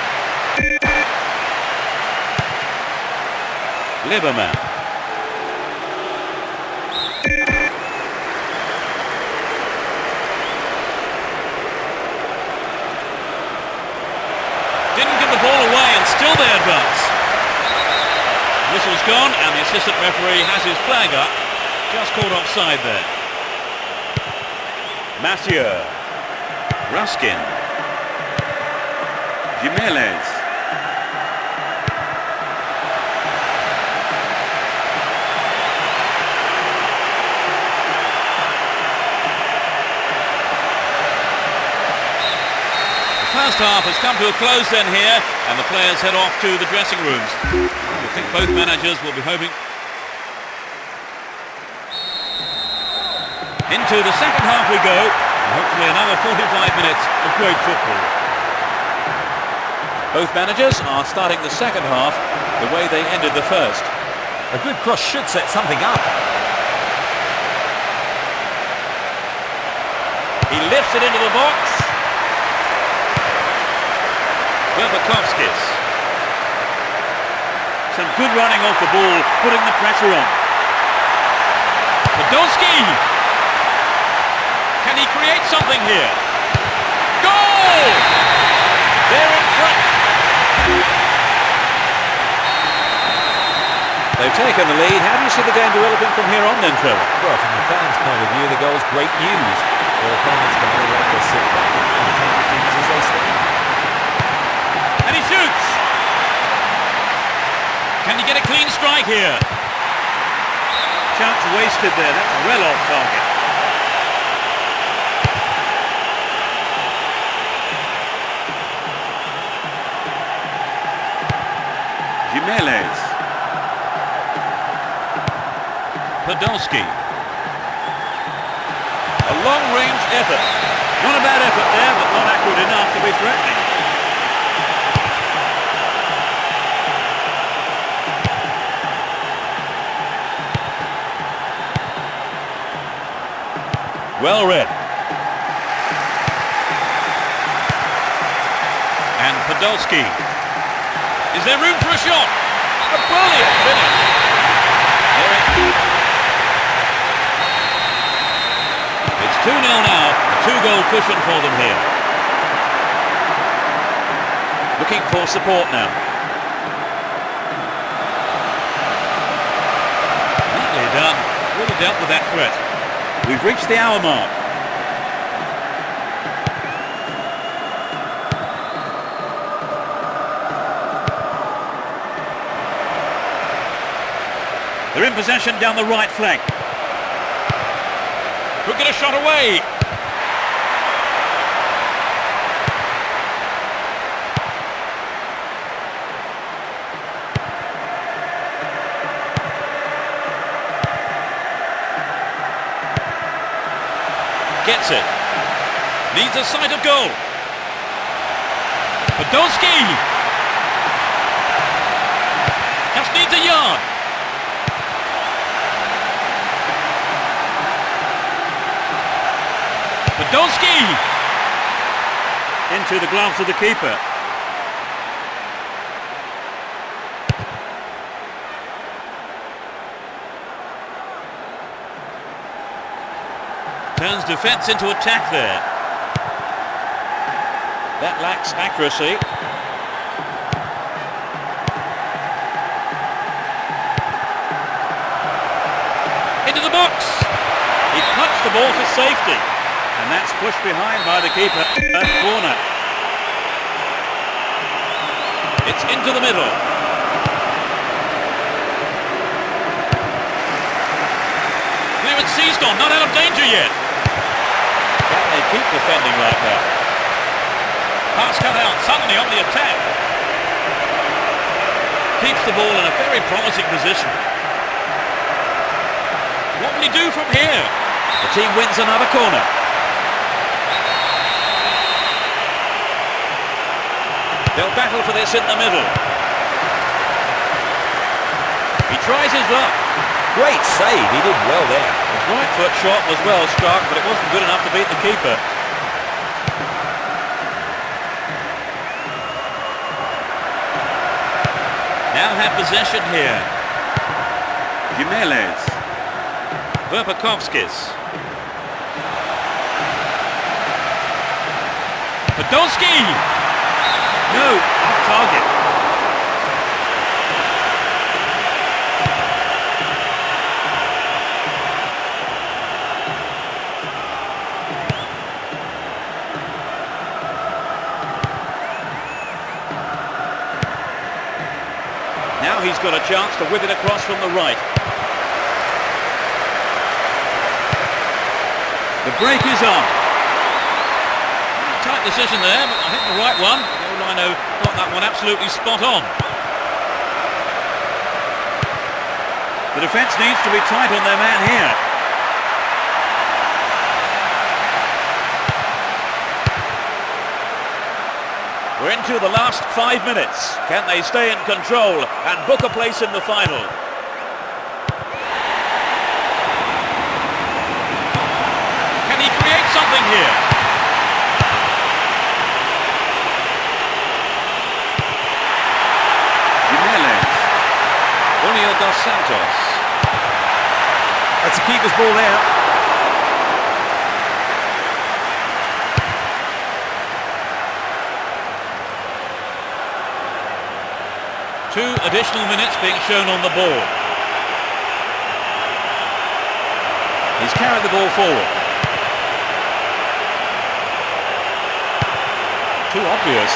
Lieberman. Didn't give the ball away and still they advance. Whistle's gone and the assistant referee has his flag up. Just caught offside there. Mathieu. Ruskin. Jimenez. The first half has come to a close then here, and the players head off to the dressing rooms. I think both managers will be hoping. Into the second half we go, and hopefully another 45 minutes of great football. Both managers are starting the second half the way they ended the first. A good cross should set something up. He lifts it into the box. Verpakovskis. Some good running off the ball, putting the pressure on. Podolski! Can he create something here? Goal! They're in front. They've taken the lead. How do you see the game developing from here on then, Trevor? Well, from the fans' point of view, the goal's great news. Their opponents can no longer sit back and take things as they stand. And he shoots! Can he get a clean strike here? Chance wasted there. That's well off target. Jimenez. Podolski. A long-range effort. Not a bad effort there, but not accurate enough to be threatening. Well read. And Podolski. Is there room for a shot? A brilliant finish. It's 2-0 now. A two-goal cushion for them here. Looking for support now. Neatly done. Really dealt with that threat. We've reached the hour mark. They're in possession down the right flank. Could get a shot away. Gets it. Needs a sight of goal. Podolski. just needs a yard. Podolski! Into the gloves of the keeper. Turns defence into attack there. That lacks accuracy. Into the box! He punched the ball to safety. And that's pushed behind by the keeper. That corner. It's into the middle. Clearance seized on, not out of danger yet. Can they keep defending like that? Pass cut out, suddenly on the attack. Keeps the ball in a very promising position. What will he do from here? The team wins another corner. They'll battle for this in the middle. He tries his luck. Great save, he did well there. His right foot shot was well struck, but it wasn't good enough to beat the keeper. Now have possession here. Jimenez. Verpakovskis. Podolski! No, off target. Now he's got a chance to whip it across from the right. The break is on. Tight decision there, but I think the right one. The old Lino got that one absolutely spot on. The defence needs to be tight on their man here. We're into the last 5 minutes. Can they stay in control and book a place in the final? Can he create something here? Jimenez. Julio dos Santos. That's a keeper's ball there. Two additional minutes being shown on the board. He's carried the ball forward. Too obvious.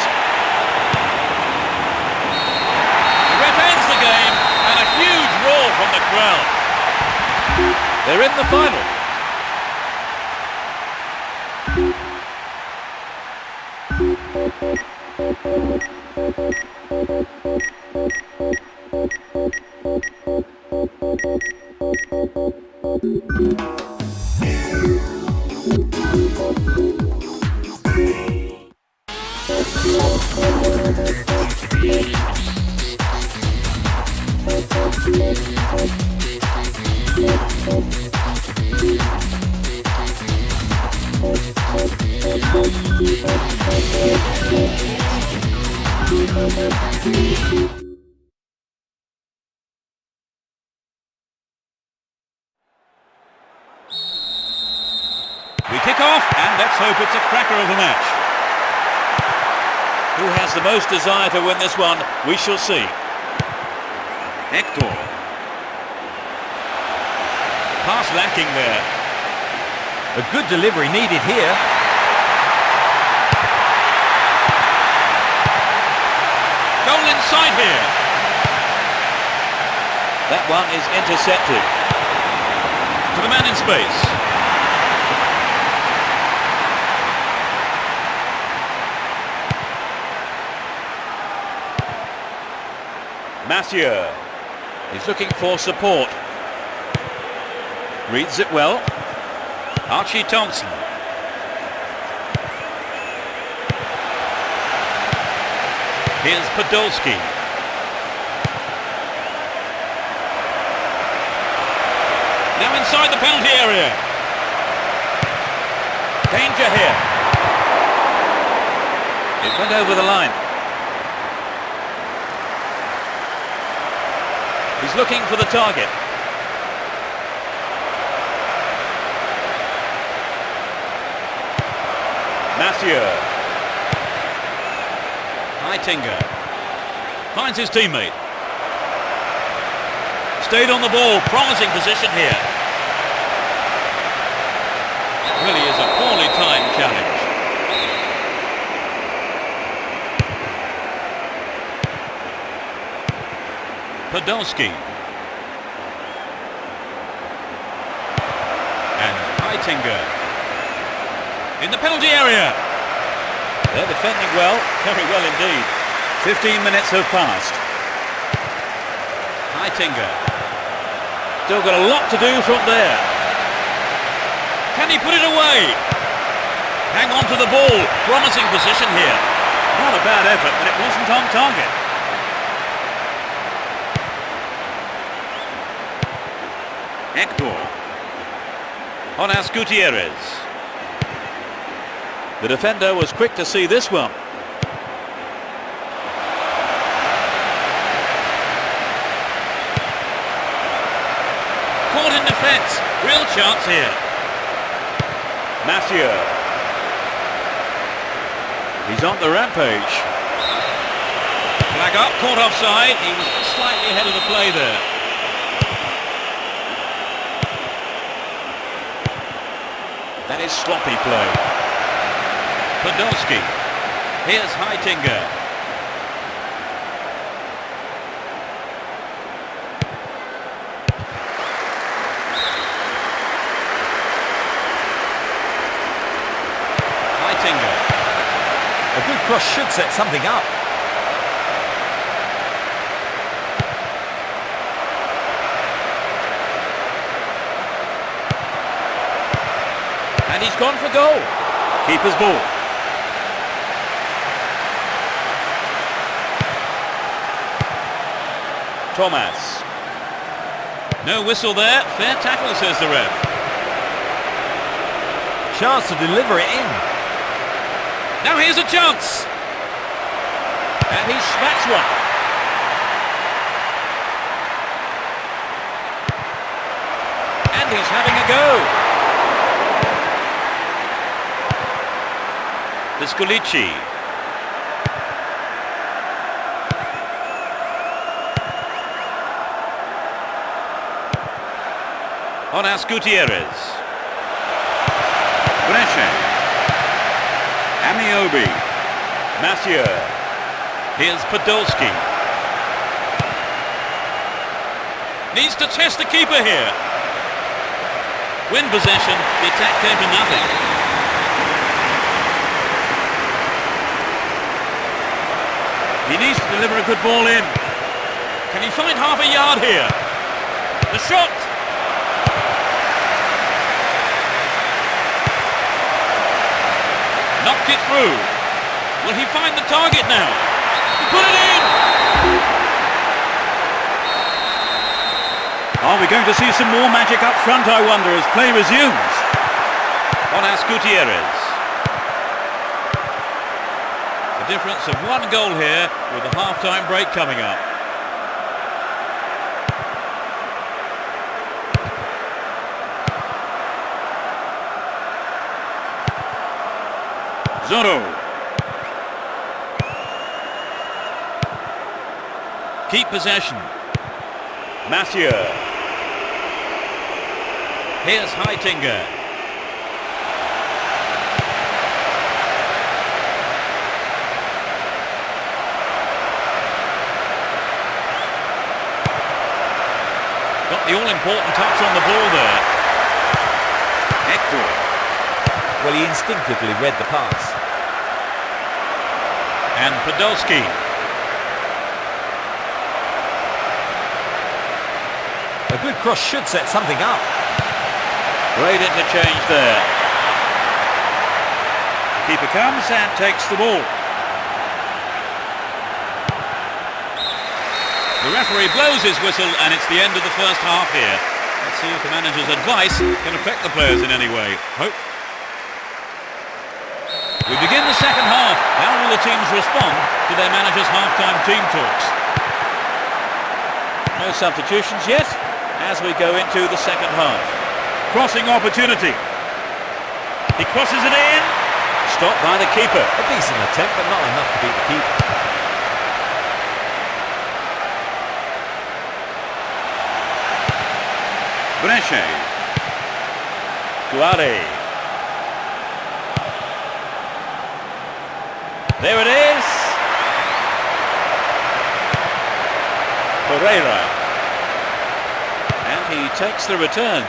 The ref ends the game and a huge roar from the crowd. They're in the final. We kick off and let's hope it's a cracker of a match. Who has the most desire to win this one? We shall see. Hector. Pass lacking there. A good delivery needed here. Goal inside here. That one is intercepted. To the man in space. Mathieu is looking for support. Reads it well. Archie Thompson. Here's Podolski. area. Danger here. It went over the line. He's looking for the target. Mathieu. Heitinga finds his teammate. Stayed on the ball, promising position here. It really is a poorly timed challenge. Podolski. And Heitinga. In the penalty area. They're defending well, very well indeed. 15 minutes have passed. Heitinga. Still got a lot to do from there. Can he put it away? Hang on to the ball. Promising position here. Not a bad effort, but it wasn't on target. Hector. Jonas Gutierrez. The defender was quick to see this one. Caught in defence. Real chance here. Mathieu. He's on the rampage. Flag up, caught offside. He was slightly ahead of the play there. That is sloppy play. Podolski. Here's Heitinga. Heitinga. A good cross should set something up. And he's gone for goal. Keeper's ball. Thomas. No whistle there. Fair tackle, says the ref. Chance to deliver it in. Now here's a chance. And he smacks one. And he's having a go. Piscolici. Jonas Gutierrez. Brescia. Amiobi. Mathieu. Here's Podolski. Needs to test the keeper here. Win possession. The attack came to nothing. He needs to deliver a good ball in. Can he find half a yard here? The shot. Knocked it through. Will he find the target now? He put it in! Are we going to see some more magic up front, I wonder, as play resumes? Jonas Gutierrez. A difference of 1 goal here with a half-time break coming up. Zorro. Keep possession. Mathieu. Here's Heitinga. Got the all-important touch on the ball there. Hector. Well, he instinctively read the pass. And Podolski. A good cross should set something up. Great interchange there. Keeper comes and takes the ball. The referee blows his whistle and it's the end of the first half here. Let's see if the manager's advice can affect the players in any way. Hope. We begin the second half. How will the teams respond to their manager's half-time team talks? No substitutions yet as we go into the second half. Crossing opportunity. He crosses it in. Stopped by the keeper. A decent attempt, but not enough to beat the keeper. Brescia. Guari. There it is. Pereira. And he takes the return.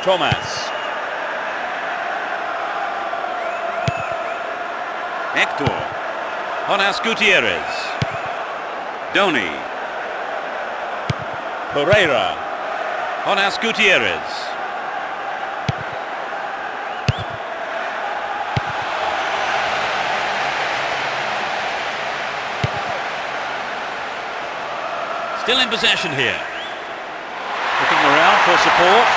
Thomas. Hector. Jonas Gutierrez. Doni. Pereira. Jonas Gutierrez. Still in possession here. Looking around for support.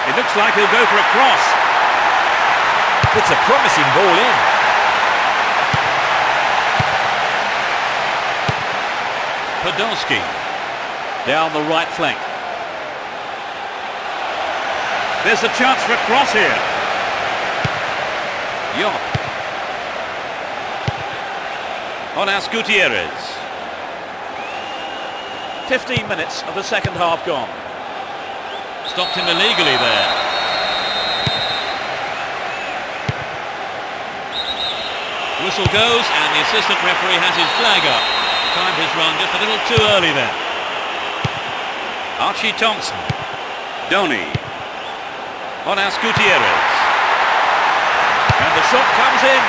It looks like he'll go for a cross. It's a promising ball in. Podolski down the right flank. There's a chance for a cross here. Yop. Jonas Gutierrez. 15 minutes of the second half gone. Stopped him illegally there. Whistle goes and the assistant referee has his flag up. Timed his run just a little too early there. Archie Thompson. Doni. Jonas Gutierrez. And the shot comes in.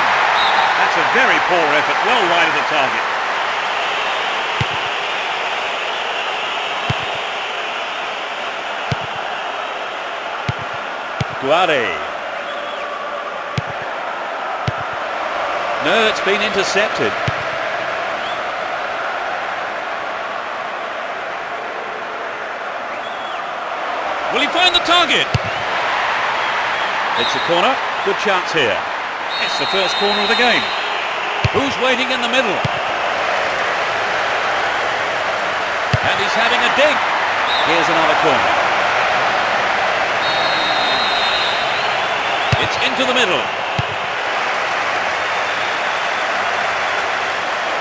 That's a very poor effort, well wide of the target. Guari. No, it's been intercepted. Will he find the target? It's a corner. Good chance here. It's the first corner of the game. Who's waiting in the middle? And he's having a dig. Here's another corner. It's into the middle.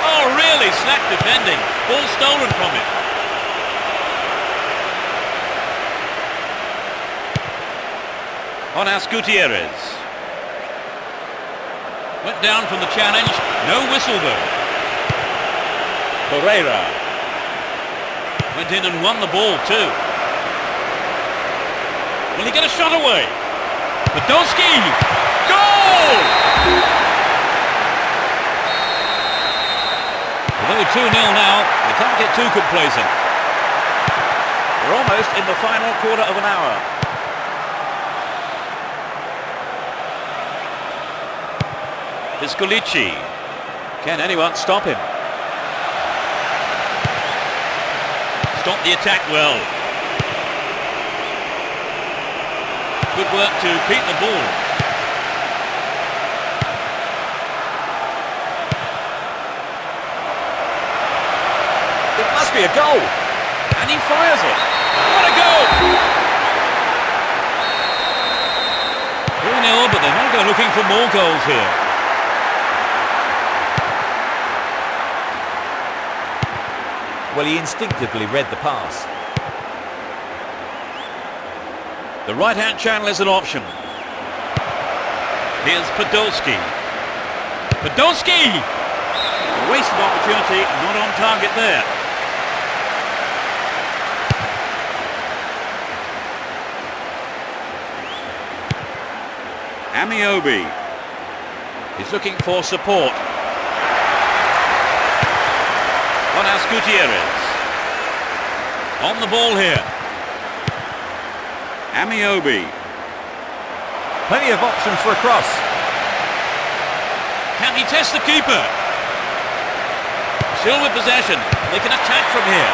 Oh, really slack defending. Ball stolen from him. Jonas Gutierrez. Went down from the challenge. No whistle though. Pereira. Went in and won the ball too. Will he get a shot away? Podolski! Goal! Although 2-0 now, they can't get too complacent. We're almost in the final quarter of an hour. Piscolici. Can anyone stop him? Stop the attack well. Good work to keep the ball. It must be a goal. And he fires it. What a goal! 3-0, but they're not going looking for more goals here. Well, he instinctively read the pass. The right-hand channel is an option. Here's Podolski. Podolski! A wasted opportunity, not on target there. Amiobi is looking for support. Jonas Gutierrez. On the ball here. Amiobi. Plenty of options for a cross. Can he test the keeper? Still with possession. They can attack from here.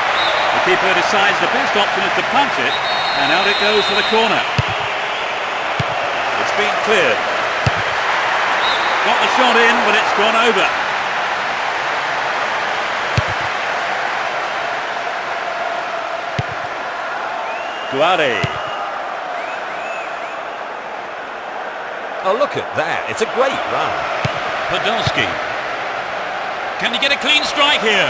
The keeper decides the best option is to punch it, and out it goes for the corner. It's been cleared. Got the shot in, but it's gone over. Guare. Oh, look at that. It's a great run. Podolski. Can he get a clean strike here?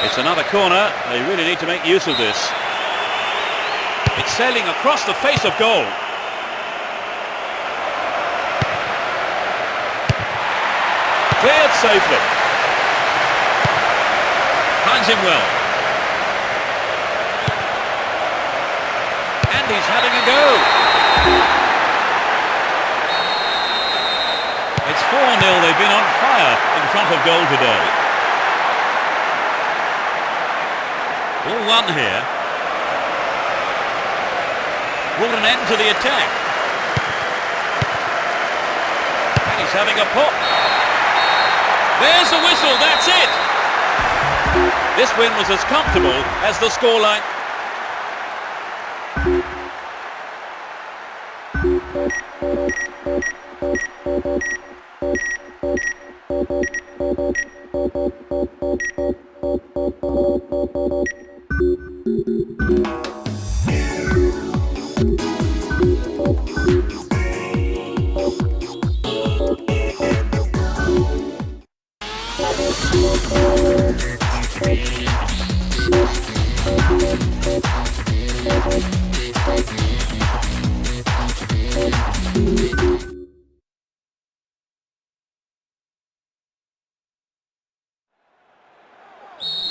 It's another corner. They really need to make use of this. It's sailing across the face of goal. Cleared safely. Finds him well. And he's having a go. It's 4-0. They've been on fire in front of goal today. All one here. Brought an end to the attack. And he's having a pop. There's the whistle, that's it! This win was as comfortable as the scoreline.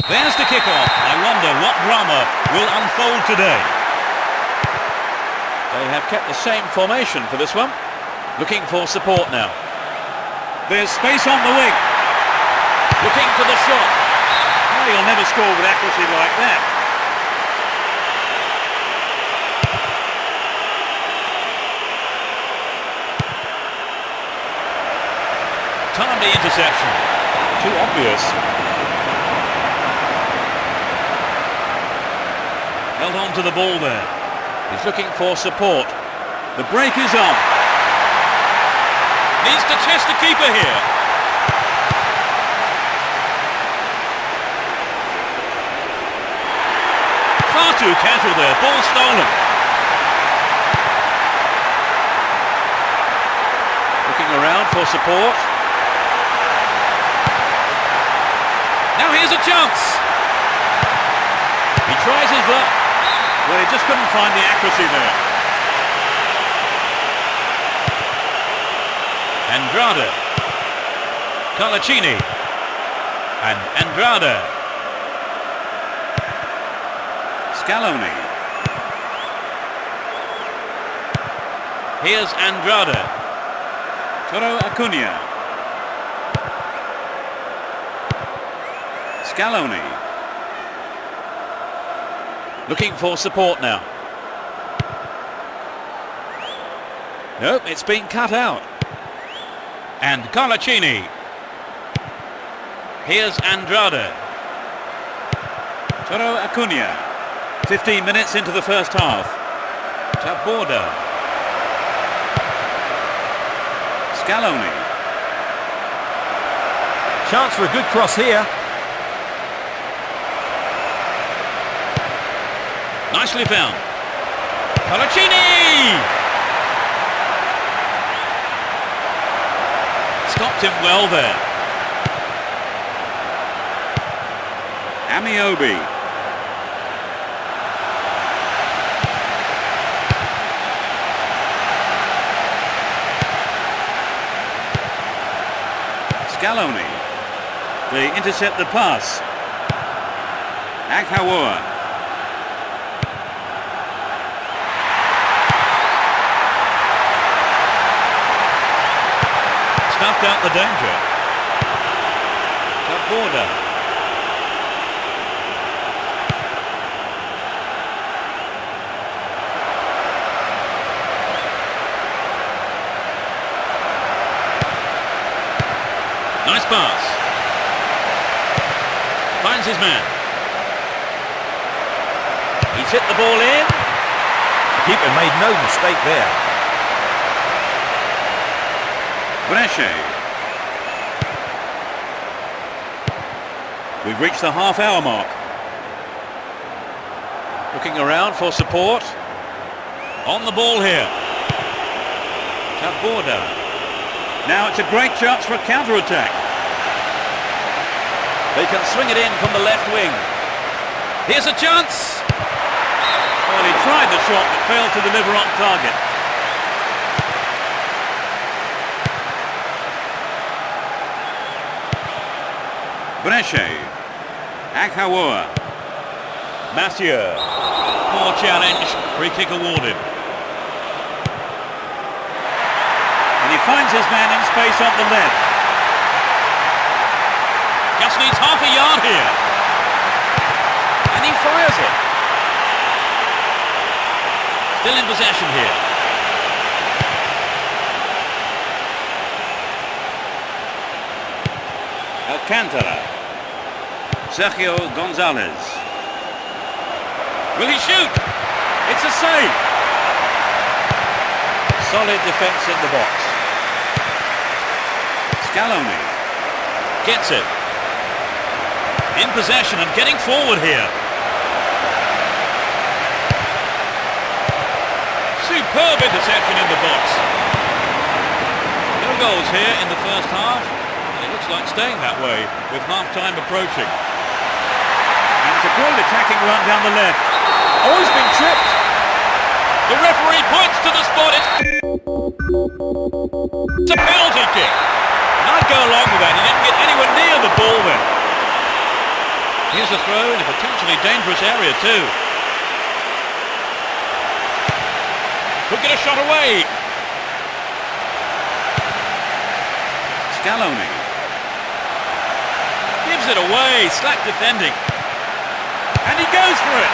There's the kickoff. I wonder what drama will unfold today. They have kept the same formation for this one. Looking for support now. There's space on the wing. Looking for the shot. Oh, you'll never score with accuracy like that. Timely interception. Too obvious. Held on to the ball there. He's looking for support. The break is on. Needs to chest the keeper here. Far too casual there. Ball stolen. Looking around for support. Now here's a chance. He tries his luck. Well, he just couldn't find the accuracy there. Andrade. Carlacini. And Andrade. Scaloni. Here's Andrade. Toro Acuna. Scaloni. Looking for support now. Nope, it's been cut out. And Carlacini. Here's Andrade. Toro Acuna. 15 minutes into the first half. Taborda. Scaloni. Chance for a good cross here. Nicely found. Carlacini! Stopped him well there. Amiobi. Scaloni. They intercept the pass. Aghawa. Snuffed out the danger. Taborda. Nice pass. Finds finds his man. He's hit the ball in. The keeper made no mistake there. Brescia. We've reached the half-hour mark. Looking around for support. On the ball here. Taborda. Now it's a great chance for a counter-attack. They can swing it in from the left wing. Here's a chance. Well, he tried the shot but failed to deliver on target. Brescia. Akhawa. Mathieu. Poor challenge. Free kick awarded. And he finds his man in space on the left. Just needs half a yard here. And he fires it. Still in possession here. Alcantara. Sergio Gonzalez. Will he shoot? It's a save. Solid defence in the box. Scaloni. Gets it. In possession and getting forward here. Superb interception in the box. No goals here in the first half. And it looks like staying that way with half-time approaching. And it's a good attacking run down the left. Oh, he's been tripped. The referee points to the spot. It's a penalty kick. And I'd go along with that. He didn't get anywhere near the ball then. Here's a throw in a potentially dangerous area too. Could get a shot away. Scaloni. Gives it away. Slack defending. And he goes for it.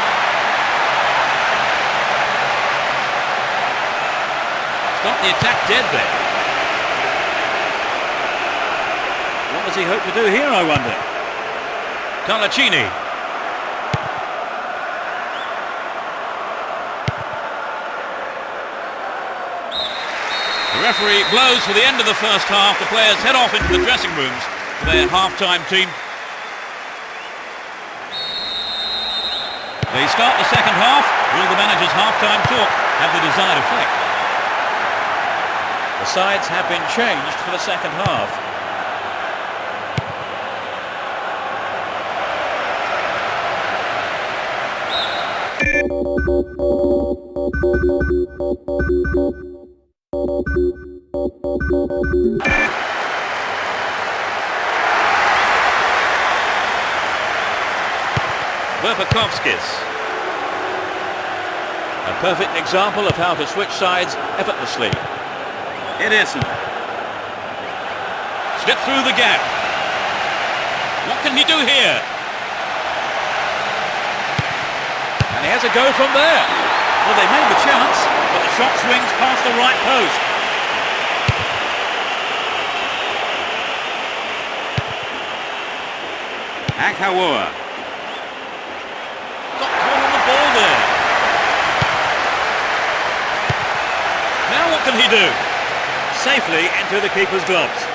Stop the attack dead there. What does he hope to do here, I wonder? Carlacini. The referee blows for the end of the first half. The players head off into the dressing rooms for their half-time team. They start the second half. Will the manager's half-time talk have the desired effect? The sides have been changed for the second half. Verpakovskis. A perfect example of how to switch sides effortlessly. It isn't. Slip through the gap. What can he do here? And he has a go from there. Well, they made the chance, but the shot swings past the right post. Akhawa. Got caught on the ball there. Now what can he do? Safely into the keeper's gloves.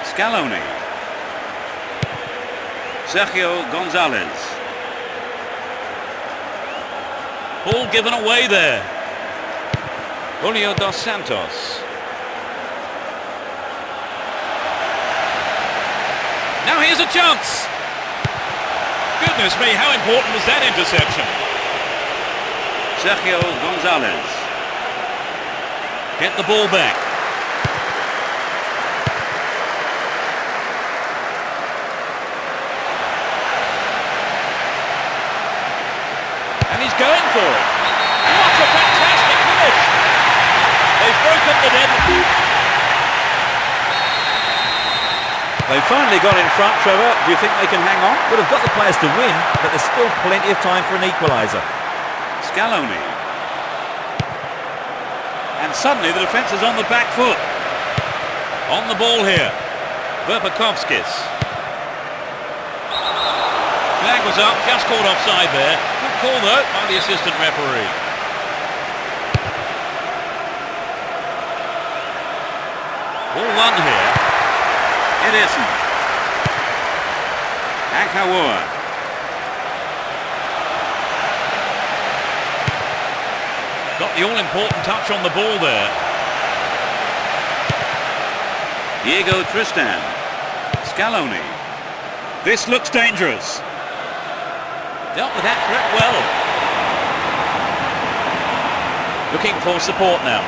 Scaloni. Sergio Gonzalez. Ball given away there. Julio dos Santos. Now here's a chance. Goodness me, how important was that interception? Sergio Gonzalez. Get the ball back. And he's going for it. What a fantastic finish. They've broken the deadlock. They've finally got in front, Trevor. Do you think they can hang on? Well, they've got the players to win, but there's still plenty of time for an equaliser. Scaloni. And suddenly the defence is on the back foot. On the ball here. Verpakovskis. Flag was up, just called offside there. Good call though by the assistant referee. Ball won here. It isn't. Akawua. Got the all-important touch on the ball there. Diego Tristan. Scaloni. This looks dangerous. Dealt with that threat well. Looking for support now.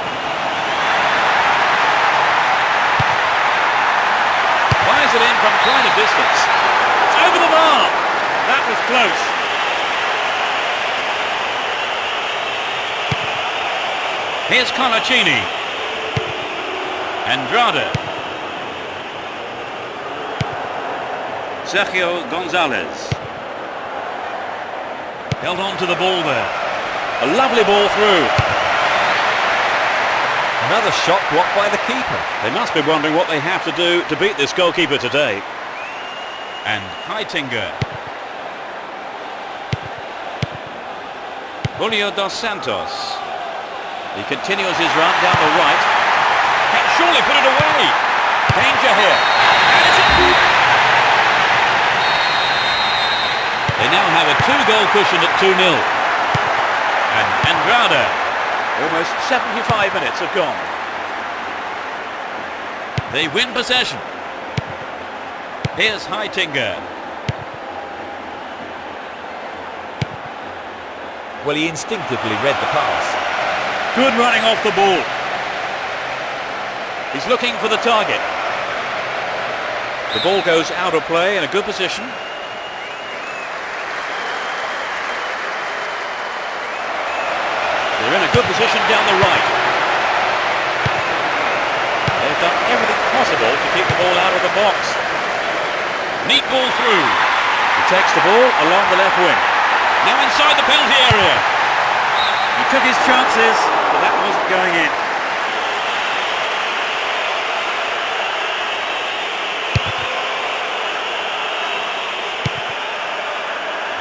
Fires it in from quite a distance. It's over the bar. That was close. Here's Colaccini. Andrade. Sergio Gonzalez. Held on to the ball there. A lovely ball through. Another shot blocked by the keeper. They must be wondering what they have to do to beat this goalkeeper today. And Heitinga. Julio dos Santos. He continues his run down the right. Can surely put it away. Danger here. And it's a... They now have a 2-goal cushion at 2-0. And Andrade. Almost 75 minutes have gone. They win possession. Here's Heitinga. Well, he instinctively read the pass. Good running off the ball. He's looking for the target. The ball goes out of play in a good position. They're in a good position down the right. They've done everything possible to keep the ball out of the box. Neat ball through. He takes the ball along the left wing. Now inside the penalty area. He took his chances, but that wasn't going in.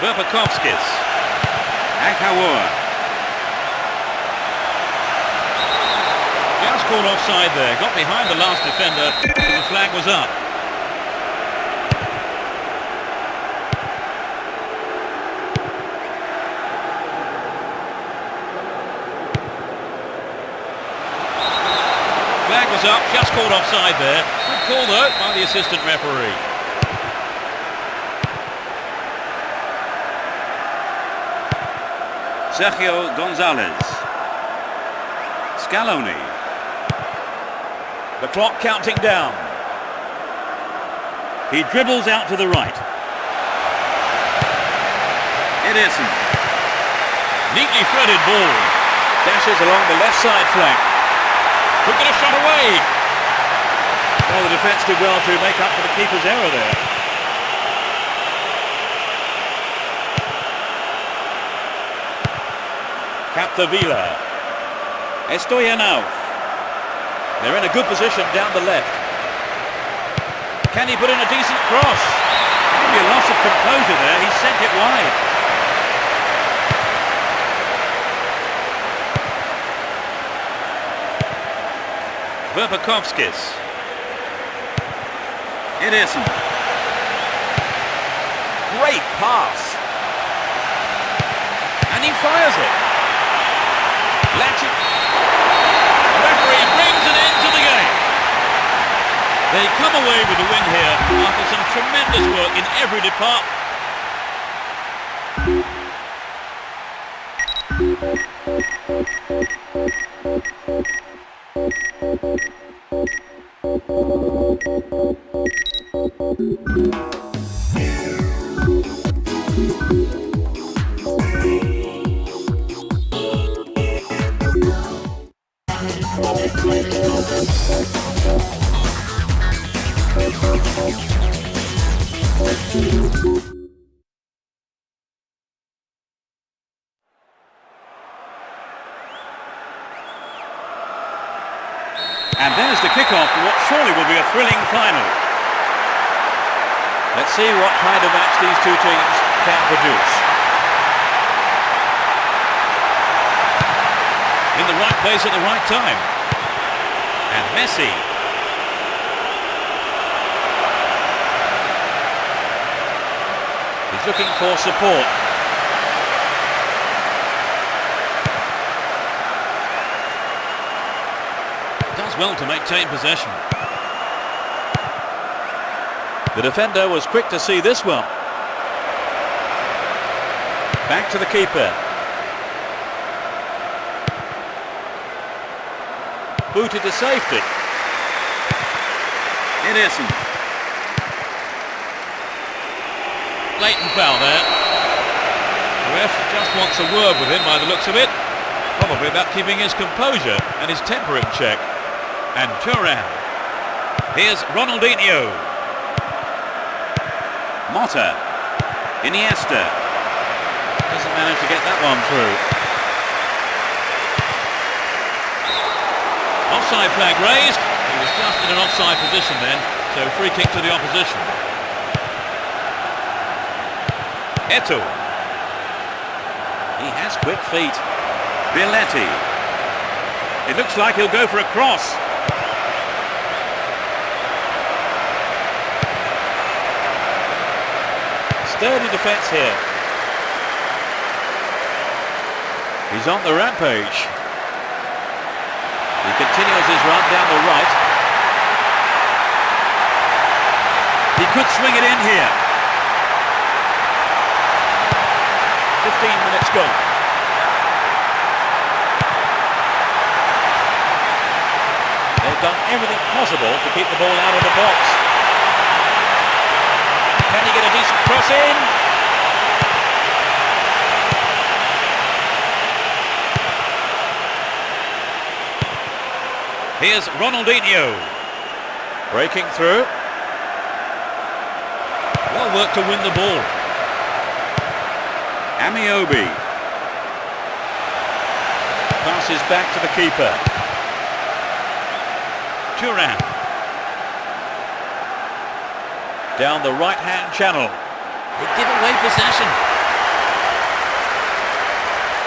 Verpakovskis. Akawua. Just called offside there. Got behind the last defender. The flag was up. Flag was up. Just called offside there. Good call though by the assistant referee. Sergio Gonzalez. Scaloni. The clock counting down. He dribbles out to the right. It isn't. Neatly threaded ball. Dashes along the left side flank. Could get a shot away. Well, the defence did well to make up for the keeper's error there. Capdevila. Stoyanov. They're in a good position down the left. Can he put in a decent cross? Maybe a loss of composure there. He sent it wide. Verpakovskis. It isn't. Great pass. And he fires it. Latching. The referee brings an end to the game. They come away with a win here after some tremendous work in every department. And there's the kickoff for what surely will be a thrilling final. Let's see what kind of match these two teams can produce. In the right place at the right time. And Messi. He's looking for support. Does well to maintain possession. The defender was quick to see this one. Back to the keeper. Booted to safety. It isn't. Blatant foul there. The ref just wants a word with him by the looks of it. Probably about keeping his composure and his temper in check. And Thuram. Here's Ronaldinho. Motta. Iniesta. Doesn't manage to get that one through. Offside flag raised. He was just in an offside position then, so free kick to the opposition. Eto'o. He has quick feet. Belletti. It looks like he'll go for a cross. Sturdy defence here. He's on the rampage. He continues his run down the right. He could swing it in here. 15 minutes gone. They've done everything possible to keep the ball out of the box. Can he get a decent cross in? Here's Ronaldinho. Breaking through. Well worked to win the ball. Amiobi. Passes back to the keeper. Thuram. Down the right-hand channel. They give away possession.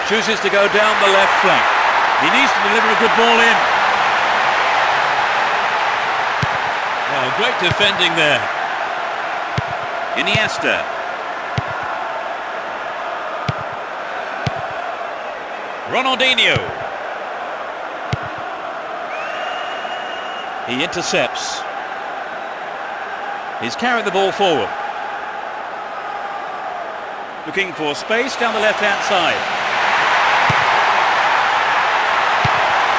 Chooses to go down the left flank. He needs to deliver a good ball in. Oh, great defending there. Iniesta. Ronaldinho. He intercepts. He's carried the ball forward. Looking for space down the left-hand side.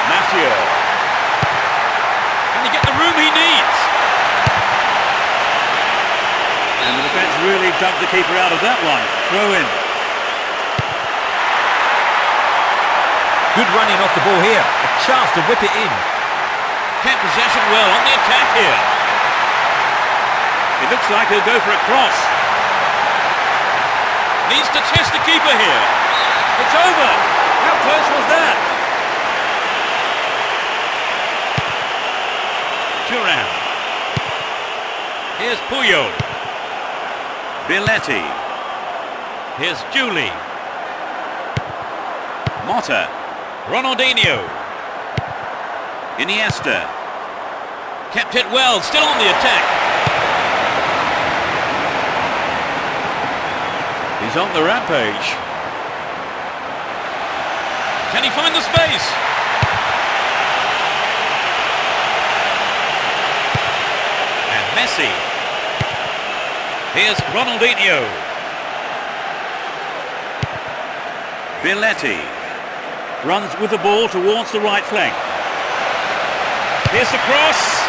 Mathieu. Can he get the room he needs? And the defence really dug the keeper out of that one. Throw in. Good running off the ball here. A chance to whip it in. Kept possession well on the attack here. It looks like he'll go for a cross. Needs to test the keeper here. It's over. How close was that? Thuram. Here's Puyol. Belletti. Here's Julie. Motta. Ronaldinho. Iniesta. Kept it well, still on the attack. He's on the rampage. Can he find the space? And Messi. Here's Ronaldinho. Belletti. Runs with the ball towards the right flank. Here's the cross.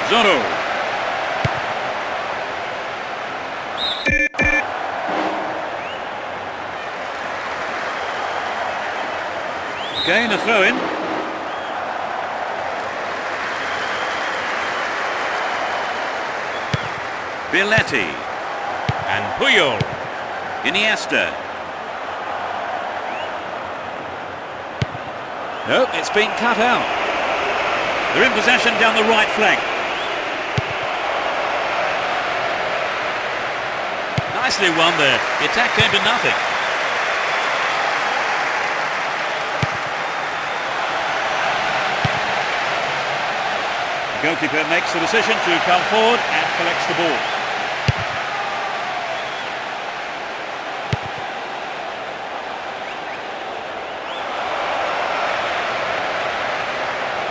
Zorro. Again a throw in. Belletti. And Puyol. Iniesta. Nope, it's been cut out. They're in possession down the right flank. Nicely won there. The attack came to nothing. The goalkeeper makes the decision to come forward and collects the ball.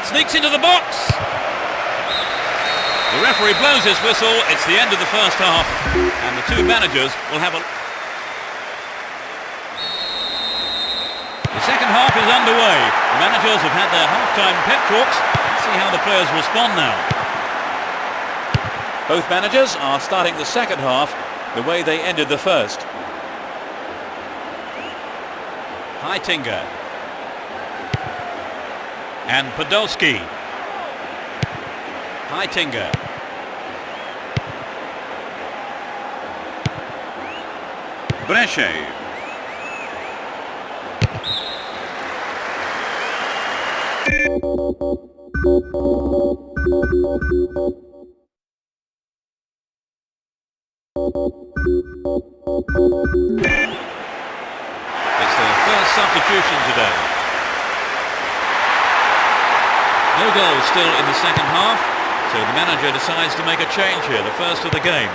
Sneaks into the box. The referee blows his whistle. It's the end of the first half, and the two managers will have a... The second half is underway. The managers have had their half-time pep talks. Let's see how the players respond now. Both managers are starting the second half the way they ended the first. Heitinga. And Podolski. Heitinga. Brescia. It's their first substitution today. No goals still in the second half, so the manager decides to make a change here, the first of the game.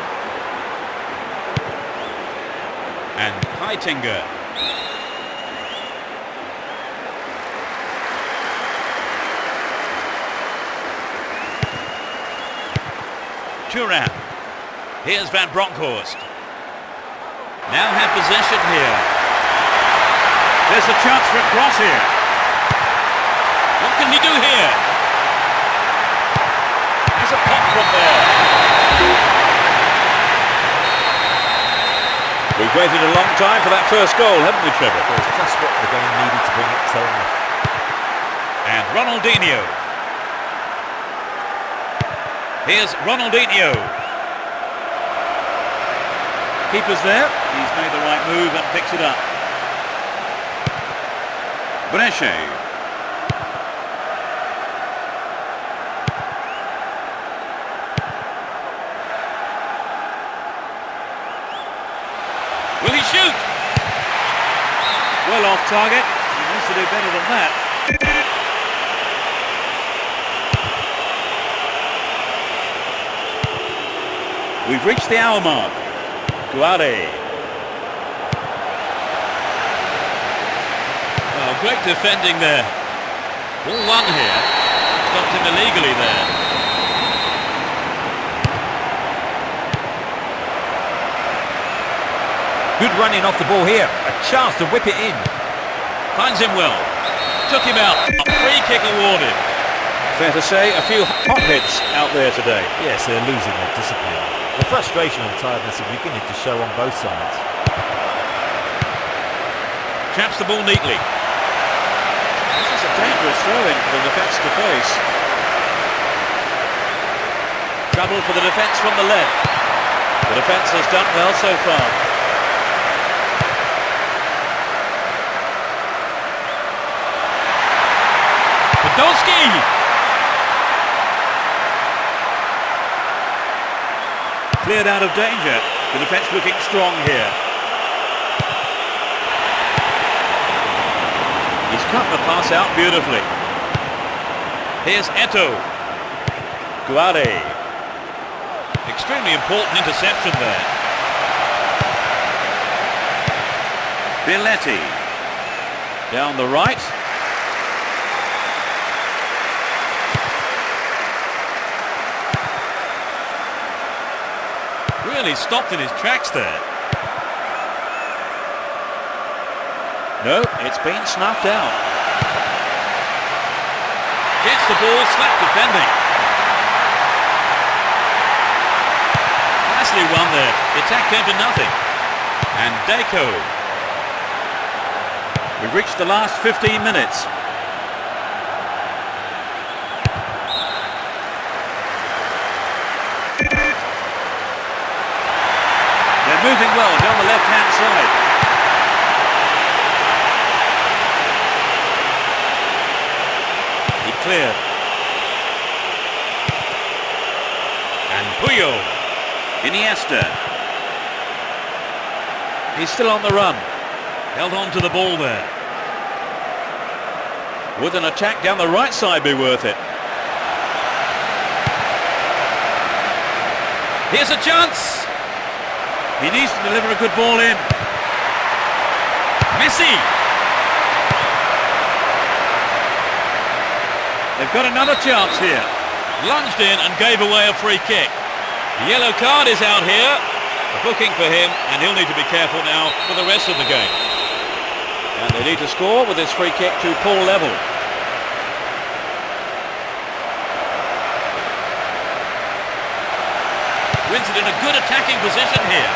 And Heitinga. Turan. Here's Van Bronckhorst. Now have possession here. There's a chance for a cross here. What can he do here? There's a pop from there. We've waited a long time for that first goal, haven't we, Trevor? It's just what the game needed to bring it to life. And Ronaldinho. Here's Ronaldinho. Keeper's there. He's made the right move and picks it up. Brescia. Will he shoot? Well off target. He needs to do better than that. We've reached the hour mark. Guare. Well, great defending there. Ball one here. Stopped him illegally there. Good running off the ball here. A chance to whip it in. Finds him well. Took him out. A free kick awarded. Fair to say, a few hot hits out there today. Yes, they're losing their discipline. The frustration and tiredness are beginning to show on both sides. Traps the ball neatly. This is a dangerous throw-in for the defence to face. Trouble for the defence from the left. The defence has done well so far. Podolski! Cleared out of danger. The defence looking strong here. He's cut the pass out beautifully. Here's Eto'o. Guare. Extremely important interception there. Belletti. Down the right. Really stopped in his tracks there. No, it's been snuffed out. Gets the ball, slap defending. Nicely won there. The attack came to nothing. And Deco. We've reached the last 15 minutes. They're moving well down the left-hand side. He cleared. Puyol. Iniesta. He's still on the run. Held on to the ball there. Would an attack down the right side be worth it? Here's a chance. He needs to deliver a good ball in. Messi. They've got another chance here. Lunged in and gave away a free kick. The yellow card is out here. A booking for him, and he'll need to be careful now for the rest of the game. And they need to score with this free kick to pull level. Wins it in a good attacking position here.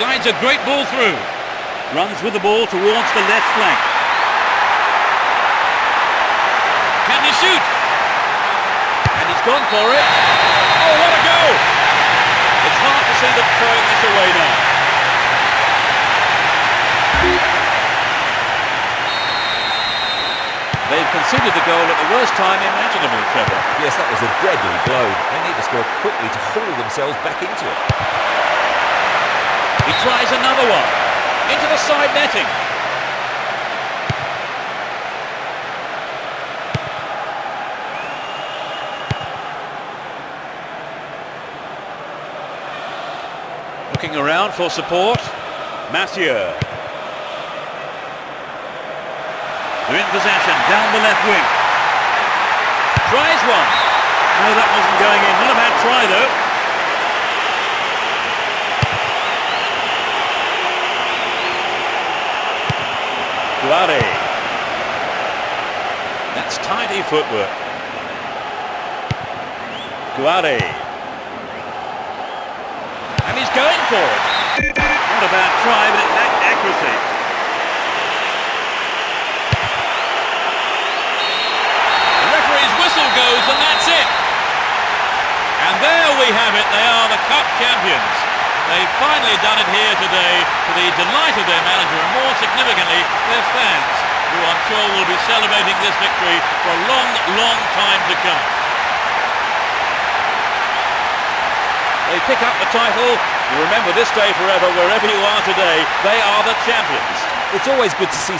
Slides a great ball through. Runs with the ball towards the left flank. Can he shoot? And he's gone for it. Oh, what a goal! It's hard to see them throwing this away now. They've conceded the goal at the worst time imaginable, Trevor. Yes, that was a deadly blow. They need to score quickly to haul themselves back into it. He tries another one. Into the side netting. Looking around for support. Mathieu. They're in possession, down the left wing. Tries one. No, that wasn't going in. Not a bad try, though. Guare. That's tidy footwork. Guare. And he's going for it. Not a bad try, but it lacked accuracy. The referee's whistle goes, and that's it. And there we have it. They are the Cup champions. They've finally done it here today to the delight of their manager and, more significantly, their fans, who I'm sure will be celebrating this victory for a long, long time to come. They pick up the title. You remember this day forever, wherever you are today. They are the champions. It's always good to see...